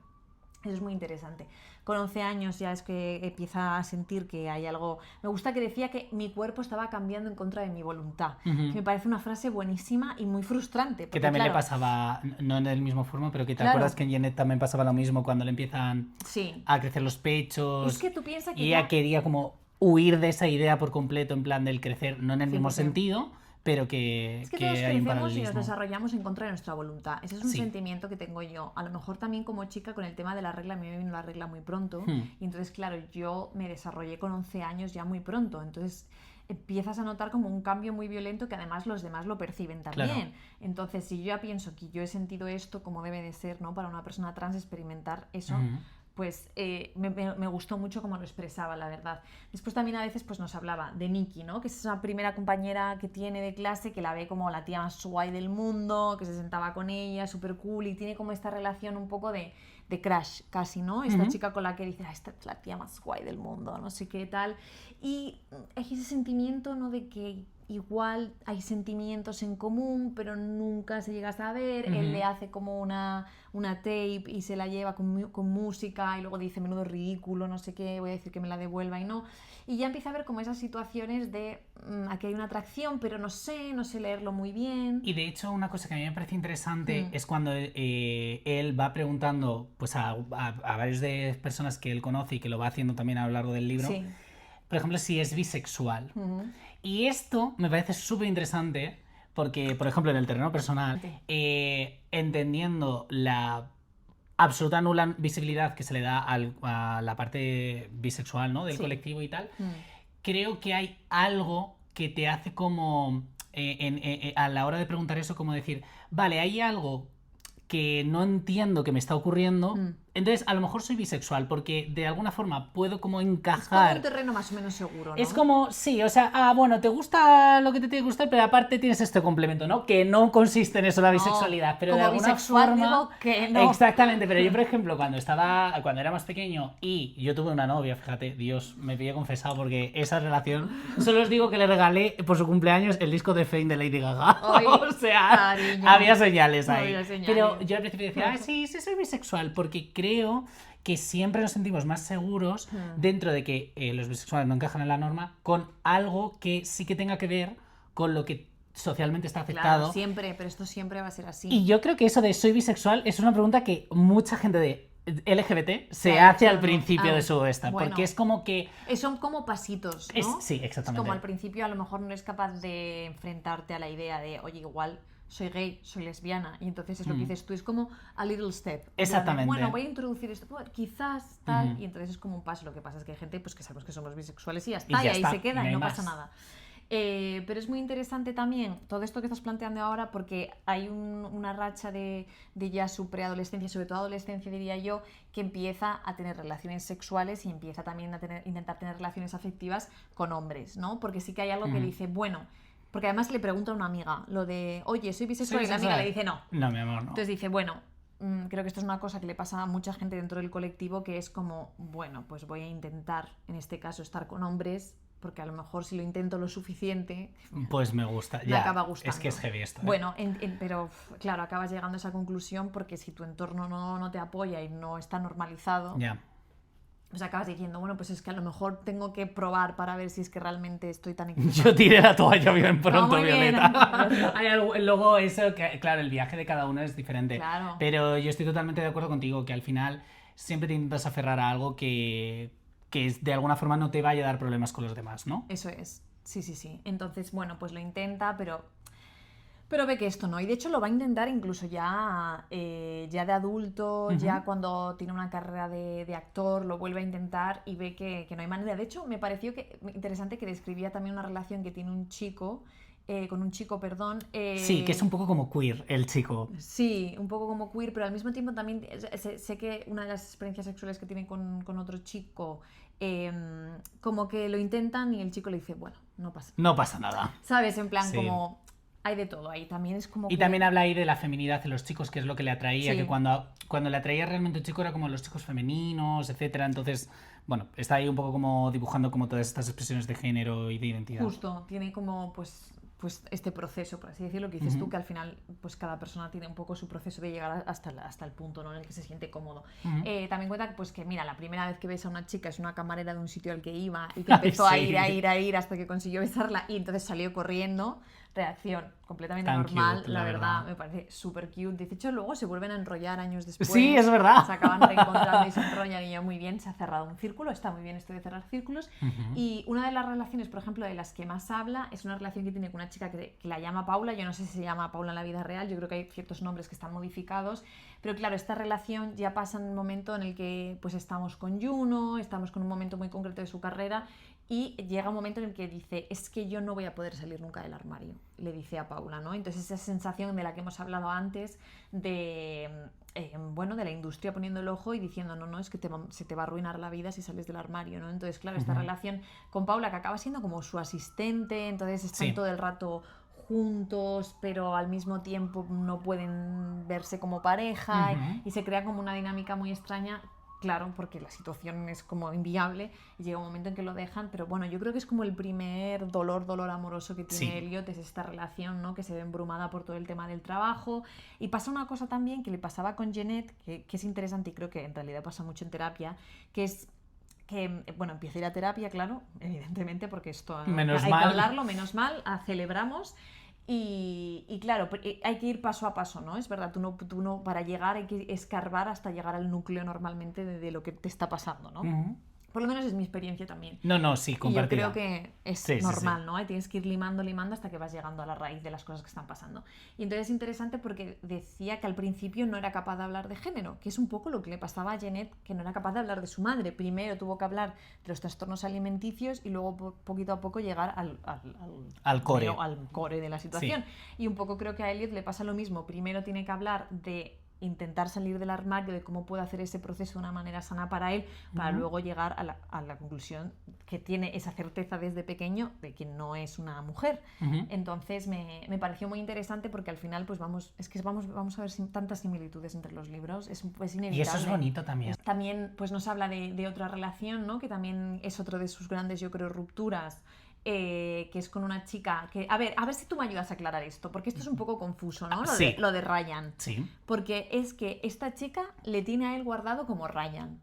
eso es muy interesante. Con 11 años ya es que empieza a sentir que hay algo... Me gusta que decía que mi cuerpo estaba cambiando en contra de mi voluntad. Que me parece una frase buenísima y muy frustrante. Porque, que también le pasaba, no en el mismo forma, pero que te acuerdas que en Janet también pasaba lo mismo cuando le empiezan a crecer los pechos. Es que tú piensas que y ella quería como huir de esa idea por completo, en plan del crecer, no en el mismo sentido, pero que todos hay un crecemos paralelismo. y nos desarrollamos en contra de nuestra voluntad. Ese es un sentimiento que tengo yo. A lo mejor también como chica con el tema de la regla, a mí me vino la regla muy pronto. Y entonces, claro, yo me desarrollé con 11 años ya muy pronto. Entonces empiezas a notar como un cambio muy violento que además los demás lo perciben también. Claro. Entonces, si yo ya pienso que yo he sentido esto como debe de ser, ¿no? Para una persona trans experimentar eso, pues me gustó mucho cómo lo expresaba, la verdad. Después también a veces pues nos hablaba de Nikki, ¿no? Que es esa primera compañera que tiene de clase, que la ve como la tía más guay del mundo, que se sentaba con ella, súper cool, y tiene como esta relación un poco de crush casi, ¿no? Esta chica con la que dice, esta es la tía más guay del mundo, no sé qué tal. Y hay ese sentimiento, ¿no? De que igual hay sentimientos en común, pero nunca se llega a saber. Él le hace como una tape y se la lleva con música y luego dice, menudo ridículo, no sé qué, voy a decir que me la devuelva y no. Y ya empieza a ver como esas situaciones de aquí hay una atracción, pero no sé leerlo muy bien. Y de hecho una cosa que a mí me parece interesante es cuando él va preguntando pues a varias de personas que él conoce y que lo va haciendo también a lo largo del libro, por ejemplo, si es bisexual. Y esto me parece súper interesante porque, por ejemplo, en el terreno personal, entendiendo la absoluta nula visibilidad que se le da a la parte bisexual, ¿no? Del colectivo y tal, creo que hay algo que te hace como, a la hora de preguntar eso, como decir, vale, hay algo que no entiendo que me está ocurriendo, entonces a lo mejor soy bisexual, porque de alguna forma puedo como encajar. Es como un terreno más o menos seguro, ¿no? Es como, sí, o sea, bueno, te gusta lo que te tiene que gustar, pero aparte tienes este complemento, ¿no? Que no consiste en eso la bisexualidad, pero como de alguna bisexual forma... digo que no. Exactamente, pero yo, por ejemplo, cuando era más pequeño y yo tuve una novia, fíjate, Dios, me pillé confesado porque esa relación, solo os digo que le regalé por su cumpleaños el disco de Fame de Lady Gaga. Ay, o sea, cariño. había señales ahí. Había señales. Pero yo al principio decía, sí, soy bisexual, porque creo que siempre nos sentimos más seguros dentro de que los bisexuales no encajan en la norma con algo que sí que tenga que ver con lo que socialmente está aceptado. Claro, siempre, pero esto siempre va a ser así. Y yo creo que eso de soy bisexual es una pregunta que mucha gente de LGBT se hace al principio de su esta, bueno, porque es como que... Son como pasitos, ¿no? Sí, exactamente. Es como al principio a lo mejor no eres capaz de enfrentarte a la idea de, oye, igual soy gay, soy lesbiana, y entonces es lo que dices tú, es como a little step. Exactamente. Bueno, voy a introducir esto, quizás tal, y entonces es como un paso. Lo que pasa es que hay gente pues que sabemos que somos bisexuales y ya está, y ahí se queda y no pasa nada. Pero es muy interesante también todo esto que estás planteando ahora, porque hay una racha de ya su preadolescencia, sobre todo adolescencia diría yo, que empieza a tener relaciones sexuales y empieza también a intentar tener relaciones afectivas con hombres, ¿no? Porque sí que hay algo que dice, bueno, porque además le pregunta a una amiga lo de, oye, soy bisexual, y la amiga le dice no. No, mi amor, no. Entonces dice, bueno, creo que esto es una cosa que le pasa a mucha gente dentro del colectivo, que es como, bueno, pues voy a intentar en este caso estar con hombres, porque a lo mejor si lo intento lo suficiente, pues me gusta, me acaba gustando. Es que es heavy esto. Bueno, pero claro, acabas llegando a esa conclusión porque si tu entorno no te apoya y no está normalizado, pues acabas diciendo, bueno, pues es que a lo mejor tengo que probar para ver si es que realmente estoy tan equivocado. Yo tiré la toalla bien pronto, muy Violeta. Hay luego eso, que claro, el viaje de cada uno es diferente. Claro. Pero yo estoy totalmente de acuerdo contigo, que al final siempre te intentas aferrar a algo que de alguna forma no te vaya a dar problemas con los demás, ¿no? Eso es, sí. Entonces, bueno, pues lo intenta, pero ve que esto no. Y de hecho lo va a intentar incluso ya de adulto, ya cuando tiene una carrera de actor, lo vuelve a intentar y ve que no hay manera. De hecho, me pareció interesante que describía también una relación que tiene un chico, con un chico, perdón. Sí, que es un poco como queer el chico. Sí, un poco como queer, pero al mismo tiempo también sé que una de las experiencias sexuales que tiene con otro chico, como que lo intentan y el chico le dice, bueno, no pasa nada. ¿Sabes? En plan como... Hay de todo ahí, también es como... Y también habla ahí de la feminidad de los chicos, que es lo que le atraía, que cuando le atraía realmente un chico era como los chicos femeninos, etcétera. Entonces, bueno, está ahí un poco como dibujando como todas estas expresiones de género y de identidad. Justo, tiene como pues este proceso, por así decirlo, que dices tú, que al final pues cada persona tiene un poco su proceso de llegar hasta el punto, ¿no?, en el que se siente cómodo. También cuenta pues que, mira, la primera vez que ves a una chica es una camarera de un sitio al que iba y que empezó a ir hasta que consiguió besarla y entonces salió corriendo. Reacción completamente tan normal, cute, la verdad, me parece súper cute. De hecho, luego se vuelven a enrollar años después. Sí, es verdad. Se acaban reencontrando y se enrollan y ya muy bien, se ha cerrado un círculo, está muy bien esto de cerrar círculos. Y una de las relaciones, por ejemplo, de las que más habla, es una relación que tiene con una chica que la llama Paula. Yo no sé si se llama Paula en la vida real, yo creo que hay ciertos nombres que están modificados, pero claro, esta relación ya pasa en un momento en el que pues estamos con Juno, estamos con un momento muy concreto de su carrera. Y llega un momento en el que dice, es que yo no voy a poder salir nunca del armario, le dice a Paula, ¿no? Entonces esa sensación de la que hemos hablado antes, de bueno, de la industria poniendo el ojo y diciendo, no, es que se te va a arruinar la vida si sales del armario, ¿no? Entonces, claro, esta relación con Paula, que acaba siendo como su asistente, entonces están todo el rato juntos, pero al mismo tiempo no pueden verse como pareja, y se crea como una dinámica muy extraña. Claro, porque la situación es como inviable y llega un momento en que lo dejan, pero bueno, yo creo que es como el primer dolor amoroso que tiene Elliot, es esta relación, ¿no? Que se ve embrumada por todo el tema del trabajo. Y pasa una cosa también que le pasaba con Jeanette, que es interesante y creo que en realidad pasa mucho en terapia, que es que, bueno, empieza a ir a terapia, claro, evidentemente, porque esto hay que hablarlo, menos mal, celebramos. Y claro, hay que ir paso a paso, ¿no? Es verdad, tú no para llegar hay que escarbar hasta llegar al núcleo normalmente de lo que te está pasando, ¿no? Por lo menos es mi experiencia también. No, sí, compartida. Y yo creo que es normal, ¿no? Tienes que ir limando hasta que vas llegando a la raíz de las cosas que están pasando. Y entonces es interesante porque decía que al principio no era capaz de hablar de género, que es un poco lo que le pasaba a Jeanette, que no era capaz de hablar de su madre. Primero tuvo que hablar de los trastornos alimenticios y luego poquito a poco llegar al core de la situación. Y un poco creo que a Elliot le pasa lo mismo. Primero tiene que hablar de intentar salir del armario, de cómo puede hacer ese proceso de una manera sana para él, para luego llegar a la conclusión que tiene esa certeza desde pequeño de que no es una mujer. Entonces me pareció muy interesante porque al final pues vamos a ver tantas similitudes entre los libros, es inevitable. Y eso es bonito también. También pues nos habla de otra relación, ¿no? Que también es otro de sus grandes, yo creo, rupturas. Que es con una chica que... A ver si tú me ayudas a aclarar esto, porque esto es un poco confuso, ¿no? Lo de Ryan. Sí. Porque es que esta chica le tiene a él guardado como Ryan,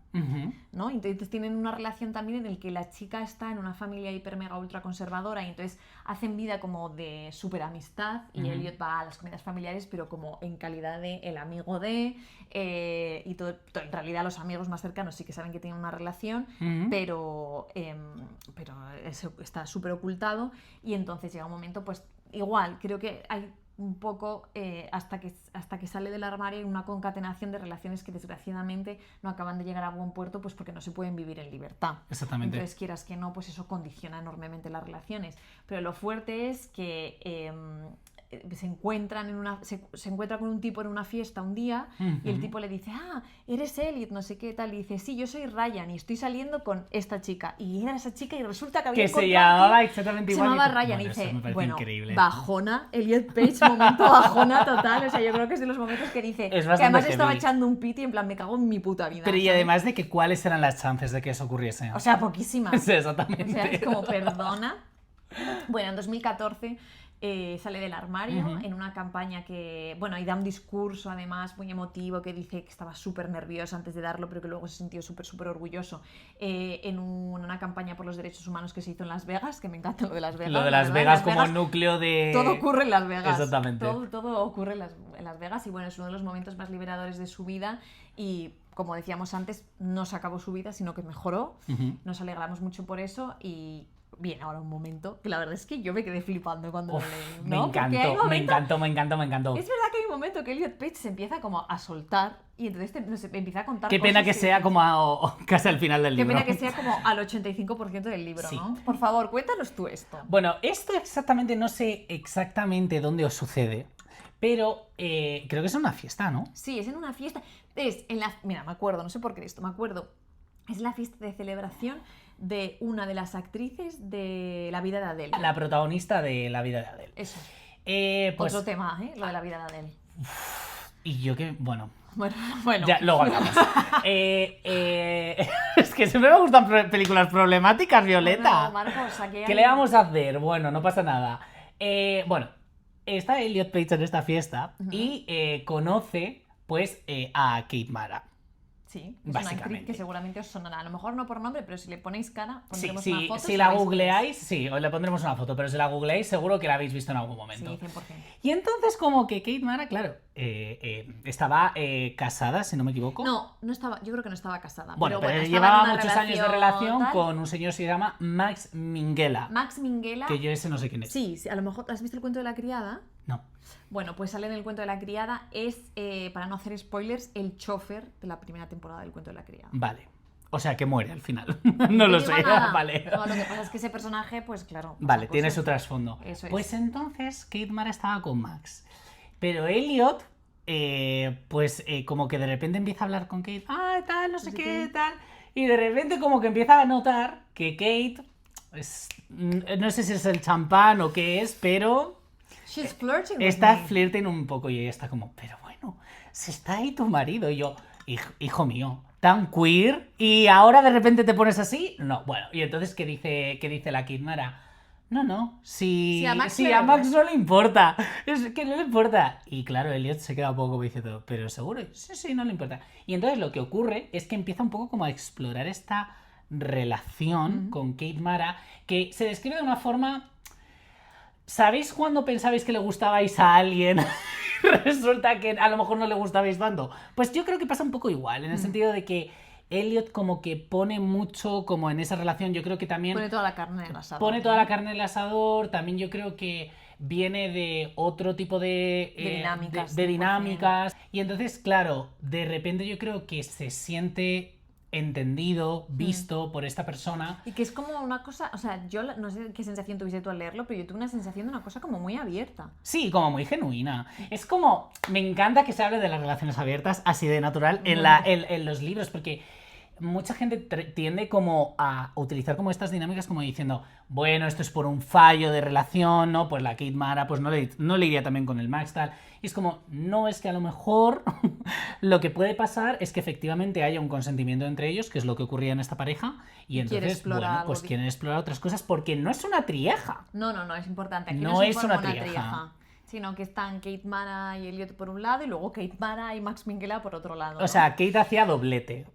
¿no? Entonces tienen una relación también en la que la chica está en una familia hiper mega ultra conservadora y entonces hacen vida como de súper amistad y Elliot va a las comidas familiares pero como en calidad de el amigo de... y todo, en realidad los amigos más cercanos sí que saben que tienen una relación, pero eso está súper ocultado y entonces llega un momento, pues igual, creo que hay un poco hasta que sale del armario una concatenación de relaciones que desgraciadamente no acaban de llegar a buen puerto pues porque no se pueden vivir en libertad. Exactamente. Entonces quieras que no, pues eso condiciona enormemente las relaciones. Pero lo fuerte es que se encuentra con un tipo en una fiesta un día y el tipo le dice, eres Elliot, no sé qué tal, y dice, sí, yo soy Ryan y estoy saliendo con esta chica, y era esa chica y resulta que había se llamaba exactamente igual, se llamaba Ryan, y dice, increíble. bajona, Elliot Page, momento bajona total, o sea, yo creo que es de los momentos que dice, que además estaba echando un piti en plan, me cago en mi puta vida. Pero y además de que cuáles eran las chances de que eso ocurriese. O sea, poquísimas. Sí, exactamente. O sea, es como, perdona. Bueno, en 2014 sale del armario en una campaña que, bueno, y da un discurso además muy emotivo que dice que estaba súper nervioso antes de darlo, pero que luego se sintió súper orgulloso en una campaña por los derechos humanos que se hizo en Las Vegas, que me encanta lo de Las Vegas. Lo de Las Vegas como núcleo de... Todo ocurre en Las Vegas. Exactamente. Todo ocurre en Las Vegas y bueno, es uno de los momentos más liberadores de su vida y... Como decíamos antes, no se acabó su vida, sino que mejoró. Nos alegramos mucho por eso y... Bien, ahora un momento, que la verdad es que yo me quedé flipando cuando lo leí, ¿no? Me encantó. Es verdad que hay un momento que Elliot Page se empieza como a soltar y entonces empieza a contar Qué pena que sea como casi al final del libro. Qué pena que sea como al 85% del libro, ¿no? Por favor, cuéntanos tú esto. Bueno, esto exactamente, no sé exactamente dónde os sucede, pero creo que es en una fiesta, ¿no? Sí, es en una fiesta. Mira, me acuerdo, no sé por qué esto, me acuerdo. Es la fiesta de celebración de una de las actrices de La vida de Adele. La protagonista de La vida de Adele. Eso. Pues... Otro tema, lo de La vida de Adele. Y yo que, bueno... Bueno. Ya, luego hablamos. Es que siempre me gustan películas problemáticas, Violeta. No, Marcos, aquí hay... ¿Qué le vamos a hacer? Bueno, no pasa nada. Bueno, está Elliot Page en esta fiesta y conoce, pues, a Kate Mara. Sí, es una actriz que seguramente os sonará. A lo mejor no por nombre, pero si le ponéis cara, pondremos una foto. Si la googleáis, sí, os le pondremos una foto, pero si la googleáis seguro que la habéis visto en algún momento. Sí, 100%. Y entonces como que Kate Mara, claro, estaba casada, si no me equivoco. No estaba, yo creo que no estaba casada. Bueno, pero llevaba muchos años de relación con un señor que se llama Max Minghella. Max Minghella. Que yo ese no sé quién es. Sí, a lo mejor, ¿has visto el cuento de la criada? No. Bueno, pues sale en el cuento de la criada, es, para no hacer spoilers, el chofer de la primera temporada del cuento de la criada. Vale. O sea, que muere al final. No lo sé. Vale. No, lo que pasa es que ese personaje, pues claro. Vale, tiene su trasfondo. Eso es. Pues entonces Kate Mara estaba con Max. Pero Elliot pues como que de repente empieza a hablar con Kate, tal, no sé qué, tal, y de repente como que empieza a notar que Kate, no sé si es el champán o qué es, pero está flirting un poco y ella está como, pero bueno, si está ahí tu marido, y yo, hijo mío, tan queer, y ahora de repente te pones así, no, bueno, y entonces ¿qué dice la Kate Mara? No, si a Max no le importa, es que no le importa. Y claro, Elliot se queda un poco como diciendo, pero seguro, sí, no le importa. Y entonces lo que ocurre es que empieza un poco como a explorar esta relación con Kate Mara, que se describe de una forma... ¿Sabéis cuando pensabais que le gustabais a alguien? Resulta que a lo mejor no le gustabais tanto. Pues yo creo que pasa un poco igual, en el sentido de que Elliot como que pone mucho como en esa relación, yo creo que también... Pone toda la carne en el asador. Pone toda la carne en el asador, también yo creo que viene de otro tipo de dinámicas. Y entonces, claro, de repente yo creo que se siente entendido, visto por esta persona. Y que es como una cosa, o sea, yo no sé qué sensación tuviste tú al leerlo, pero yo tuve una sensación de una cosa como muy abierta. Sí, como muy genuina. Es como, me encanta que se hable de las relaciones abiertas así de natural en los libros, porque mucha gente tiende como a utilizar como estas dinámicas como diciendo, bueno, esto es por un fallo de relación, ¿no? Pues la Kate Mara pues no le iría también con el Max, tal. Y es como, no, es que a lo mejor lo que puede pasar es que efectivamente haya un consentimiento entre ellos, que es lo que ocurría en esta pareja, y entonces, bueno, pues quieren explorar otras cosas porque no es una trieja. No, es importante. Aquí no es una trieja. Sino que están Kate Mara y Elliot por un lado y luego Kate Mara y Max Minghella por otro lado, ¿no? O sea, Kate hacía doblete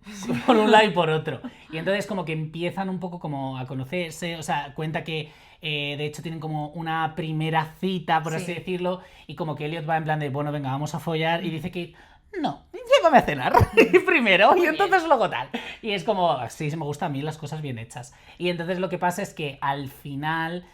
por un lado y por otro. Y entonces como que empiezan un poco como a conocerse, o sea, cuenta que de hecho tienen como una primera cita, por así decirlo, y como que Elliot va en plan de, bueno, venga, vamos a follar, y dice Kate, no, llévame a cenar primero y entonces luego tal. Y es como, sí, me gustan a mí las cosas bien hechas. Y entonces lo que pasa es que al final...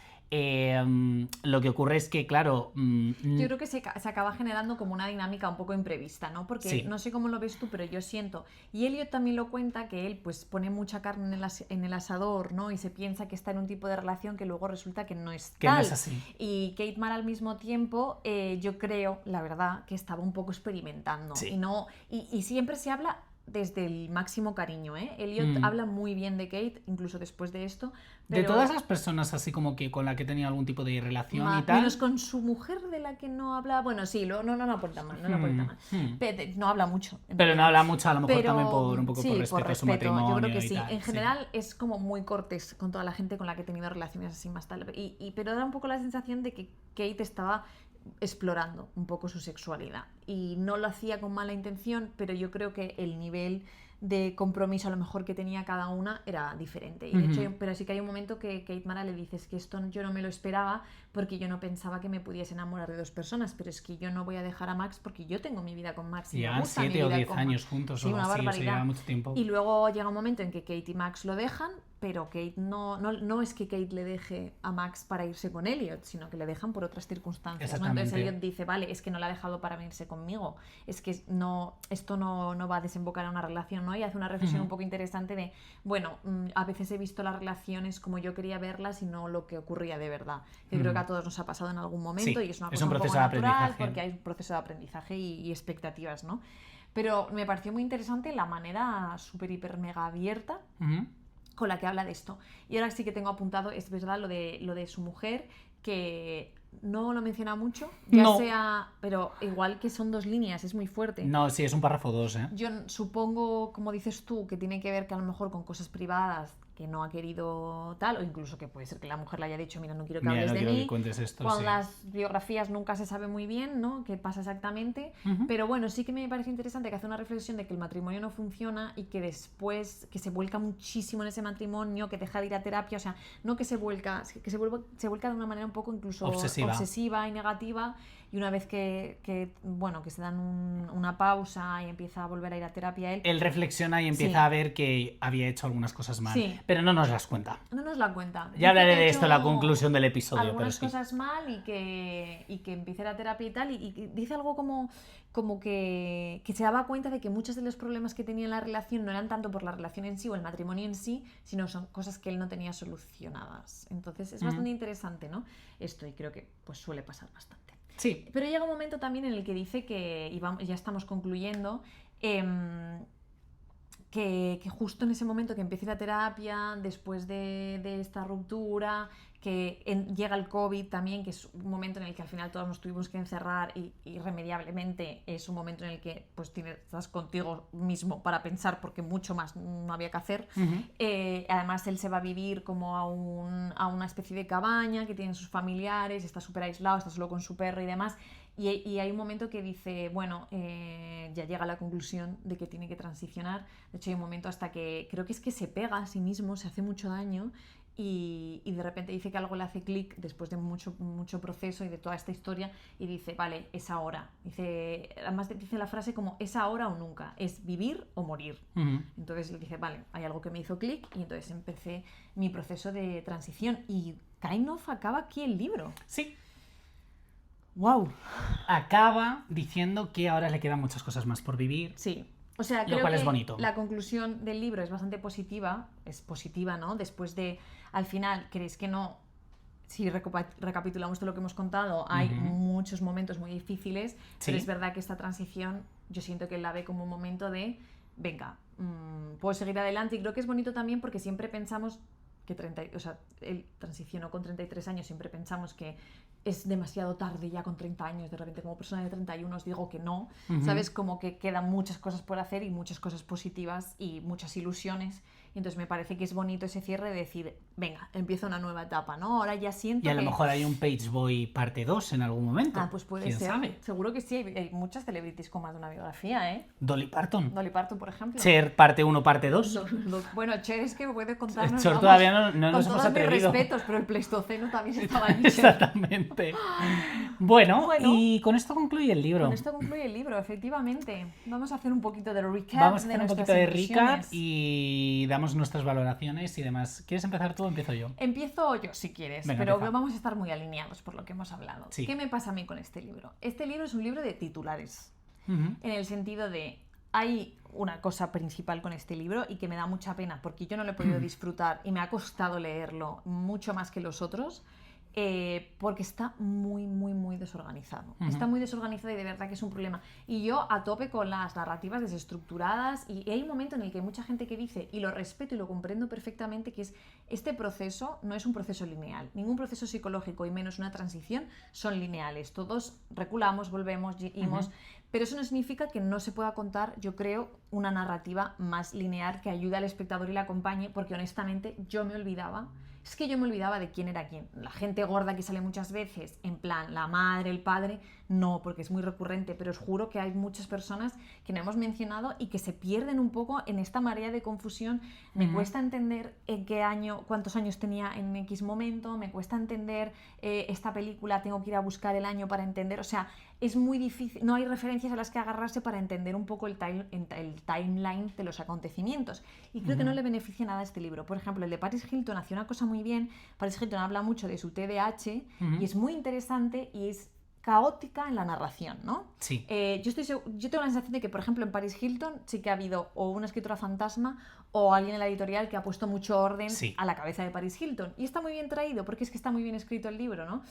lo que ocurre es que, claro... yo creo que se acaba generando como una dinámica un poco imprevista, ¿no? Porque no sé cómo lo ves tú, pero yo siento... Y Elliot también lo cuenta, que él pues pone mucha carne en el asador, ¿no? Y se piensa que está en un tipo de relación que luego resulta que no es tal. No es así. Y Kate Mara al mismo tiempo, yo creo, la verdad, que estaba un poco experimentando. Sí. Y siempre se habla... desde el máximo cariño, ¿eh? Elliot habla muy bien de Kate, incluso después de esto. Pero... de todas las personas así como que con la que tenía algún tipo de relación y tal... menos con su mujer de la que no habla... Bueno, sí, no aporta mal, no habla mucho. Pero no habla mucho, a lo mejor también por un poco por respeto a su matrimonio. Yo creo que sí. Tal, en general es como muy cortés con toda la gente con la que he tenido relaciones así más tal. Pero da un poco la sensación de que Kate estaba explorando un poco su sexualidad y no lo hacía con mala intención, pero yo creo que el nivel de compromiso a lo mejor que tenía cada una era diferente. Y de hecho, pero sí que hay un momento que Kate Mara le dice, es que esto yo no me lo esperaba porque yo no pensaba que me pudiese enamorar de dos personas, pero es que yo no voy a dejar a Max porque yo tengo mi vida con Max. Llevan 7 o 10 años juntos, sí, o algo así, o sea, lleva mucho tiempo. Y luego llega un momento en que Kate y Max lo dejan, pero Kate no es que Kate le deje a Max para irse con Elliot, sino que le dejan por otras circunstancias, ¿no? Entonces Elliot dice, vale, es que no la ha dejado para venirse conmigo, es que esto no va a desembocar en una relación, ¿no? Y hace una reflexión un poco interesante de, bueno, a veces he visto las relaciones como yo quería verlas y no lo que ocurría de verdad. Yo creo que a todos nos ha pasado en algún momento y es una cosa un proceso un poco natural porque hay un proceso de aprendizaje y expectativas, ¿no? Pero me pareció muy interesante la manera súper, hiper, mega abierta con la que habla de esto. Y ahora sí que tengo apuntado, es verdad, lo de su mujer, que no lo menciona mucho, pero igual que son 2 líneas, es muy fuerte. No, sí, es un párrafo 2, ¿eh? Yo supongo, como dices tú, que tiene que ver que a lo mejor con cosas privadas que no ha querido tal, o incluso que puede ser que la mujer le haya dicho, mira, no quiero que hables de mí. Que cuentes esto, con las biografías nunca se sabe muy bien, ¿no?, qué pasa exactamente, pero bueno, sí que me parece interesante que hace una reflexión de que el matrimonio no funciona y que después, que se vuelca muchísimo en ese matrimonio, que deja de ir a terapia, o sea, no que se vuelca, que se vuelca de una manera un poco incluso obsesiva y negativa, y una vez que se dan una pausa y empieza a volver a ir a terapia él reflexiona y empieza a ver que había hecho algunas cosas mal, pero no nos las cuenta. No nos la cuenta. Ya hablaré de esto en la conclusión del episodio. Algunas cosas mal y que empiece la terapia y tal, y dice algo como que se daba cuenta de que muchos de los problemas que tenía en la relación no eran tanto por la relación en sí o el matrimonio en sí, sino son cosas que él no tenía solucionadas. Entonces es bastante interesante, ¿no?, esto, y creo que pues suele pasar bastante. Sí. Pero llega un momento también en el que dice que, y ya estamos concluyendo, que justo en ese momento que empiece la terapia, después de esta ruptura, que llega el COVID también, que es un momento en el que al final todos nos tuvimos que encerrar y irremediablemente es un momento en el que pues estás contigo mismo para pensar porque mucho más no había que hacer. Además él se va a vivir como a una especie de cabaña que tienen sus familiares, está súper aislado, está solo con su perro y demás. Y hay un momento que dice, bueno, ya llega a la conclusión de que tiene que transicionar. De hecho hay un momento hasta que creo que es que se pega a sí mismo, se hace mucho daño y de repente dice que algo le hace clic después de mucho proceso y de toda esta historia y dice, vale, es ahora. Además dice la frase como, es ahora o nunca, es vivir o morir. Entonces él dice, vale, hay algo que me hizo clic y entonces empecé mi proceso de transición y kind of acaba aquí el libro. Sí. ¡Wow! Acaba diciendo que ahora le quedan muchas cosas más por vivir. Sí. O sea, lo cual es bonito. La conclusión del libro es bastante positiva. Es positiva, ¿no? Después de, al final, ¿crees que no? Si recapitulamos todo lo que hemos contado, hay muchos momentos muy difíciles, pero es verdad que esta transición yo siento que la ve como un momento de, venga, puedo seguir adelante. Y creo que es bonito también porque siempre pensamos que él transicionó con 33 años, siempre pensamos que es demasiado tarde ya con 30 años, de repente como persona de 31 os digo que no, ¿sabes? Como que quedan muchas cosas por hacer y muchas cosas positivas y muchas ilusiones. Y entonces me parece que es bonito ese cierre de decir, venga, empieza una nueva etapa, ¿no? Ahora ya siento y a lo mejor hay un Page Boy parte 2 en algún momento. Ah, pues puede ¿Quién ser. sabe? Seguro que sí, hay muchas celebrities con más de una biografía, ¿eh? Dolly Parton. Dolly Parton, por ejemplo. Cher parte 1, parte 2. Bueno, Cher es que puede contarnos. Cher todavía no nos hemos atrevido. Con todos mis respetos, pero el Pleistoceno también estaba allí. Exactamente. Bueno, y con esto concluye el libro. Con esto concluye el libro, efectivamente. Vamos a hacer un poquito de recap. Vamos a hacer un poquito de recap y damos nuestras valoraciones y demás. ¿Quieres empezar tú o empiezo yo? Empiezo yo, si quieres. Venga, pero vamos a estar muy alineados por lo que hemos hablado. Sí. ¿Qué me pasa a mí con este libro? Este libro es un libro de titulares. En el sentido de, hay una cosa principal con este libro y que me da mucha pena porque yo no lo he podido disfrutar y me ha costado leerlo mucho más que los otros. Porque está muy, muy, muy desorganizado. Está muy desorganizado y de verdad que es un problema. Y yo a tope con las narrativas desestructuradas y hay un momento en el que hay mucha gente que dice, y lo respeto y lo comprendo perfectamente, que es este proceso no es un proceso lineal. Ningún proceso psicológico y menos una transición son lineales. Todos reculamos, volvemos, iremos, pero eso no significa que no se pueda contar, yo creo, una narrativa más lineal que ayude al espectador y le acompañe, porque honestamente yo me olvidaba. Es que yo me olvidaba de quién era quién. La gente gorda que sale muchas veces, en plan, la madre, el padre, no, porque es muy recurrente, pero os juro que hay muchas personas que no hemos mencionado y que se pierden un poco en esta marea de confusión. Me cuesta entender en qué año, cuántos años tenía en X momento, me cuesta entender esta película, tengo que ir a buscar el año para entender, o sea, es muy difícil, no hay referencias a las que agarrarse para entender un poco el timeline de los acontecimientos. Y creo que no le beneficia nada a este libro. Por ejemplo, el de Paris Hilton hace una cosa muy bien. Paris Hilton habla mucho de su TDAH y es muy interesante y es caótica en la narración, ¿no? Sí. Yo tengo la sensación de que, por ejemplo, en Paris Hilton sí que ha habido o una escritora fantasma o alguien en la editorial que ha puesto mucho orden a la cabeza de Paris Hilton. Y está muy bien traído, porque es que está muy bien escrito el libro, ¿no?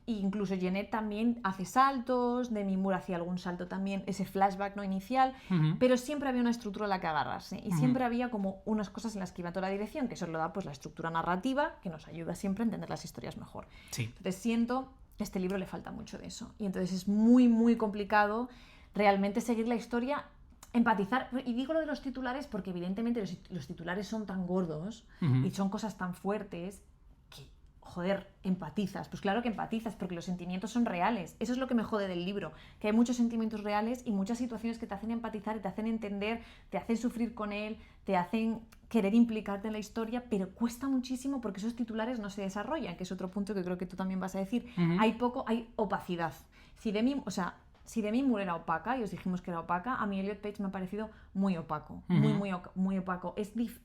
Incluso Jeanette también hace saltos, Demi Moore hacía algún salto también, ese flashback no inicial, pero siempre había una estructura a la que agarrarse. Y siempre había como unas cosas en las que iba toda la dirección, que eso lo da pues la estructura narrativa, que nos ayuda siempre a entender las historias mejor. Sí. Entonces siento que a este libro le falta mucho de eso. Y entonces es muy, muy complicado realmente seguir la historia, empatizar. Y digo lo de los titulares porque evidentemente los titulares son tan gordos y son cosas tan fuertes que, joder, empatizas. Pues claro que empatizas porque los sentimientos son reales. Eso es lo que me jode del libro, que hay muchos sentimientos reales y muchas situaciones que te hacen empatizar y te hacen entender, te hacen sufrir con él, te hacen querer implicarte en la historia, pero cuesta muchísimo porque esos titulares no se desarrollan, que es otro punto que creo que tú también vas a decir. Hay opacidad. Si Demi Moore era opaca, y os dijimos que era opaca, a mí Elliot Page me ha parecido muy opaco, muy opaco.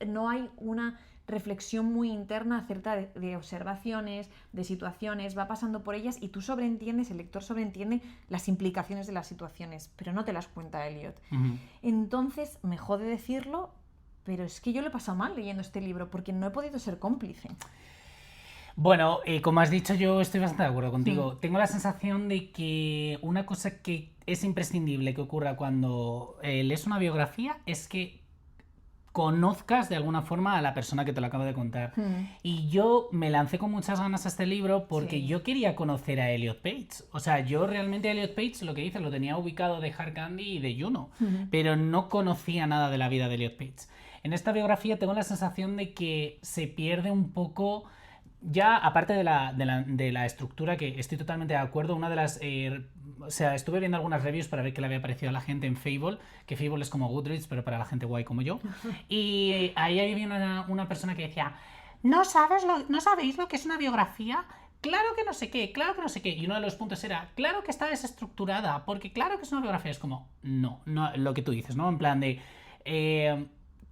No hay una reflexión muy interna acerca de observaciones, de situaciones, va pasando por ellas y tú sobreentiendes, el lector sobreentiende las implicaciones de las situaciones, pero no te las cuenta Elliot. Entonces, me jode decirlo, pero es que yo lo he pasado mal leyendo este libro porque no he podido ser cómplice. Bueno, como has dicho, yo estoy bastante de acuerdo contigo. Tengo la sensación de que una cosa que es imprescindible que ocurra cuando lees una biografía es que conozcas de alguna forma a la persona que te lo acabo de contar. Y yo me lancé con muchas ganas a este libro porque yo quería conocer a Elliot Page. O sea, yo realmente a Elliot Page, lo que dices, lo tenía ubicado de Hard Candy y de Juno, pero no conocía nada de la vida de Elliot Page. En esta biografía tengo la sensación de que se pierde un poco. Ya, aparte de la estructura, que estoy totalmente de acuerdo, una de las... o sea, estuve viendo algunas reviews para ver qué le había parecido a la gente en Fable, que Fable es como Goodreads, pero para la gente guay como yo. Y ahí había una persona que decía, ¿no sabéis lo que es una biografía? Claro que no sé qué, claro que no sé qué. Y uno de los puntos era, claro que está desestructurada, porque claro que es una biografía. Es como, no, lo que tú dices, ¿no? En plan de...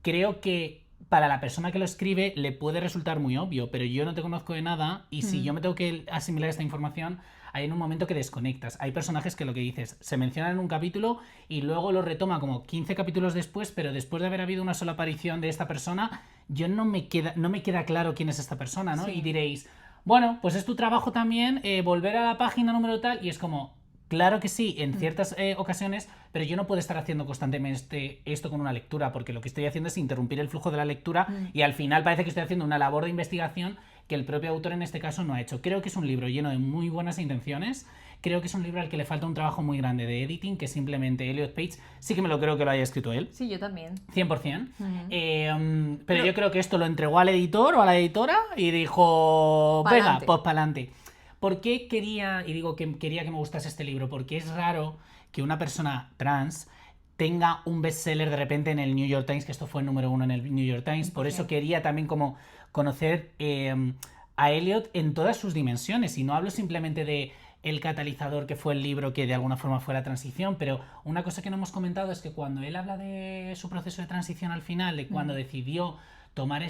creo que para la persona que lo escribe le puede resultar muy obvio, pero yo no te conozco de nada y si yo me tengo que asimilar esta información, hay en un momento que desconectas. Hay personajes que lo que dices, se mencionan en un capítulo y luego lo retoma como 15 capítulos después, pero después de haber habido una sola aparición de esta persona, no me queda claro quién es esta persona, ¿no? Sí. Y diréis, bueno, pues es tu trabajo también volver a la página número tal, y es como... Claro que sí, en ciertas ocasiones, pero yo no puedo estar haciendo constantemente esto con una lectura, porque lo que estoy haciendo es interrumpir el flujo de la lectura y al final parece que estoy haciendo una labor de investigación que el propio autor en este caso no ha hecho. Creo que es un libro lleno de muy buenas intenciones, creo que es un libro al que le falta un trabajo muy grande de editing, que simplemente Elliot Page, sí que me lo creo que lo haya escrito él. Sí, yo también. 100%. Pero yo creo que esto lo entregó al editor o a la editora y dijo, venga, pues pa'lante. ¿Por qué quería que me gustase este libro? Porque es raro que una persona trans tenga un bestseller de repente en el New York Times, que esto fue el número 1 en el New York Times. Por eso quería también como conocer a Elliot en todas sus dimensiones. Y no hablo simplemente de el catalizador que fue el libro, que de alguna forma fue la transición, pero una cosa que no hemos comentado es que cuando él habla de su proceso de transición al final, de cuando decidió tomar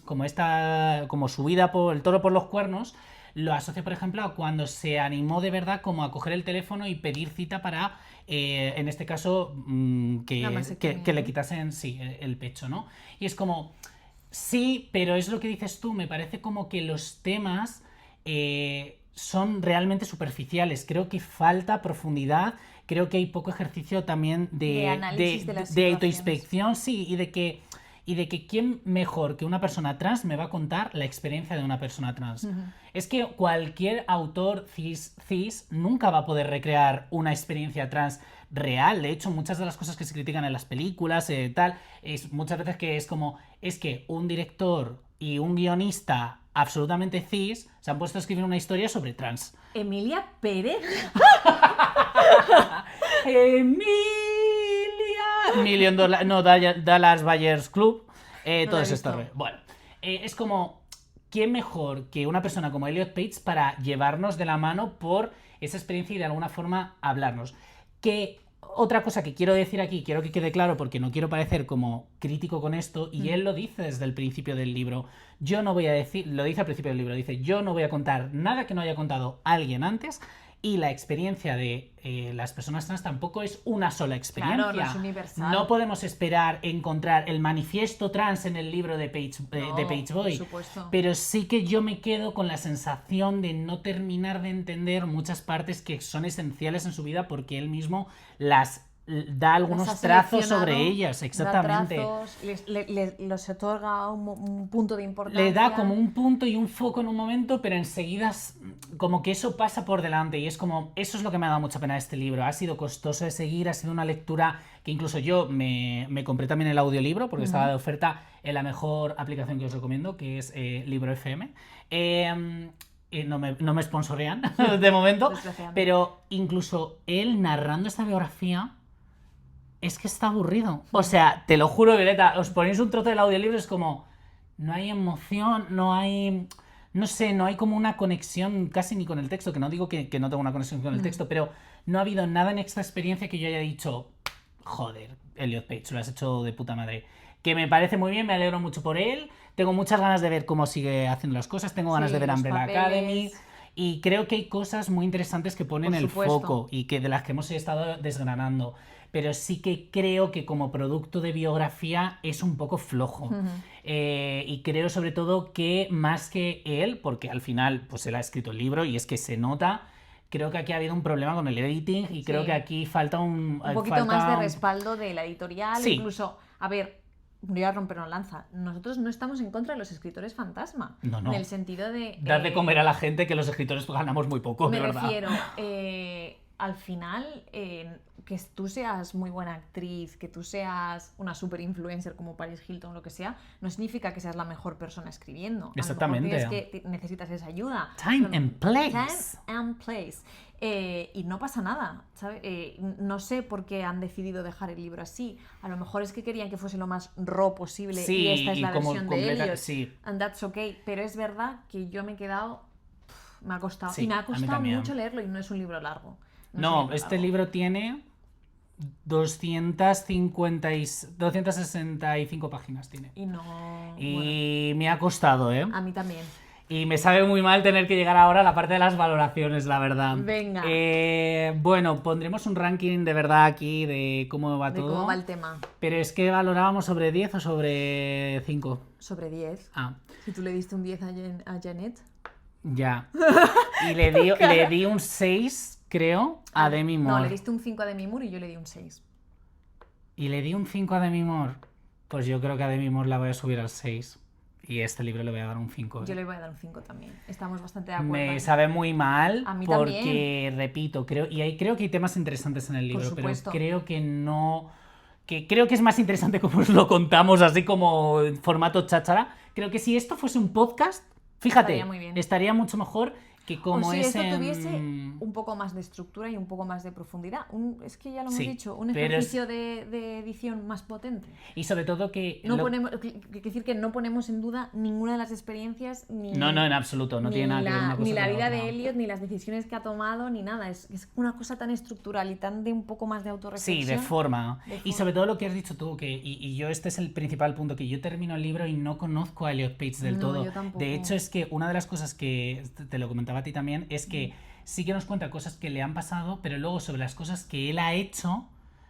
como subida por el toro por los cuernos, lo asocio, por ejemplo, a cuando se animó de verdad como a coger el teléfono y pedir cita para, en este caso, que le quitasen, el pecho, ¿no? Y es como, sí, pero es lo que dices tú, me parece como que los temas son realmente superficiales. Creo que falta profundidad, creo que hay poco ejercicio también de análisis de autoinspección, sí, y de que quién mejor que una persona trans me va a contar la experiencia de una persona trans. Es que cualquier autor cis nunca va a poder recrear una experiencia trans real. De hecho, muchas de las cosas que se critican en las películas, es muchas veces que es que un director y un guionista absolutamente cis se han puesto a escribir una historia sobre trans. Emilia Pérez. Dallas Buyers Club, todo esto. Bueno, es como, ¿quién mejor que una persona como Elliot Page para llevarnos de la mano por esa experiencia y de alguna forma hablarnos? Que otra cosa que quiero decir aquí, quiero que quede claro porque no quiero parecer como crítico con esto, y él lo dice desde el principio del libro, yo no voy a decir, lo dice al principio del libro, dice, yo no voy a contar nada que no haya contado alguien antes. Y la experiencia de las personas trans tampoco es una sola experiencia. Claro, no es universal. No podemos esperar encontrar el manifiesto trans en el libro de Page Boy. Por supuesto. Pero sí que yo me quedo con la sensación de no terminar de entender muchas partes que son esenciales en su vida porque él mismo las da algunos trazos sobre ellas, exactamente. Da trazos, les otorga un punto de importancia. Le da como un punto y un foco en un momento, pero enseguida como que eso pasa por delante y es como, eso es lo que me ha dado mucha pena de este libro. Ha sido costoso de seguir, ha sido una lectura que incluso yo me compré también el audiolibro porque estaba de oferta en la mejor aplicación que os recomiendo, que es Libro FM. No me sponsorean de momento, pero incluso él narrando esta biografía es que está aburrido. O sea, te lo juro, Violeta, os ponéis un trozo del audiolibro, es como, no hay emoción, no hay, no sé, no hay como una conexión casi ni con el texto, que no digo que no tengo una conexión con el texto, pero no ha habido nada en esta experiencia que yo haya dicho, joder, Elliot Page, lo has hecho de puta madre. Que me parece muy bien, me alegro mucho por él, tengo muchas ganas de ver cómo sigue haciendo las cosas, tengo ganas de ver Umbrella Academy, y creo que hay cosas muy interesantes que ponen el foco y que de las que hemos estado desgranando. pero sí que creo que como producto de biografía es un poco flojo. Y creo sobre todo que más que él, porque al final pues él ha escrito el libro y es que se nota, creo que aquí ha habido un problema con el editing y creo que aquí falta un poquito más de respaldo de la editorial, sí. Incluso, a ver, voy a romper una lanza. Nosotros no estamos en contra de los escritores fantasma. No. En el sentido de... Dar de comer a la gente, que los escritores ganamos muy poco, de verdad. Me refiero, al final, que tú seas muy buena actriz, que tú seas una super influencer como Paris Hilton o lo que sea, no significa que seas la mejor persona escribiendo. Exactamente. A lo mejor que necesitas esa ayuda. Time and place. Time and place. Y no pasa nada, ¿sabes? No sé por qué han decidido dejar el libro así. A lo mejor es que querían que fuese lo más raw posible y esta es la versión de Eliot. Sí. And that's okay. Pero es verdad que yo me he quedado... me ha costado. Sí, y me ha costado mucho leerlo y no es un libro largo. No, este libro tiene 265 páginas tiene. Y me ha costado, ¿eh? A mí también. Y me sabe muy mal tener que llegar ahora a la parte de las valoraciones, la verdad. Venga. Bueno, pondremos un ranking de verdad aquí de cómo va todo. De cómo va el tema. Pero es que valorábamos sobre 10 o sobre 5. Sobre 10. Ah. Si tú le diste un 10 a Janet. Ya. Y le di un 6, creo, a Demi Moore. No, le diste un 5 a Demi Moore y yo le di un 6. Y le di un 5 a Demi Moore. Pues yo creo que a Demi Moore la voy a subir al 6. Y este libro le voy a dar un 5. Yo le voy a dar un 5 también. Estamos bastante de acuerdo. Me sabe muy mal a mí porque, también. Repito, creo que hay temas interesantes en el libro, pero creo que no... creo que es más interesante como os lo contamos, así como en formato cháchara. Creo que si esto fuese un podcast, fíjate, estaría mucho mejor que como o si es esto tuviese un poco más de estructura y un poco más de profundidad. Es que ya lo hemos dicho, un ejercicio de edición más potente. Y sobre todo que... decir que no ponemos en duda ninguna de las experiencias ni... No, en absoluto, no tiene nada que ver una cosa ni la con vida otra. de Eliot, ni las decisiones que ha tomado, ni nada. Es una cosa tan estructural y tan de un poco más de autorreflexión. Sí, de forma. Y sobre todo lo que has dicho tú, y yo este es el principal punto, que yo termino el libro y no conozco a Elliot Page del todo. Yo tampoco. De hecho, es que una de las cosas que te lo comentaba a ti también es que sí que nos cuenta cosas que le han pasado, pero luego sobre las cosas que él ha hecho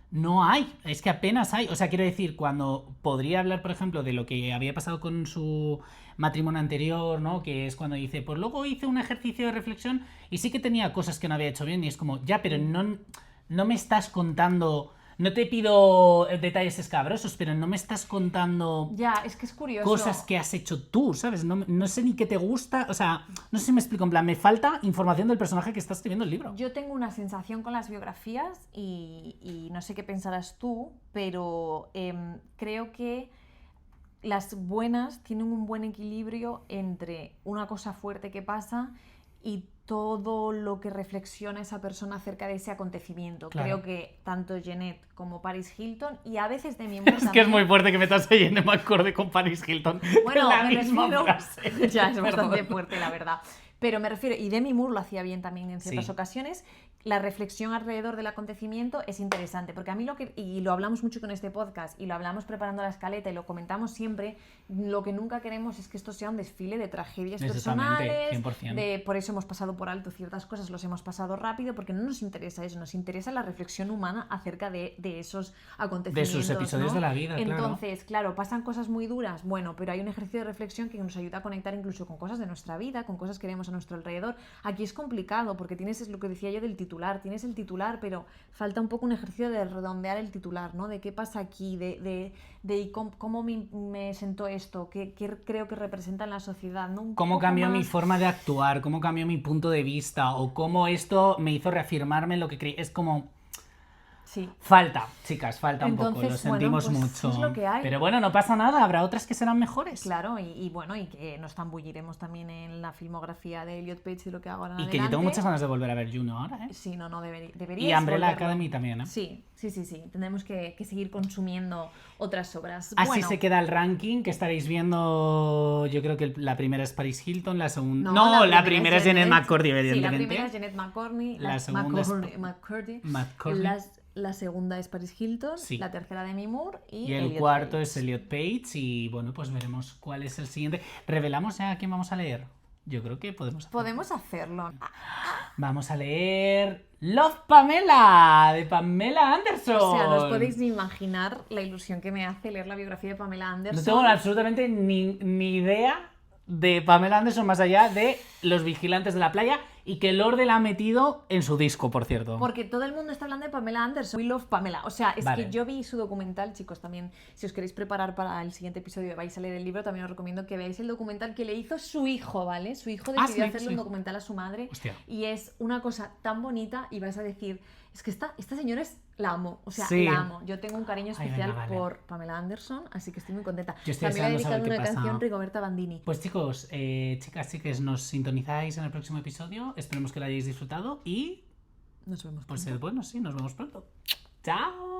no hay, es que apenas hay. O sea, quiero decir, cuando podría hablar, por ejemplo, de lo que había pasado con su matrimonio anterior, ¿no? Que es cuando dice, pues luego hice un ejercicio de reflexión y sí que tenía cosas que no había hecho bien, y es como, ya, pero no me estás contando... No te pido detalles escabrosos, pero no me estás contando... Ya, es que es curioso. Cosas que has hecho tú, ¿sabes? No sé ni qué te gusta, o sea, no sé si me explico, en plan, me falta información del personaje que está escribiendo el libro. Yo tengo una sensación con las biografías y no sé qué pensarás tú, pero creo que las buenas tienen un buen equilibrio entre una cosa fuerte que pasa y todo lo que reflexiona esa persona acerca de ese acontecimiento. Claro. Creo que tanto Janet como Paris Hilton, y a veces Demi Moore también... que es muy fuerte que metas a Janet McCord con Paris Hilton. Bueno, la misma frase. Ya, es bastante fuerte, la verdad. Pero me refiero, y Demi Moore lo hacía bien también en ciertas ocasiones, la reflexión alrededor del acontecimiento es interesante, porque a mí y lo hablamos mucho con este podcast, y lo hablamos preparando la escaleta, y lo comentamos siempre, lo que nunca queremos es que esto sea un desfile de tragedias personales, 100%. Por eso hemos pasado por alto ciertas cosas, los hemos pasado rápido, porque no nos interesa eso, nos interesa la reflexión humana acerca de esos acontecimientos. De sus episodios, ¿no? De la vida, Entonces, claro, pasan cosas muy duras, bueno, pero hay un ejercicio de reflexión que nos ayuda a conectar incluso con cosas de nuestra vida, con cosas que vemos a nuestro alrededor. Aquí es complicado, porque tienes lo que decía yo del titular, tienes el titular, pero falta un poco un ejercicio de redondear el titular, ¿no? De qué pasa aquí, de cómo me sentó esto, qué creo que representa en la sociedad, ¿no? Cómo cambió mi forma de actuar, cómo cambió mi punto de vista, o cómo esto me hizo reafirmarme en lo que creí. Es como... Sí. Falta, chicas, falta un poco, lo sentimos pues mucho. Es lo que hay. Pero bueno, no pasa nada, habrá otras que serán mejores. Claro, y bueno, y que nos zambulliremos también en la filmografía de Elliot Page y lo que hago ahora en adelante. Que yo tengo muchas ganas de volver a ver Juno ahora, ¿eh? Sí, no, deberías. Y Umbrella Academy también, ¿eh? Sí. Tenemos que seguir consumiendo otras obras. Así se queda el ranking, que estaréis viendo. Yo creo que la primera es Paris Hilton, la segunda... No, la primera es Janet McCord, evidentemente. Sí, la primera es Janet McCord, la segunda es McCord. La segunda es Paris Hilton, la tercera Demi Moore y el cuarto es Elliot Page. Y bueno, pues veremos cuál es el siguiente. ¿Revelamos ya a quién vamos a leer? yo creo que podemos hacerlo. Podemos hacerlo. Vamos a leer Love Pamela, de Pamela Anderson. O sea, no os podéis ni imaginar la ilusión que me hace leer la biografía de Pamela Anderson. No tengo absolutamente ni idea de Pamela Anderson más allá de Los Vigilantes de la Playa y que Lorde la ha metido en su disco, por cierto. Porque todo el mundo está hablando de Pamela Anderson. We love Pamela. O sea, es Vale. que yo vi su documental, chicos, también. Si os queréis preparar para el siguiente episodio, vais a leer el libro, también os recomiendo que veáis el documental que le hizo su hijo, ¿vale? Su hijo decidió hacerle un documental a su madre. Hostia. Y es una cosa tan bonita y vais a decir, es que esta señora la amo. O sea, Sí. la amo. Yo tengo un cariño especial venga, vale. por Pamela Anderson, así que estoy muy contenta. Yo estoy También le he deseando saber dedicado una qué pasa. canción Rigoberta Bandini. Pues chicos, chicas, chicas, nos sintonizáis en el próximo episodio. Esperemos que lo hayáis disfrutado y Nos vemos pues pronto. bueno, sí, nos vemos pronto. ¡Chao!